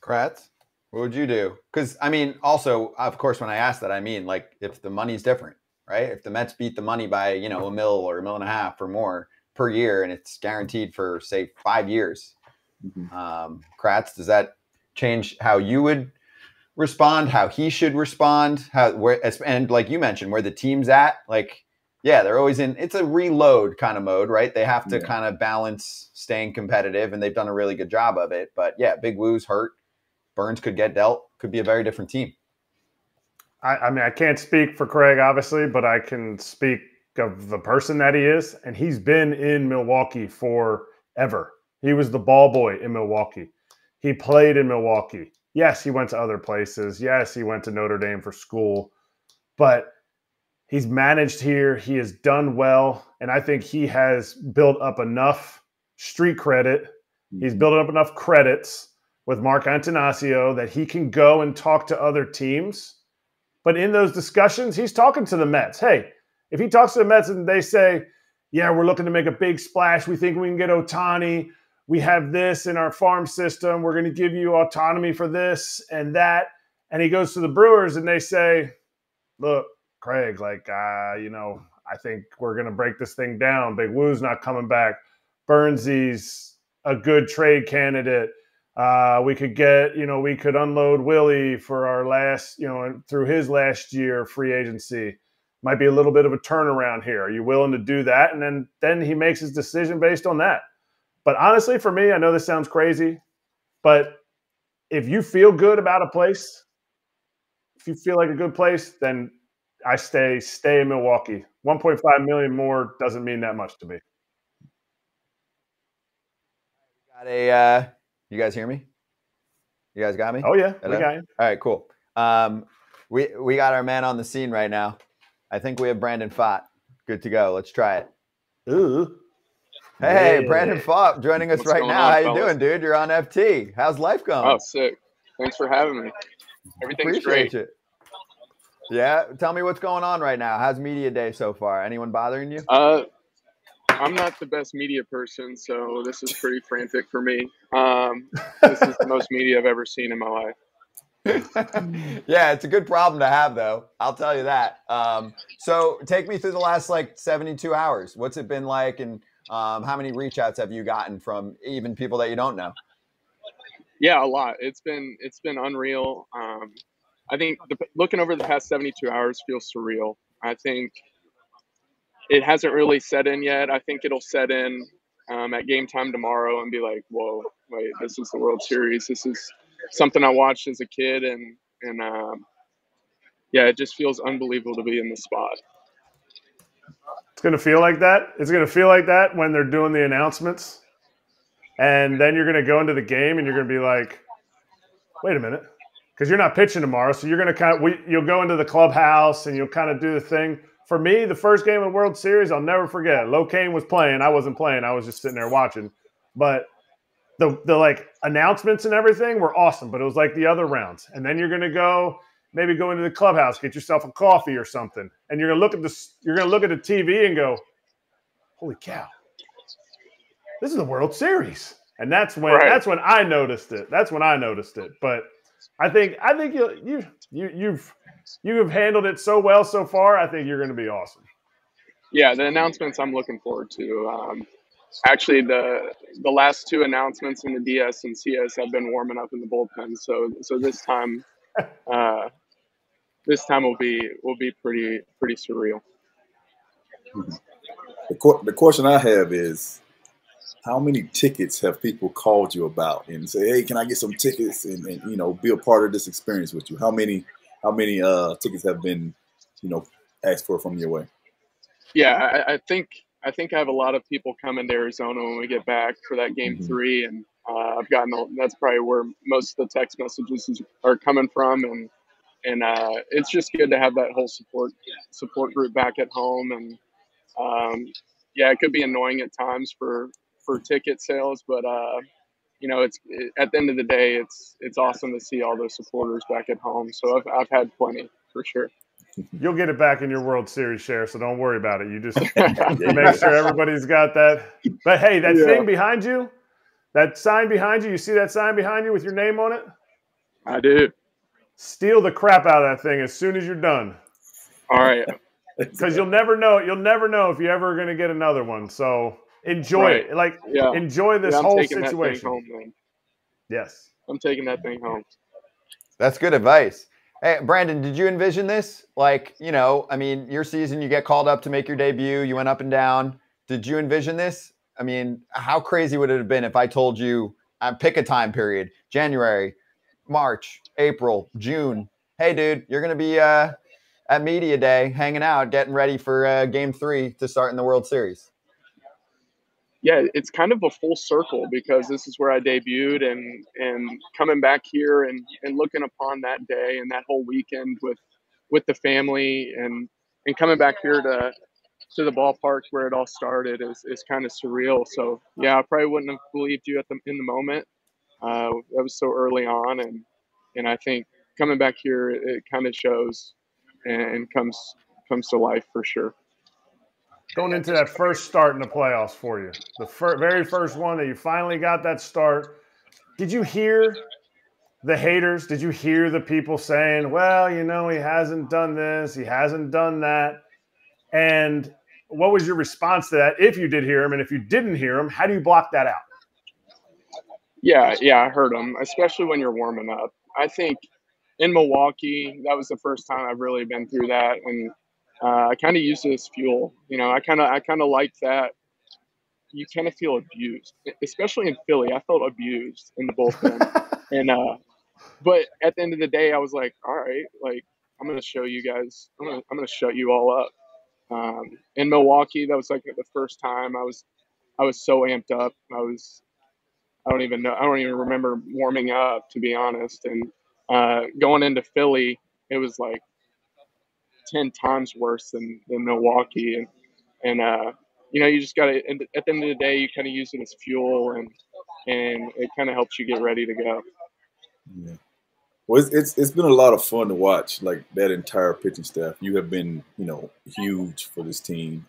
Kratz, what would you do? Because, I mean, also, of course, when I ask that, I mean, like, if the money's different, right? If the Mets beat the money by, $1 million or $1.5 million or more per year, and it's guaranteed for, say, 5 years, Kratz, does that change how you would respond, how he should respond, and like you mentioned, where the team's at? Like, yeah, they're always it's a reload kind of mode, right? They have to kind of balance staying competitive, and they've done a really good job of it. But yeah, Big Woo's hurt. Burns could get dealt. Could be a very different team. I mean, I can't speak for Craig, obviously, but I can speak of the person that he is. And he's been in Milwaukee forever. He was the ball boy in Milwaukee. He played in Milwaukee. Yes, he went to other places. Yes, he went to Notre Dame for school. But he's managed here. He has done well. And I think he has built up enough street credit. He's built up enough credits with Mark Antanasio that he can go and talk to other teams. But in those discussions, he's talking to the Mets. Hey, if he talks to the Mets and they say, yeah, we're looking to make a big splash. We think we can get Ohtani. We have this in our farm system. We're going to give you autonomy for this and that. And he goes to the Brewers and they say, look, Craig, I I think we're going to break this thing down. Big Woo's not coming back. Burnsy's a good trade candidate. We could get, we could unload Willie for our last, through his last year of free agency. Might be a little bit of a turnaround here. Are you willing to do that? And then he makes his decision based on that. But honestly, for me, I know this sounds crazy, but if you feel good about a place, if you feel like a good place, then I stay in Milwaukee. 1.5 million more doesn't mean that much to me. You guys hear me? You guys got me? Oh yeah, Hello? we got you. All right, cool. We got our man on the scene right now. I think we have Brandon Fott. Good to go. Let's try it. Ooh. Hey, Yeah. Brandon Fott joining us right now. How you doing, dude? You're on FT. How's life going? Oh, sick. Thanks for having me. Everything's Appreciate great. you. Yeah, tell me what's going on right now. How's media day so far? Anyone bothering you? I'm not the best media person, so this is pretty frantic for me. This is the most media I've ever seen in my life. Yeah, it's a good problem to have, though. I'll tell you that. So take me through the last 72 hours. What's it been like, and how many reach outs have you gotten from even people that you don't know? Yeah, a lot. It's been unreal. I think looking over the past 72 hours feels surreal. I think it hasn't really set in yet. I think it'll set in at game time tomorrow and be like, whoa, wait, this is the World Series. This is something I watched as a kid, and yeah, it just feels unbelievable to be in the spot. It's going to feel like that. It's going to feel like that when they're doing the announcements. And then you're going to go into the game and you're going to be like, wait a minute. Because you're not pitching tomorrow. So you're going to you'll go into the clubhouse and you'll kind of do the thing. For me, the first game of the World Series, I'll never forget. LoCain was playing. I wasn't playing. I was just sitting there watching. But the announcements and everything were awesome. But it was like the other rounds. And then you're going to maybe go into the clubhouse, get yourself a coffee or something. And you're going to look at the TV and go, holy cow. This is the World Series. And that's when I noticed it. That's when I noticed it. But I think you've handled it so well so far. I think you're going to be awesome. Yeah, the announcements I'm looking forward to. Actually, the last two announcements in the DS and CS have been warming up in the bullpen. So this time will be pretty surreal. The question I have is, how many tickets have people called you about and say, hey, can I get some tickets and be a part of this experience with you? How many tickets have been, asked for from your way? Yeah, I think I have a lot of people coming to Arizona when we get back for that game 3. And I've gotten, that's probably where most of the text messages are coming from. And it's just good to have that whole support group back at home. And yeah, it could be annoying at times for ticket sales, but it's at the end of the day, it's awesome to see all those supporters back at home. So I've had plenty for sure. You'll get it back in your World Series share, so don't worry about it. You just make sure everybody's got that. But hey, that thing behind you, that sign behind you see that sign behind you with your name on it? I do. Steal the crap out of that thing as soon as you're done. All right. Because you'll never know if you're ever going to get another one. So enjoy it. Enjoy this whole situation. Home, man. Yes. I'm taking that thing home. That's good advice. Hey, Brandon, did you envision this? Your season, you get called up to make your debut. You went up and down. Did you envision this? I mean, how crazy would it have been if I told you, pick a time period, January, March, April, June. Hey, dude, you're going to be at Media Day hanging out, getting ready for Game 3 to start in the World Series. Yeah, it's kind of a full circle because this is where I debuted and coming back here and looking upon that day and that whole weekend with the family and coming back here to the ballpark where it all started is kind of surreal. So yeah, I probably wouldn't have believed you in the moment. That was so early on, and I think coming back here it kind of shows and comes to life for sure. Going into that first start in the playoffs for you, the very first one that you finally got that start, did you hear the haters? Did you hear the people saying, well, he hasn't done this, he hasn't done that? And what was your response to that if you did hear him? And if you didn't hear him, how do you block that out? Yeah, I heard him, especially when you're warming up. I think in Milwaukee, that was the first time I've really been through that, and I kind of used it as fuel. I kind of like that. You kind of feel abused, especially in Philly. I felt abused in the bullpen, and but at the end of the day, I was like, all right, like I'm gonna show you guys. I'm gonna shut you all up. In Milwaukee, that was like the first time I was so amped up. I don't even know. I don't even remember warming up, to be honest. And going into Philly, it was like 10 times worse than Milwaukee. And you just got to, at the end of the day, you kind of use it as fuel, and it kind of helps you get ready to go. Yeah. Well, it's been a lot of fun to watch, like that entire pitching staff. You have been, huge for this team,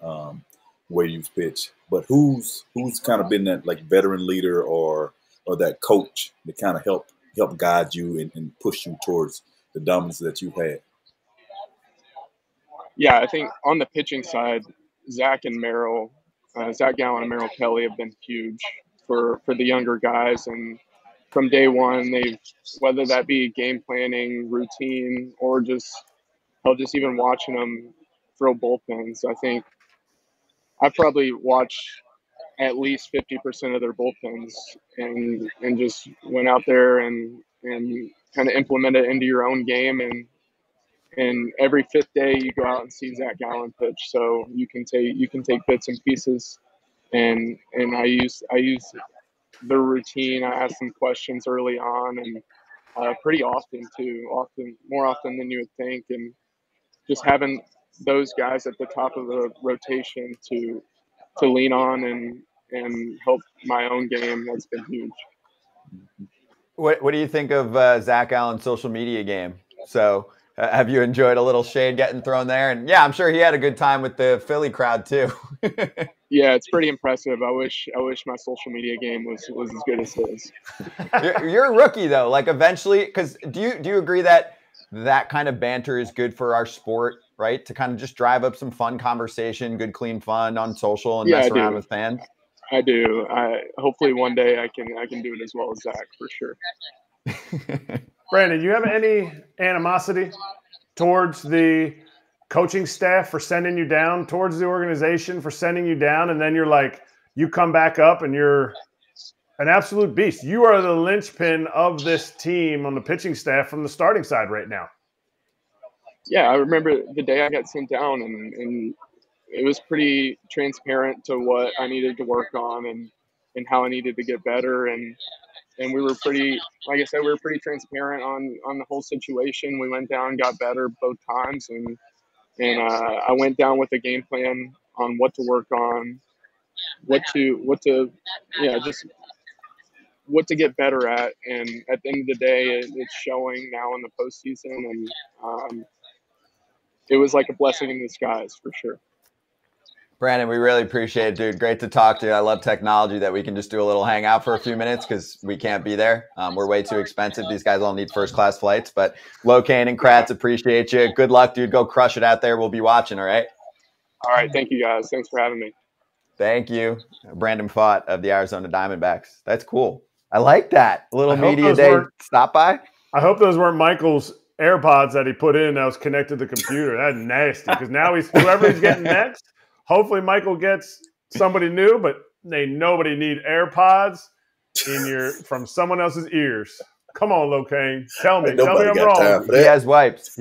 where you've pitched. But who's kind of been that like veteran leader or that coach that kind of help guide you and push you towards the dominance that you've had? Yeah, I think on the pitching side, Zach Gallen and Merrill Kelly have been huge for the younger guys, and from day one, whether that be game planning, routine, or just even watching them throw bullpens. I think I probably watched at least 50% of their bullpens, and just went out there and kind of implement it into your own game. And every fifth day, you go out and see Zach Gallen pitch, so you can take bits and pieces. And I use the routine. I ask them questions early on, and pretty often too, more often than you would think. And just having those guys at the top of the rotation to lean on and help my own game, that's been huge. What do you think of Zach Gallen's social media game? So have you enjoyed a little shade getting thrown there? And yeah, I'm sure he had a good time with the Philly crowd too. Yeah, it's pretty impressive. I wish my social media game was as good as his. You're a rookie though. Like eventually, because do you agree that kind of banter is good for our sport, right? To kind of just drive up some fun conversation, good clean fun on social, and mess around with fans. I do. Hopefully one day I can do it as well as Zach, for sure. Brandon, do you have any animosity towards the coaching staff for sending you down, towards the organization for sending you down, and then you come back up and you're an absolute beast? You are the linchpin of this team on the pitching staff from the starting side right now. Yeah, I remember the day I got sent down, and it was pretty transparent to what I needed to work on and how I needed to get better. And we were pretty, like I said, we were pretty transparent on the whole situation. We went down, got better both times, and I went down with a game plan on what to work on, what to get better at. And at the end of the day, it's showing now in the postseason, and it was like a blessing in disguise for sure. Brandon, we really appreciate it, dude. Great to talk to you. I love technology that we can just do a little hangout for a few minutes because we can't be there. We're way too expensive. These guys all need first-class flights. But LoCain and Kratz, appreciate you. Good luck, dude. Go crush it out there. We'll be watching, all right? All right. Thank you, guys. Thanks for having me. Thank you. Brandon Pfaadt of the Arizona Diamondbacks. That's cool. I like that. A little media day stop by. I hope those weren't Michael's AirPods that he put in that was connected to the computer. That's nasty because now whoever he's getting next, hopefully Michael gets somebody new, but nobody need AirPods from someone else's ears. Come on, LoCain. Tell me I'm wrong. He has wipes.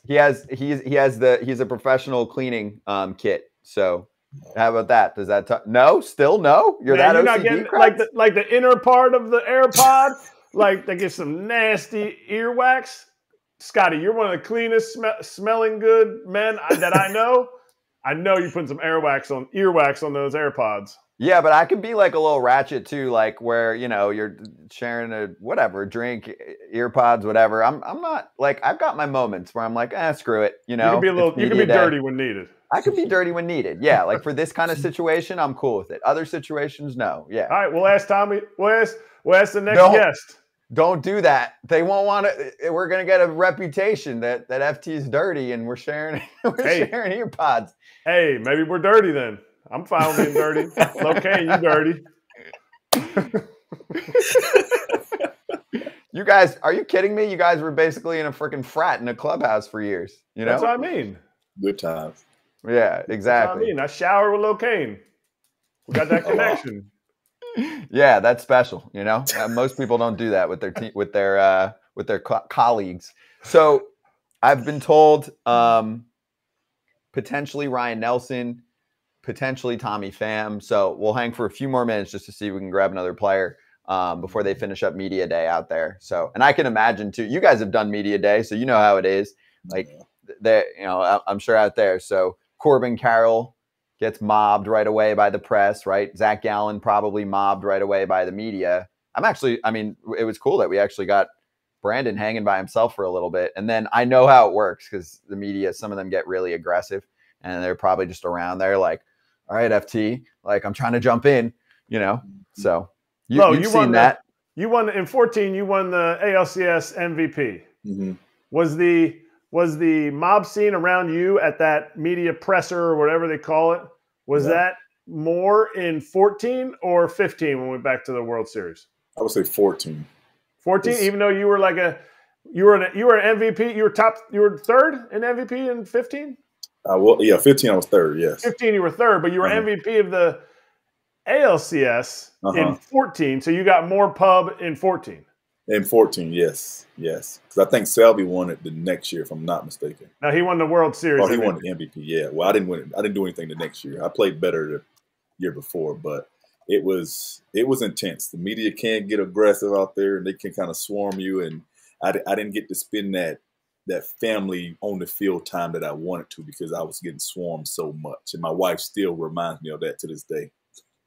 He's a professional cleaning kit. So how about that? Does that no? Still no? You're OCD, not getting like the inner part of the AirPod, like they get some nasty earwax. Scotty, you're one of the cleanest smelling good men that I know. I know you put some earwax on those AirPods. Yeah, but I could be like a little ratchet too, like where, you're sharing a drink, earpods, whatever. I'm not like, I've got my moments where I'm like, screw it. You can be dirty when needed. I can be dirty when needed. Yeah. Like for this kind of situation, I'm cool with it. Other situations, no. Yeah. All right. We'll ask Tommy. We'll ask the next guest. Don't do that. They won't want to. We're gonna get a reputation that FT is dirty, and we're sharing sharing ear pods. Hey, maybe we're dirty then. I'm fine with being dirty. LoCain, you dirty. You guys, are you kidding me? You guys were basically in a freaking frat in a clubhouse for years. You know? That's what I mean. Good times. Yeah, exactly. That's what I mean. I shower with LoCain. We got that connection. Yeah, that's special. You know, most people don't do that with their colleagues. So I've been told potentially Ryan Nelson, potentially Tommy Pham. So we'll hang for a few more minutes just to see if we can grab another player before they finish up media day out there. So, and I can imagine too, you guys have done media day, so you know how it is. Like, I'm sure out there. So Corbin Carroll gets mobbed right away by the press, right? Zach Gallen probably mobbed right away by the media. It was cool that we actually got Brandon hanging by himself for a little bit. And then I know how it works because the media, some of them get really aggressive and they're probably just around there like, all right, FT, like I'm trying to jump in, you know? So you've seen that. You won in 2014, you won the ALCS MVP. Mm-hmm. Was the mob scene around you at that media presser or whatever they call it, was that more in 14 or 15 when we went back to the World Series? I would say 14. 14, even though you were like you were an MVP, you were third in MVP in 15? 15 I was third, yes. 15 you were third, but you were MVP of the ALCS in 14, so you got more pub in 14. In 14, yes. Because I think Selby won it the next year, if I'm not mistaken. No, he won the World Series. Oh, he won the MVP, yeah. Well, I didn't win it. I didn't do anything the next year. I played better the year before, but it was intense. The media can get aggressive out there, and they can kind of swarm you, and I didn't get to spend that family on the field time that I wanted to because I was getting swarmed so much. And my wife still reminds me of that to this day.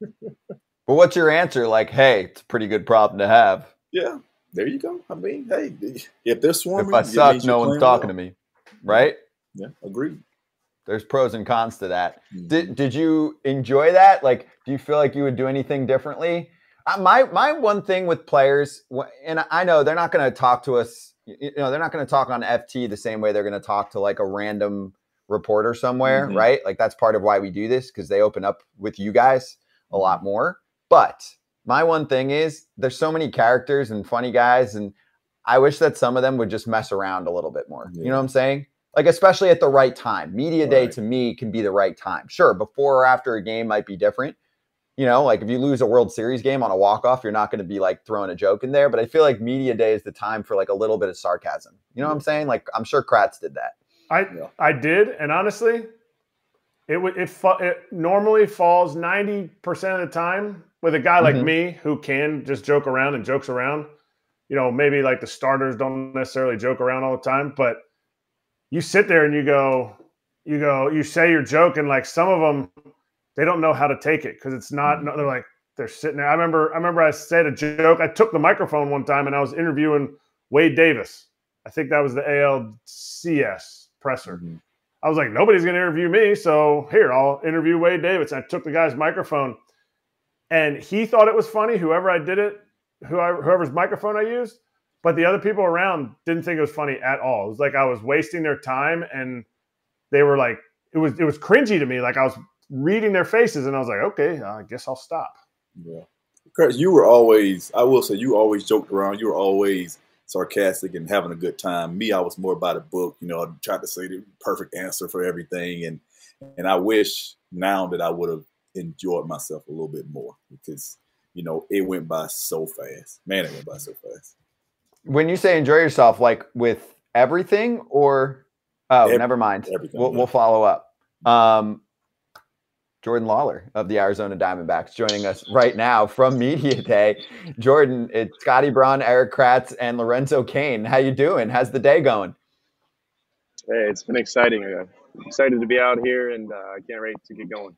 But what's your answer? Like, hey, it's a pretty good problem to have. Yeah, there you go. I mean, hey, if they're swarming, if I suck, no one's talking to me, right? Yeah, agreed. There's pros and cons to that. Did you enjoy that? Like, do you feel like you would do anything differently? My one thing with players, and I know they're not going to talk to us, you know, they're not going to talk on FT the same way they're going to talk to like a random reporter somewhere, right? Like that's part of why we do this because they open up with you guys a lot more. But my one thing is there's so many characters and funny guys, and I wish that some of them would just mess around a little bit more. You know what I'm saying? Like, especially at the right time. Media day to me can be the right time. Sure, before or after a game might be different. You know, like if you lose a World Series game on a walk-off, you're not going to be like throwing a joke in there. But I feel like media day is the time for like a little bit of sarcasm. You know what I'm saying? Like, I'm sure Kratz did that. I did. And honestly, it normally falls 90% of the time with a guy like me who can just joke around and jokes around. You know, maybe like the starters don't necessarily joke around all the time, but you sit there and you say your joke, and like some of them, they don't know how to take it because it's not. They're like they're sitting there. I remember I said a joke. I took the microphone one time and I was interviewing Wade Davis. I think that was the ALCS presser. I was like, nobody's going to interview me, so here I'll interview Wade Davis. And I took the guy's microphone, and he thought it was funny. Whoever I did it, whoever's microphone I used. But the other people around didn't think it was funny at all. It was like I was wasting their time, and they were like, it was cringy to me. Like I was reading their faces, and I was like, okay, I guess I'll stop. Yeah. Kratz, you were always, I will say, you always joked around. You were always sarcastic and having a good time. Me, I was more by the book. You know, I tried to say the perfect answer for everything. And I wish now that I would have enjoyed myself a little bit more because, you know, it went by so fast. Man, it went by so fast. When you say enjoy yourself, like with everything or never mind. We'll follow up. Jordan Lawler of the Arizona Diamondbacks joining us right now from Media Day. Jordan, it's Scotty Braun, Erik Kratz, and Lorenzo Cain. How you doing? How's the day going? Hey, it's been exciting. I'm excited to be out here, and I can't wait to get going.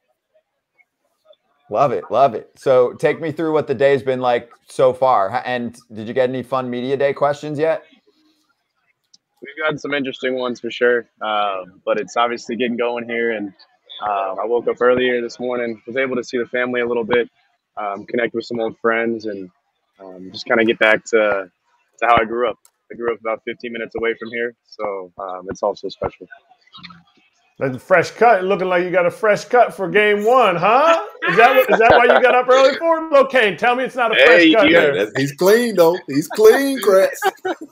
Love it. Love it. So take me through what the day's been like so far. And did you get any fun Media Day questions yet? We've gotten some interesting ones for sure, but it's obviously getting going here. And I woke up earlier this morning, was able to see the family a little bit, connect with some old friends, and just kind of get back to to how I grew up. I grew up about 15 minutes away from here, so it's also special. That's a fresh cut. Looking like you got a fresh cut for game one, huh? Is that why you got up early for it? LoCain, tell me it's not a fresh cut there. He's clean, though. He's clean, Kratz.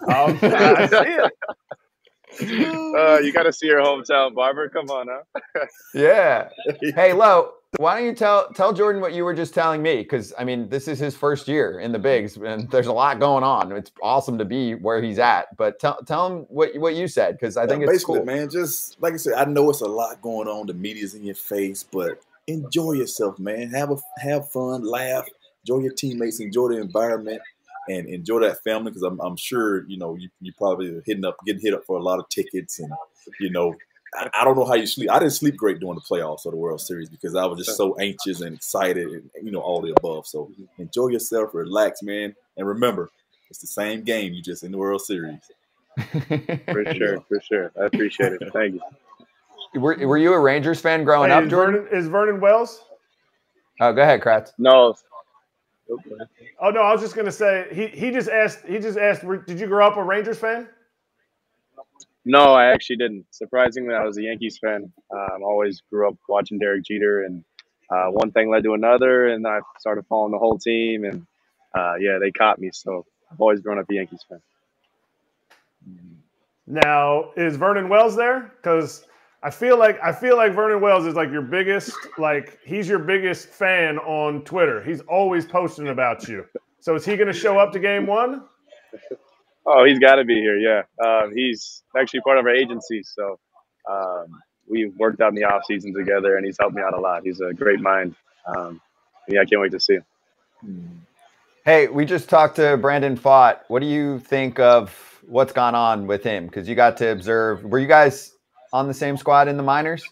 I see it. You got to see your hometown barber. Come on, huh? Yeah. Hey, Lo, why don't you tell Jordan what you were just telling me? Because, I mean, this is his first year in the bigs, and there's a lot going on. It's awesome to be where he's at. But tell him what you said, because I think it's cool. Man, just like I said, I know it's a lot going on. The media's in your face, but enjoy yourself, man. Have fun, laugh, enjoy your teammates, enjoy the environment, and enjoy that family. Because I'm sure you probably getting hit up for a lot of tickets, and I don't know how you sleep. I didn't sleep great during the playoffs or the World Series because I was just so anxious and excited and, all the above. So enjoy yourself, relax, man. And remember, it's the same game. You just in the World Series. For sure. I appreciate it. Thank you. Were you a Rangers fan growing up, Jordan? Is Vernon Wells? Oh, go ahead, Kratz. No. Oh, no, I was just going to say, he just asked, did you grow up a Rangers fan? No, I actually didn't. Surprisingly, I was a Yankees fan. Always grew up watching Derek Jeter, and one thing led to another, and I started following the whole team, and they caught me. So I've always grown up a Yankees fan. Now, is Vernon Wells there? Because I feel like Vernon Wells is like your biggest, he's your biggest fan on Twitter. He's always posting about you. So is he going to show up to game one? Oh, he's got to be here, yeah. He's actually part of our agency, so we've worked out in the off season together, and he's helped me out a lot. He's a great mind. I can't wait to see him. Hey, we just talked to Brandon Pfaadt. What do you think of what's gone on with him? Because you got to observe. Were you guys on the same squad in the minors?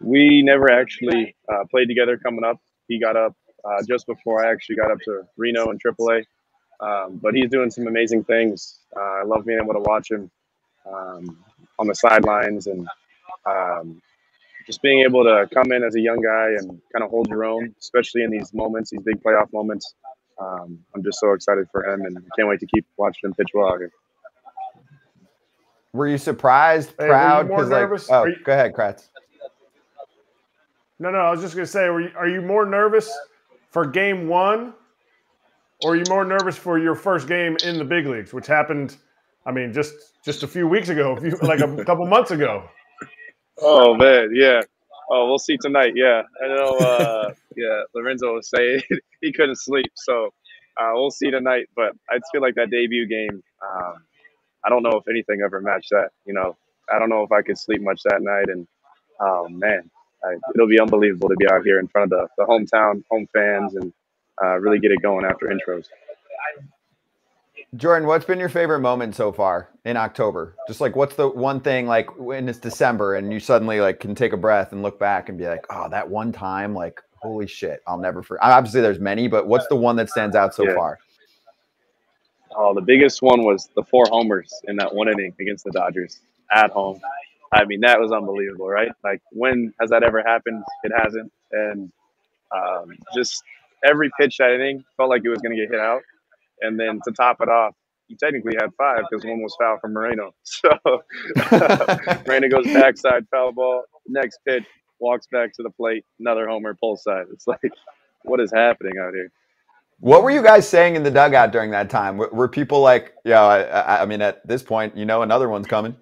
We never actually played together coming up. He got up just before I actually got up to Reno and AAA. But he's doing some amazing things. I love being able to watch him on the sidelines and just being able to come in as a young guy and kind of hold your own, especially in these moments, these big playoff moments. I'm just so excited for him, and can't wait to keep watching him pitch well out here. Were you surprised, proud? More nervous? Go ahead, Kratz. No, I was just going to say, are you more nervous for game one? Or are you more nervous for your first game in the big leagues, which happened, I mean, just a few weeks ago, like a couple months ago? Oh, man, yeah. Oh, we'll see tonight, yeah. I know, Lorenzo was saying he couldn't sleep, so we'll see tonight. But I feel like that debut game, I don't know if anything ever matched that, I don't know if I could sleep much that night. And, man, it'll be unbelievable to be out here in front of the hometown, home fans, and really get it going after intros. Jordan, what's been your favorite moment so far in October? Just what's the one thing when it's December and you suddenly can take a breath and look back and be like, oh, that one time, holy shit, I'll never forget. Obviously there's many, but what's the one that stands out so far? Oh, the biggest one was the 4 homers in that one inning against the Dodgers at home. I mean, that was unbelievable, right? When has that ever happened? It hasn't. And just every pitch that inning felt like it was going to get hit out. And then to top it off, you technically had 5 because one was foul from Moreno. So Moreno goes backside, foul ball. Next pitch, walks back to the plate, another homer, pull side. It's what is happening out here? What were you guys saying in the dugout during that time? Were people I mean, at this point, another one's coming?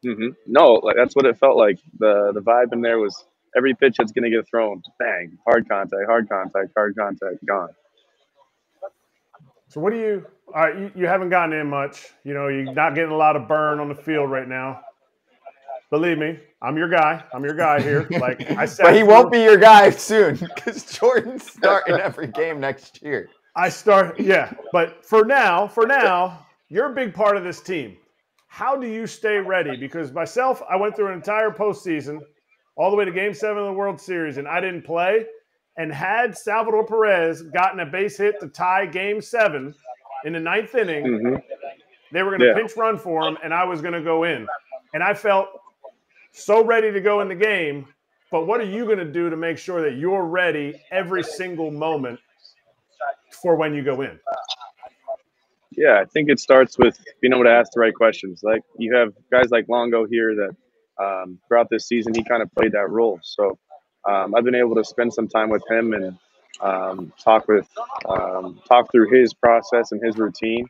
Mm-hmm. No, that's what it felt like. The vibe in there was every pitch that's going to get thrown, bang, hard contact, gone. So what do you haven't gotten in much. You're not getting a lot of burn on the field right now. Believe me, I'm your guy. I'm your guy here. I said, but he won't be your guy soon because Jordan's starting every game next year. But for now, you're a big part of this team. How do you stay ready? Because myself, I went through an entire postseason, all the way to Game 7 of the World Series, and I didn't play. And had Salvador Perez gotten a base hit to tie Game 7 in the 9th inning, they were going to pinch run for him, and I was going to go in. And I felt so ready to go in the game. But what are you going to do to make sure that you're ready every single moment for when you go in? Yeah, I think it starts with being able to ask the right questions. Like you have guys like Longo here that throughout this season he kind of played that role. So I've been able to spend some time with him and talk through his process and his routine.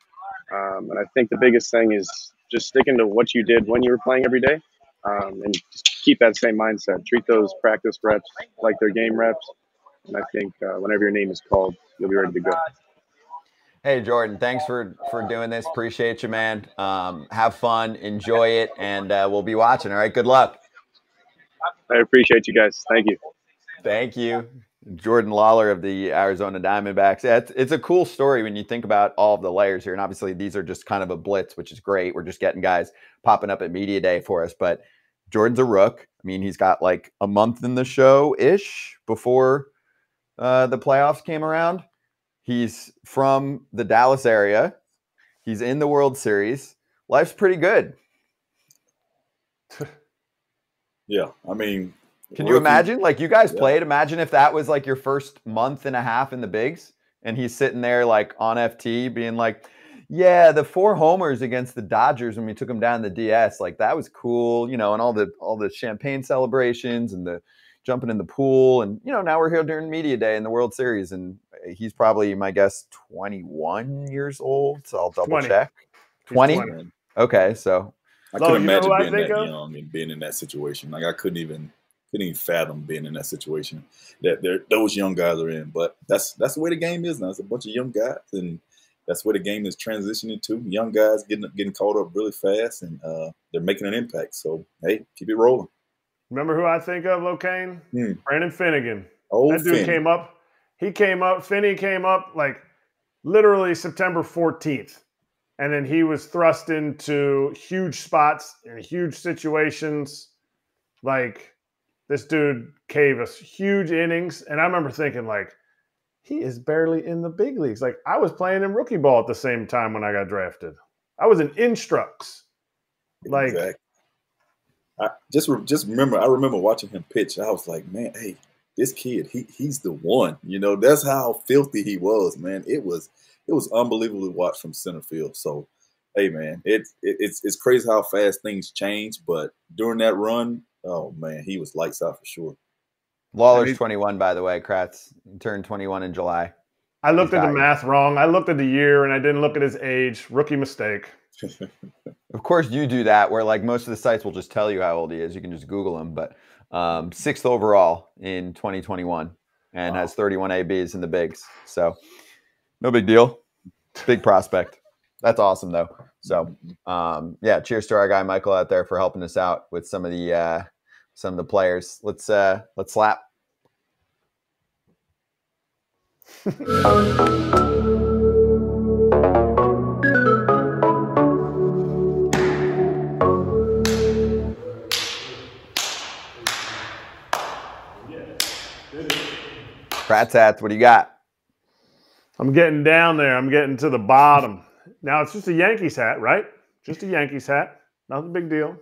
And I think the biggest thing is just sticking to what you did when you were playing every day, and just keep that same mindset. Treat those practice reps like they're game reps. And I think whenever your name is called, you'll be ready to go. Hey, Jordan, thanks for doing this. Appreciate you, man. Have fun, enjoy it, and we'll be watching. All right, good luck. I appreciate you guys. Thank you. Thank you. Jordan Lawler of the Arizona Diamondbacks. Yeah, it's a cool story when you think about all of the layers here. And obviously, these are just kind of a blitz, which is great. We're just getting guys popping up at Media Day for us. But Jordan's a rook. I mean, he's got like a month in the show-ish before the playoffs came around. He's from the Dallas area. He's in the World Series. Life's pretty good. Yeah, I mean, can you imagine? Like you guys played. Imagine if that was like your first month and a half in the bigs, and he's sitting there like on FT, being like, "Yeah, the 4 homers against the Dodgers when we took them down the DS, like that was cool, you know." And all the champagne celebrations and the jumping in the pool, and you know, now we're here during Media Day in the World Series, and he's probably, my guess, 21 years old. So I'll double check. 20? Okay, so I couldn't imagine being that young and being in that situation. Like I couldn't even fathom being in that situation that those young guys are in. But that's the way the game is now. It's a bunch of young guys, and that's where the game is transitioning to. Young guys getting caught up really fast, and they're making an impact. So hey, keep it rolling. Remember who I think of, LoCain? Brandon Finnegan. Oh, that dude came up. Finney came up like literally September 14th. And then he was thrust into huge spots and huge situations. Like this dude gave us huge innings. And I remember thinking like, he is barely in the big leagues. Like I was playing in rookie ball at the same time when I got drafted. I was in instructs. Like, exactly. I remember watching him pitch. I was like, man, hey, this kid, he's the one. You know, that's how filthy he was, man. It was unbelievable to watch from center field. So, hey, man, it's crazy how fast things change. But during that run, oh man, he was lights out for sure. Lawler's 21, by the way. Kratz turned 21 in July. I looked at the math wrong. I looked at the year and I didn't look at his age. Rookie mistake. Of course, you do that where like most of the sites will just tell you how old he is. You can just Google him. But 6th overall in 2021 and has 31 ABs in the bigs. So no big deal. Big prospect. That's awesome, though. So yeah, cheers to our guy Michael out there for helping us out with some of the players. Let's slap. Kratz hats, what do you got? I'm getting down there. I'm getting to the bottom. Now, it's just a Yankees hat, right? Just a Yankees hat. Not a big deal.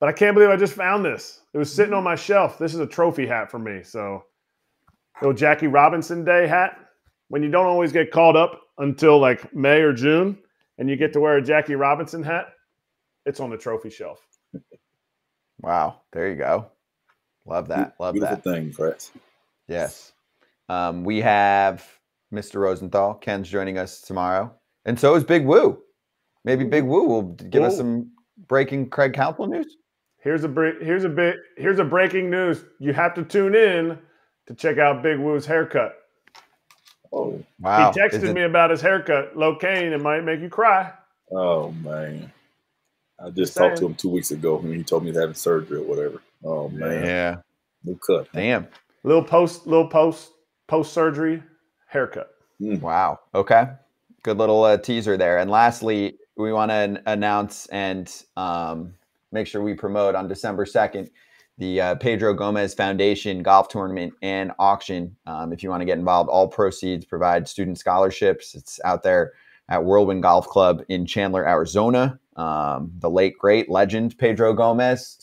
But I can't believe I just found this. It was sitting on my shelf. This is a trophy hat for me. So, little Jackie Robinson Day hat. When you don't always get called up until like May or June and you get to wear a Jackie Robinson hat, it's on the trophy shelf. Wow. There you go. Love that. Love Beautiful that. Thing, Kratz. Yes. We have Mr. Rosenthal. Ken's joining us tomorrow. And so is Big Woo. Maybe Big Woo will give us some breaking Craig Counsell news. Here's a breaking news. You have to tune in to check out Big Woo's haircut. Oh, wow. He texted me about his haircut. LoCain, it might make you cry. Oh, man. I just talked to him 2 weeks ago when he told me he's having surgery or whatever. Oh, man. Yeah. New cut. Damn. Little post-surgery haircut. Wow. Okay. Good little teaser there. And lastly, we want to announce and make sure we promote on December 2nd the Pedro Gomez Foundation golf tournament and auction. If you want to get involved, all proceeds provide student scholarships. It's out there at Whirlwind Golf Club in Chandler, Arizona. The late, great legend Pedro Gomez.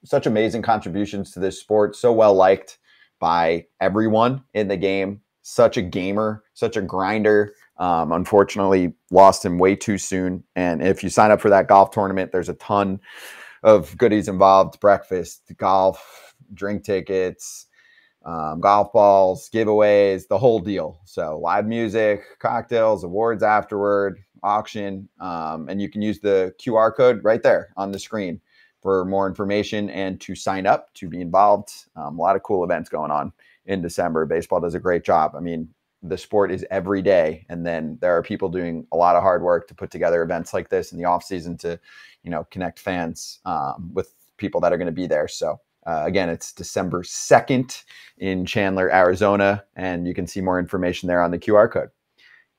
Such amazing contributions to this sport. So well liked by everyone in the game. Such a gamer, such a grinder. Unfortunately, lost him way too soon. And if you sign up for that golf tournament, there's a ton of goodies involved: breakfast, golf, drink tickets, golf balls, giveaways, the whole deal. So live music, cocktails, awards afterward, auction. And you can use the QR code right there on the screen for more information and to sign up to be involved. A lot of cool events going on in December. Baseball does a great job. I mean, the sport is every day. And then there are people doing a lot of hard work to put together events like this in the off season to, connect fans with people that are going to be there. So again, it's December 2nd in Chandler, Arizona, and you can see more information there on the QR code.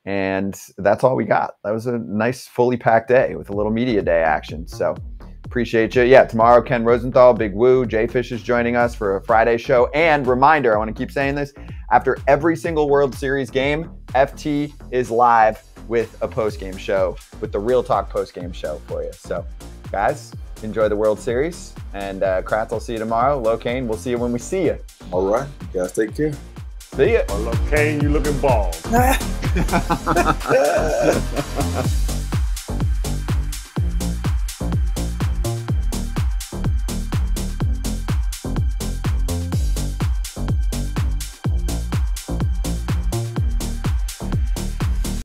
And that's all we got. That was a nice, fully packed day with a little media day action. So appreciate you. Yeah, tomorrow, Ken Rosenthal, Big Woo, Jay Fish is joining us for a Friday show. And reminder, I want to keep saying this, after every single World Series game, FT is live with a post-game show, with the Real Talk post-game show for you. So, guys, enjoy the World Series. And Kratz, I'll see you tomorrow. LoCain, we'll see you when we see you. All right. You guys take care. See ya. LoCain, you looking bald.